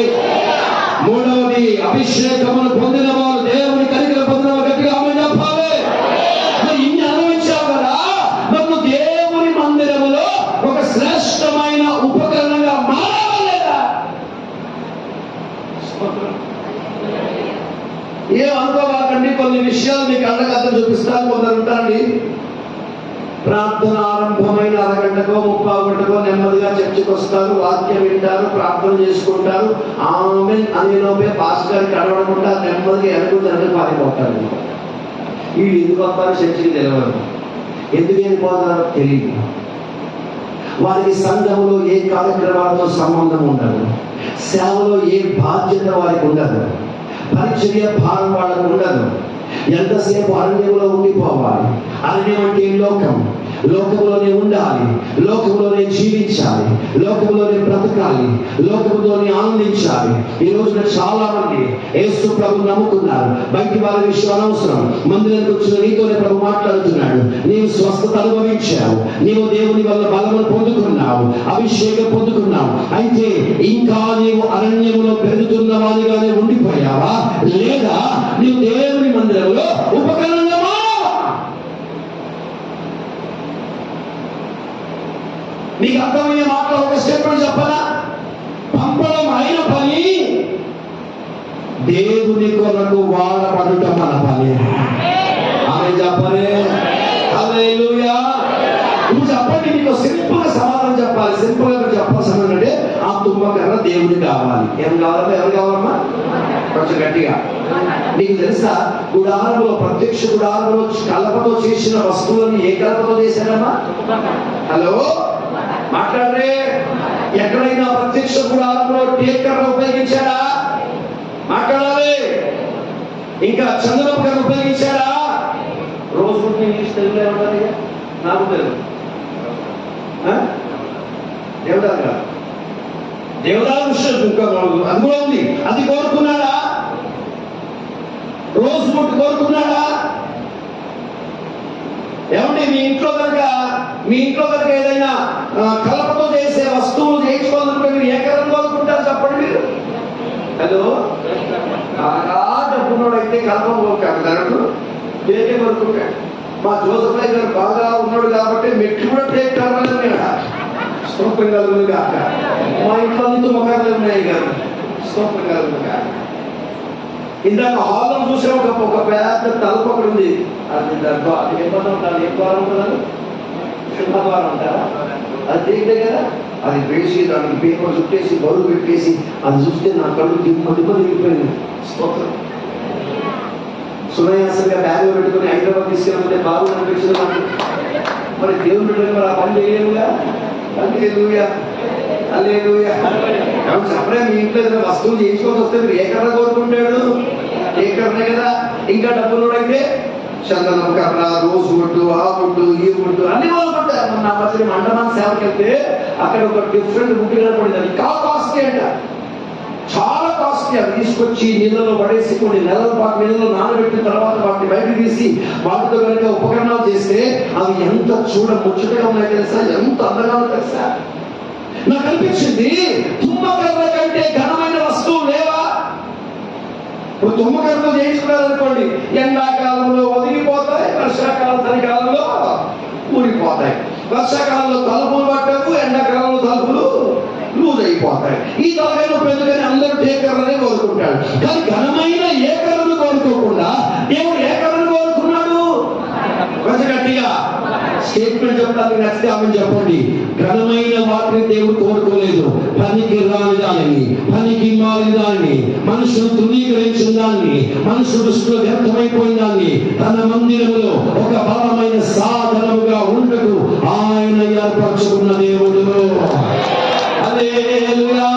మూడవది, అభిషేకమును పొందిన వారు, దేవుని కనికరం పొందిన వారు గట్టిగా ఆమేన్ చెప్పాలి. ఇన్ని అనుభవించావు కదా, మనం దేవుని మందిరములో ఒక శ్రేష్టమైన ఉపకరణంగా మారావా లేదా? ఏం అనుకోవాలండి, కొన్ని విషయాలు మీకు అర్థం చూపిస్తాను. కొందరు ఉంటారండి, ప్రార్థన ఆరంభమైన అరగంటకో 30 గంటకో నెమ్మదిగా చర్చకు వస్తారు, వాక్యం వింటారు, ప్రార్థన చేసుకుంటారు. ఆమేన్ అనే లోపే పాస్ గారికి అడగకుండా నెమ్మదిగా వెనక పారిపోతారు. వీళ్ళు ఎందుకు వస్తారు చర్చకి తెలియదు, ఎందుకు వెళ్ళిపోతారో తెలియదు. వారికి సంఘంలో ఏ కార్యక్రమాలతో సంబంధం ఉండదు, సేవలో ఏ బాధ్యత వారికి ఉండదు, పరిచర్య భారం వాళ్ళకు ఉండదు. ఎంతసేపు అరణ్యంలో ఉండిపోవాలి? అరణ్యం అంటే లోకం. లోకంలోనే ఉండాలి, లోకంలోనే జీవించాలి, లోకంలోనే బ్రతకాలి, లోకంలోనే ఆనందించాలి. ఈ రోజున చాలా మంది యేసు ప్రభు నమ్ముకున్నారు. బయటి వారి విషయం అనవసరం. మందిరానికి వచ్చిన నీతోనే ప్రభు మాట్లాడుతున్నాడు. నీవు స్వస్థత అనుభవించావు, నీవు దేవుని వల్ల బలమును పొందుకున్నావు, అభిషేకం పొందుకున్నావు. అయితే ఇంకా నీవు అరణ్యంలో పెరుగుతున్న వాడిగానే ఉండిపోయావా, లేదా నీవు దేవుని మందిరంలో ఉపకరణంగా మారావా? నీకు అర్థమయ్యే మాటలు ఒక స్టేట్మెంట్ చెప్పనా? పంపడం అయిన పని, దేవుని కొరకు వాడబడుట మన పని. ఆమె చెప్పలే? హల్లెలూయా. నువ్వు చెప్పండి, నీకు సింపుల్ గా సమాధానం చెప్పాలి. సింపుల్ గా చెప్పాల్సిన అంటే ఆ తుమ్మకర్ర దేవుడికి కావాలి. ఏం కావాలమ్మా? ఎవరు కావాలమ్మా? కొంచెం గట్టిగా. నీకు తెలుసా, గుడారంలో, ప్రత్యక్ష గుడారంలో కలపతో చేసిన వస్తువులను ఏ కలపతో చేశారమ్మా? హలో, మాట్లాడరే. ఎక్కడైనా ప్రత్యక్ష గుడారంలో టేకర్ర ఉపయోగించాడా? మాట్లాడాలి. ఇంకా చందనపు కర్ర ఉపయోగించాడా? రోజు తెలుగులో ఏమంటారు? నాకు తెలుగు దేవదారు దేవదారు విషయం అది కూడా ఉంది. అది కోరుకున్నాడా? రోజు ముట్టు కోరుకున్నాడా? ఏమంటే మీ ఇంట్లో కనుక ఏదైనా కలపతో చేసే వస్తువులు చేయించుకోవాలనుకుంటే మీరు ఏ కలర్ కోరుకుంటారు చెప్పండి మీరు? హలో, బాగా డబ్బున్నోడు అయితే కలపం కోరుకుంటాడు, టేకే కోరుకుంటాడు. మా జోసఫ్ గారు బాగా ఉన్నాడు కాబట్టి మెట్లు కూడా టేక్ కావాలని స్తోత్రం కలుగును కాక. మా ఇంట్లో అంతా మొక్కలు ఉన్నాయి గారు, స్తోత్రం కలుగును కాక. ఇందాక హాల్లో చూసే ఒక పెద్ద తలుపు ఒకటి ఉంది. అది అది ఏ పదం ఉంటారు? ఏ ద్వారం ఉంటుందని? సింహద్వారం ఉంటారా? అది తేలితే కదా, అది వేసి దానికి పేపర్ చుట్టేసి బరువు పెట్టేసి అది చూస్తే నా కళ్ళు దిమ్మ తిరిగిపోయింది. స్తోత్రం. సునాయాసంగా బ్యాగ్ పెట్టుకుని హైదరాబాద్ తీసుకెళ్ళిపోతే బాబు అనిపించింది నాకు. మరి దేవుడు మరి ఆ పని చేయలేవుగా. హల్లెలూయా, హల్లెలూయా. చెప్పలే, మీ ఇంట్లో ఏదైనా వస్తువులు చేయించుకోవాల్సి వస్తే మీరు ఏ కర్ర కోరుకుంటాడు? ఏ కర్రనే కదా. ఇంకా డబ్బులు అయితే చందనం కర్ర, రోజు ముట్టు, ఆ ముట్టు, ఈ ముట్టు అన్ని కోరుకుంటారు. నా మధ్య మండపాన్ని సేవకి వెళ్తే అక్కడ ఒక డిఫరెంట్ ముట్టు కనపడింది. అది కాస్ట్లీ అంట, చాలా కాస్ట్లీ. అది తీసుకొచ్చి నీళ్ళలో పడేసి కొన్ని నెలల పాటు నీళ్ళలో నానబెట్టిన తర్వాత వాటిని బయటకు తీసి వాటితో కనుక ఉపకరణాలు చేస్తే అవి ఎంత ముచ్చటగా ఉన్నాయో తెలుసా, ఎంత అందంగా తెలుసా. నాకు అనిపించింది, తుమ్మకర్ర కంటే ఘనమైన వస్తువు లేవా? ఇప్పుడు తుమ్మకర్రతో చేయించుకున్నారనుకోండి, ఎండాకాలంలో ఒదిగిపోతాయి, వర్షాకాలం చలికాలంలో ఊరిపోతాయి. వర్షాకాలంలో తలుపులు పట్టవు, ఎండాకాలంలో తలుపులు లూజ్ అయిపోతాయి. ఈ తలకాయ నొప్పి ఎందుకని అందరూ టేకర్రనే కోరుకుంటాడు. కానీ ఘనమైన ఏకరను కోరుకోకుండా దేవుడు ఏకరను కోరుకున్నాడు. కొంచెం గట్టిగా స్టేట్మెంట్ చెప్పడానికి నచ్చితే ఆమె చెప్పండి. ఘనమైన వాటిని దేవుడు కోరుకోలేదు. పనికి రాని దానిని, పనికి మాలిన దానిని, మనుషులు తృణీకరించిన దాన్ని, మనుషుల దృష్టిలో వ్యర్థమైపోయిన దాన్ని తన మందిరములో ఒక బలమైన సాధనముగా ఉండకు ఆయన ఏర్పరచుకున్న దేవుడు. హల్లెలూయా.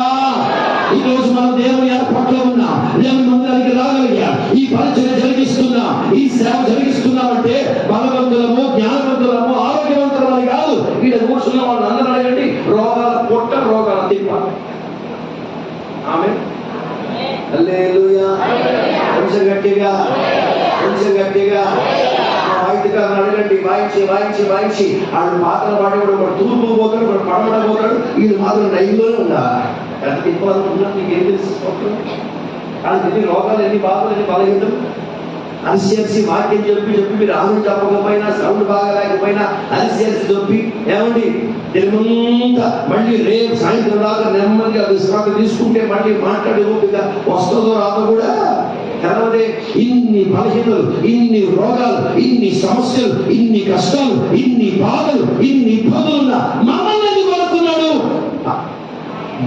ఈ రోజు మనం దేవుని ఏర్పాట్లో ఉన్నాం, దేవుని మందిరానికి రాగలిగా ఈ పరిచయం జరిగిస్తున్నాం, ఈ సేవ జరిగిస్తున్నామంటే బలవంతులము, జ్ఞానవంతులము, ఆరోగ్యవంతులమని కాదు. ఇక్కడ కూర్చున్న వాళ్ళు అందరూ అడగండి, రోగాల పొట్ట, రోగాల తిప్ప. ఆమేన్. హల్లెలూయా. కొంచెం గట్టిగా, కొంచెం గట్టిగా. వాయిద్యకారులను అడగండి, వాయించి వాయించి వాయించి వాళ్ళు పాటలు పాడేవాడు ఒకడు తూర్పు పోతాడు, ఒకడు పడమట పోతాడు, వీళ్ళు మాత్రం నైల్లోనే ఉండాలి. ఎంత తిప్పాలనుకుంటున్నా నీకేం తెలుసు? వాళ్ళకి ఎన్ని రోగాలు, ఎన్ని బాధలు, ఎన్ని బలహీనతలు. అరిసి వాక్యం చెప్పి మీరు ఆమె చెప్పకపోయినా, సౌండ్ బాగా లేకపోయినా అరిసి చెప్పి ఏమండి తెలుమంతా మళ్ళీ రేపు సాయంత్రం దాకా నెమ్మదిగా విశ్రాంతి తీసుకుంటే మళ్ళీ మాట్లాడే ఓపిక వస్తుందో రాదో కూడా తెలవదే. ఇన్ని బలహీనతలు, ఇన్ని రోగాలు, ఇన్ని సమస్యలు, ఇన్ని కష్టాలు, ఇన్ని బాధలు, ఇన్ని ఇబ్బందులున్నా మమ్మల్ని ఎందుకు కోరుకున్నాడు?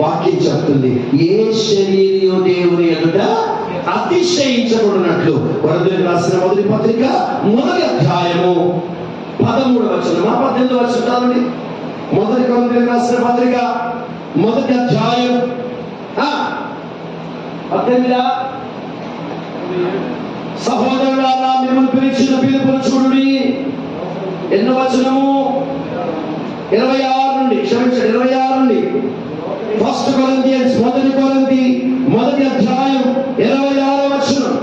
వాక్యం చెప్తుంది, ఏ శరీరము దేవుని ఎదుట అతిశయించబడినట్లు. కొరింథీయులకు రాసిన మొదటి పత్రిక 1వ అధ్యాయము 13వ వచనం, 18వ వచనం చదవండి. మొదటి కొరింథీయులకు రాసిన పత్రిక 1వ అధ్యాయం 18 సహోదరులారా మిమ్మల్ని పిలిచిన పిలుపును చూడుడి. ఎన్నో వచనము? 26 నుండి, క్షమించండి 26 నుండి. 1 కొరింథియన్స్ మొదటి అధ్యాయం 26వ వచనం.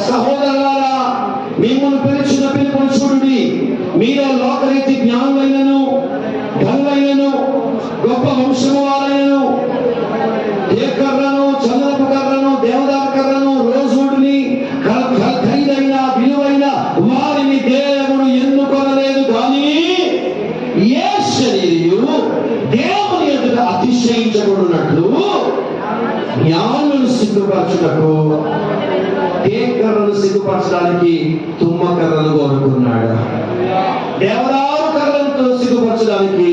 సహోదరులారా మిమ్మల్ని పిలిచిన పిలుపును చూడుడి. మీలో లోకరీతి జ్ఞానులైనను, ఘనులైనను, గొప్ప వంశము వారైనను, ఏ కర్రను, చంద్రపు కర్రను, దేవదారు కర్రను, రోజుడిని, ఖరీదైన విలువైన వారిని దేవుడు ఎన్నుకొనలేదు. కానీ ఏ శరీరము దేవుని ఎదుట అతిశయించబడినట్లు జ్ఞానులను సిగ్గుపరచుటకు ఏ కర్రను సిగ్గుపరచడానికి తుమ్మ కర్రను కోరుకున్నాడు. దేవదారు కర్రలతో సిగ్గుపరచడానికి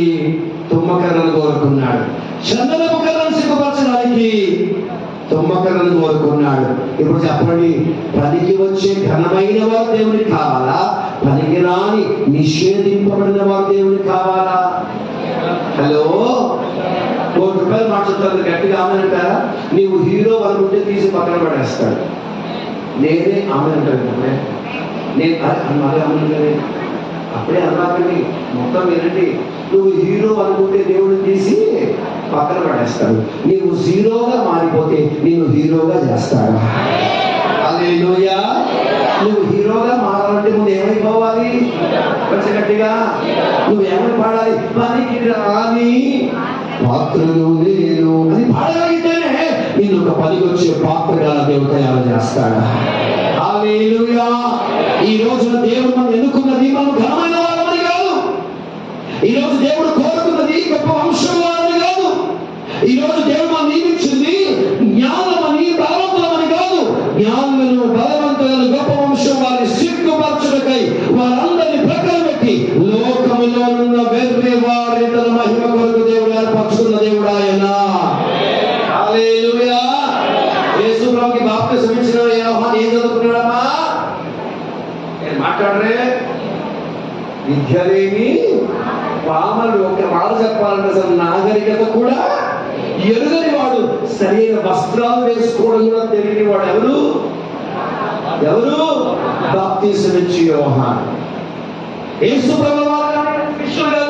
తుమ్మ కర్రను కోరుకున్నాడు. చందనపు కర్రను సిగ్గుపరచడానికి తుమ్మ కర్రను కోరుకున్నాడు. ఇప్పుడు చెప్పండి, పనికి వచ్చే ఘనమైన వారు దేవునికి కావాలా? పనికి రాని నిషేధింపబడిన వారు దేవునికి కావాలా? హలో, ₹1 మాట్లాడుతారు గట్టిగా ఆమెనంటారా? నీవు హీరో అనుకుంటే తీసి పక్కన పడేస్తాడు. నేనే ఆమె అంటాను. నేను మళ్ళీ అమ్మంటే అప్పుడే అన్నాకండి, మొత్తం ఏంటంటే నువ్వు హీరో అనుకుంటే దేవుడిని తీసి పక్కన పడేస్తాడు. నీవు జీరోగా మారిపోతే నేను హీరోగా చేస్తాడు. హల్లెలూయా. నువ్వు హీరోగా మారాలంటే నువ్వు ఏమైపోవాలి? కొంచెం గట్టిగా నువ్వేమని పాడాలి? పనికి రాని పాత్రలు నేను అని పాడగలిగితేనే నేను ఒక పనికి వచ్చే పాత్రగా దేవుడు తయారు చేస్తాడు. హల్లెలూయా. ఈ రోజున దేవుడు మనం ఎన్నుకున్నది మనం ఘనమైన వారమని కాదు. ఈ రోజు దేవుడు కోరుకున్నది గొప్ప వంశం వారని కాదు. ఈ రోజు దేవుడు మనం నియమించింది జ్ఞానమని, బలవంతులమని కాదు. జ్ఞానులను, బలవంతులను, గొప్ప వంశం వారిని సిగ్గుపరచుటకై వారందరినీ ప్రక్కన పెట్టి లోకములో ఉన్న వెర్రి వారి తన మహిమ కొరకు దేవుడు ఏర్పరచుకున్న దేవుడు ఆయన. హల్లెలూయా. యేసు ప్రభుకి బాప్తిసం ఇచ్చిన యోహాను ఏం చదువుకున్నాడమ్మా? మాట్లాడరే. విద్య లేని పామలు, ఒక మాట చెప్పాలంటే అసలు నాగరికత కూడా ఎరుగని వాడు, సరైన వస్త్రాలు వేసుకోవడం కూడా తెలియని వాడు ఎవరు? బాప్తిసం ఇచ్చి యోహాను. యేసు ప్రభువు వారు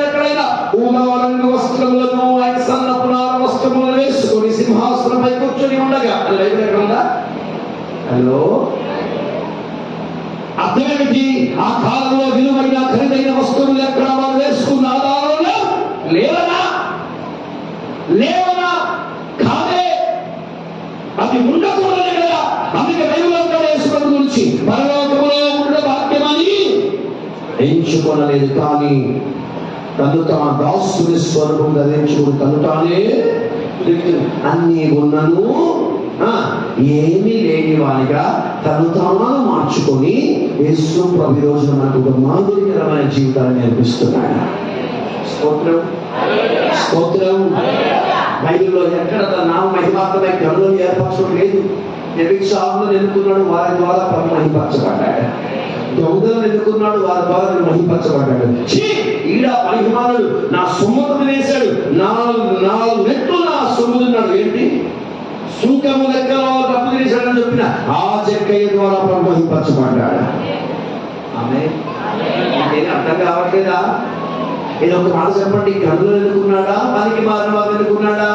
ఎక్కడైనా ఊమరంగు వస్త్రములను, ఆయన సన్నపు నార వస్త్రములను వేసుకొని సింహాసనంపై కూర్చొని ఉండగా, ఎక్కడ ఉందా? హలో, అర్థమేమిటి? ఆ కాలంలో విలువైన ఖరీదైన వస్తువులు ఎక్కడ వారు వేసుకున్న ఆధారంలో లేవనా? కాదే. అది ఉండకూడదు కదా. అందుకే బైబిల్లో యేసుప్రభు గురించి పరలోకములో ఉండే భాగ్యమని ఎంచుకొనలేదు. కానీ తను తన దాసుని స్వరూపం ధరించుకుని తను తానే అన్ని ఉన్నను ఏమీ లేని వానిగా తను తాను మార్చుకొని యేసు ప్రభు రోజున మనకు ఒక మాధుర్యకరమైన జీవితాన్ని నేర్పిస్తున్నాడు. స్తోత్రం. బైబిల్లో ఎక్కడ తన నామ మహిమాత్మై గనులను ఏర్పరచడం లేదు. వ్యభిచారులను ఎన్నుకున్నాడు, వారి ద్వారా ప్రభు మహిమపరచబడ్డాడు. దొంగలను ఎన్నుకున్నాడు, వారి ద్వారా మహిమపరచబడ్డాడు. ఈడ మహిమానుడు నా సొమ్మును వేశాడు, 4 రెట్లు నా సొమ్ముతున్నాడు. ఏంటి? సుంకము లెక్కలో డబ్బు తీశాడని చెప్పిన ఆ చెక్కయ్య ద్వారా ప్రభు మహిమపరచబడ్డాడు. ఆమేన్. నేను అర్థం కావట్లేదా? ఏదో ఒక మాట చెప్పండి. గనులను ఎన్నుకున్నాడా, పనికి మారిన వారు ఎన్నుకున్నాడా?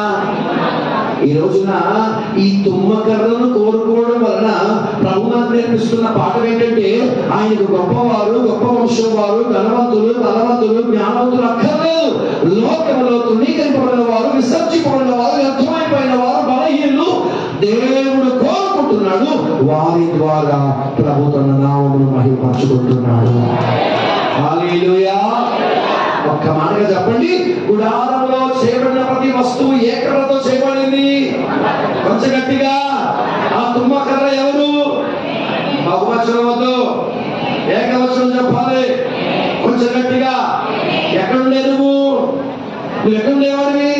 ఈ రోజున ఈ తుమ్మకర్రను కోరుకోవడం వలన ప్రభు నాకు నేర్పిస్తున్న పాఠం ఏంటంటే, ఆయనకు గొప్పవారు, గొప్ప వంశం వారు, ధనవంతులు, బలవంతులు, జ్ఞానవంతులు అక్కర్లేదు. లోకంలో తృణీకరింపబడిన వారు, విసర్జింపబడిన వారు, వ్యర్థమైపోయిన వారు, బలహీనులు దేవుడు కోరుకుంటున్నాడు. వారి ద్వారా ప్రభు తన నామమును మహిమపరచుకుంటున్నాడు. హల్లెలూయా. ఒక్క మాటగా చెప్పండి. గుడారంలో చేయబడిన ప్రతి వస్తువు ఏ కర్రతో చేయబడింది? కొంచెం గట్టిగా. ఆ తుమ్మకర్ర ఎవరు? బహువచనం వద్దు, ఏకవచనం చెప్పాలి. కొంచెం గట్టిగా. ఎక్కడుండే నువ్వు ఎక్కడుండేవాడివి?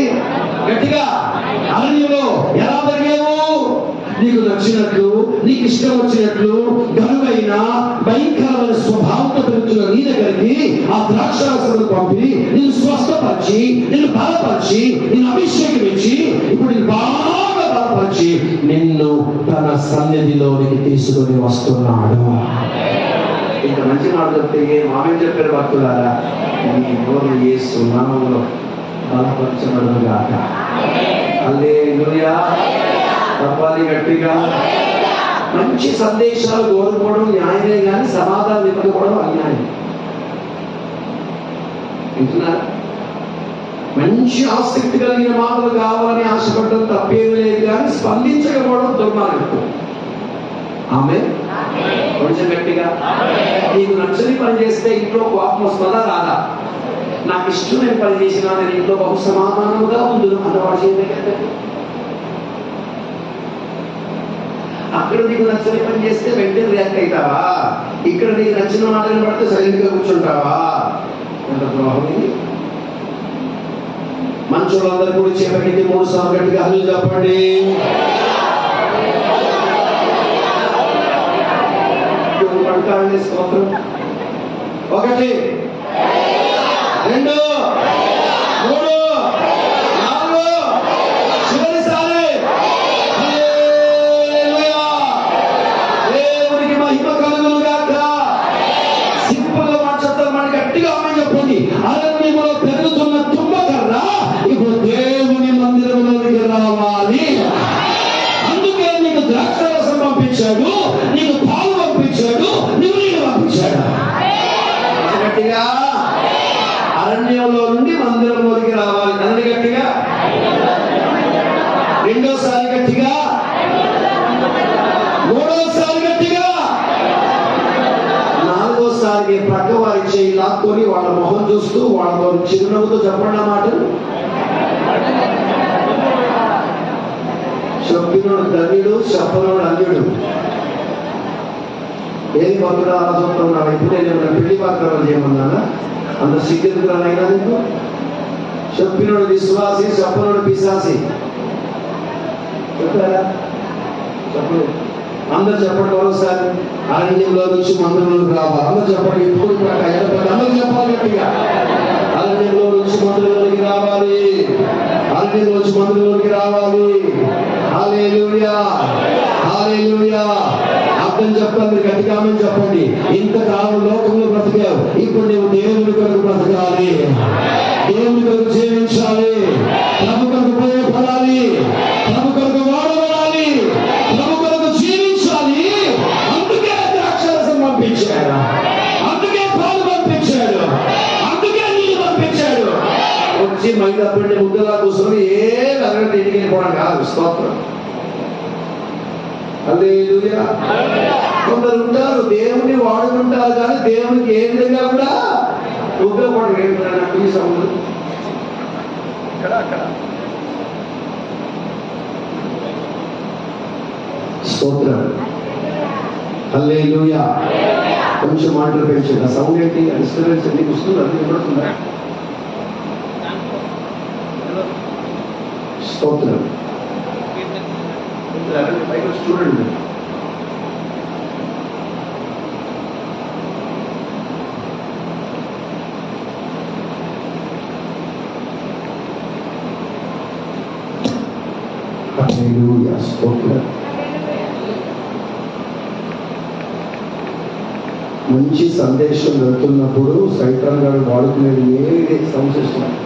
గట్టిగా. అరణ్యంలో ఎలా పెరిగావు? నీకు నచ్చినట్లు, నీకు ఇష్టం వచ్చినట్లు, ఘనువైన భయంకరమైన స్వభావంతో పెరుగుతున్న నీ దగ్గరికి ఆ ద్రాక్షరసమును పంపి నిన్ను స్వస్థపరిచి, నిన్ను బలపరిచి, నిన్ను అభిషేకం ఇచ్చి ఇప్పుడు బాగా బలపరిచి నిన్ను తన సన్నిధిలోనికి తీసుకొని వస్తున్నాడు. ఇంత మంచి మాట చెప్తే మామేం చెప్పారు భక్తులారా, నీ నోరు యేసు నామములో బలపరచబడుగాక. హల్లెలూయా. చెప్పాలి గట్టిగా. మంచి సందేశాలు కోరుకోవడం న్యాయమే కానీ సమాధానం ఇవ్వకపోవడం అన్యాయం. వింటున్నారా? మంచి ఆసక్తి కలిగిన మాటలు కావాలని ఆశపడడం తప్పేమీ లేదు కానీ స్పందించకపోవడం దుర్మార్గం. ఆమె కొంచెం గట్టిగా. నీకు నచ్చని పని చేస్తే ఇంట్లో కోపం వస్తుందా రాదా? నాకు ఇష్టమైన పని చేసినా నేను ఇంట్లో బహు సమాధానముగా ఉండు అన్నవాడు చేయలేదు. అక్కడ నీకు నచ్చని పని చేస్తే వెంటనే రియాక్ట్ అవుతావా? ఇక్కడ నీకు నచ్చిన మాటలు పడితే సైలెంట్ గా కూర్చుంటావా? ఎంత ద్రోహం ఇది. మంచోళ్ళందరూ కూడా చేపట్టి 3 సార్లు గట్టిగా హల్లు చెప్పండి. స్తోత్రం. 1 2 3 4 చివరిసారి హల్లెలూయా. దేవునికి మహిమ కలుగును గాక. సింపుల్ గా చెప్తారు, మనకి గట్టిగా ఆమె చెప్పండి. అరణ్యములో పెరుగుతున్న తుమ్మకర్ర ఇప్పుడు దేవుని మందిరంలోనికి రావాలి. అందుకే నీకు ద్రాక్షరసం పంపించాడు, నీకు పాలు పంపించాడు, నీళ్ళు పంపించాడు. గట్టిగా అరణ్యంలో నుండి మందిరంలోకి రావాలి. అన్ని గట్టిగా. రెండోసారి గట్టిగా. మూడోసారి గట్టిగా. నాలుగోసారి ప్రక్క వారి చేయి లాక్కొని వాళ్ళ మొహం చూస్తూ వాళ్ళతో చిరునవ్వుతో చెప్పండి మాట. చెప్పినోడు ధన్యుడు, చెప్పనోడు అన్యుడు. ఏది భక్తుడు అలా చూస్తున్నావు? ఇప్పుడు నేను ఏమన్నా పెళ్లి పాత్రలు చేయమన్నానా? అంత సిగ్గురానైనా నీకు? చెప్పినోడు విశ్వాసి, చెప్పనోడు పిశాసి. చెప్పారా? చెప్పలేదు. అందరు చెప్పండి మరోసారి. అరణ్యంలో నుంచి మందిరంలోకి రావాలి. అందరు చెప్పండి. ఇప్పుడు అందరూ చెప్పాలి గట్టిగా. అరణ్యంలో నుంచి మందిరంలోకి రావాలి. అరణ్యంలో నుంచి మందిరంలోకి రావాలి. హల్లెలూయా. హల్లెలూయా. అర్థం చెప్పండి గట్టిగా చెప్పండి. ఇంతకాలం లోకంలో బ్రతికావు, ఇప్పుడు నువ్వు దేవుని కొరకు బ్రతకాలి, దేవుని కొరకు జీవించాలి, ప్రభు కొరకు ఉపయోగపడాలి, ప్రభు కొరకు వాడబడాలి, ప్రభు కొరకు జీవించాలి. అందుకే ద్రాక్షరసం పంపించాడు, అందుకే పాలు పంపించాడు, అందుకే నీళ్ళు పంపించాడు. వచ్చి మైదా పిండి ముద్దలా కూర్చొని ఏ అరగంట ఇంటికి వెళ్ళిపోవడం కాదు. స్తోత్రం. హల్లెలూయా. కొందరు ఉంటారు దేవుని వాడుకుంటారు కానీ దేవునికి ఏ విధంగా కూడా ఉపయోగపడరు. ఏంటంటే ఈ సముద్రం అక్కడ. స్తోత్రం. హల్లెలూయా. కొంచెం మాటలు పెంచండి. ఆ సౌండ్ ఏంటి? డిస్టర్బెన్స్ ఎందుకు వస్తుంది? అది వినపడుతుందా? స్తోత్రం. చూడండి. హల్లెలూయా. స్తోత్రం. మంచి సందేశం వెళ్తున్నప్పుడు సైతాన్ గారు వాడుకునేది ఏది సంశిస్తున్నాడు.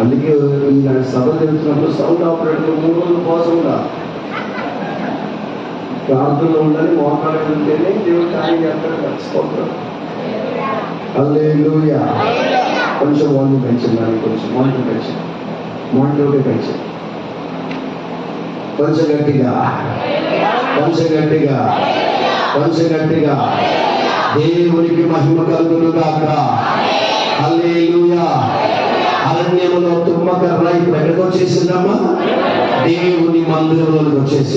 అందుకే ఇలాంటి సభ జరుగుతున్నప్పుడు సౌండ్ ఆపరేటర్ 3 రోజుల కోసం ఉండాలి, ప్రార్థనలో ఉండాలి, మోకాలు ఉంటేనే దేవుడు కార్యం చేస్తాడు. స్తోత్రం. హల్లెలూయా. కొంచెం వాల్యూమ్ పెంచింది, కొంచెం మానిటర్ పెంచింది, మానిటర్ పెంచింది. కొంచెం గట్టిగా, కొంచెం గట్టిగా, కొంచెం గట్టిగా. దేవునికి మహిమ కలుగును గాక. హల్లెలూయా. అరణ్యములో తుమ్మకర్ర ఇప్పుడు ఎక్కడికి వచ్చేసిందమ్మా? దేవుని మందిరంలోకి వచ్చేసింది.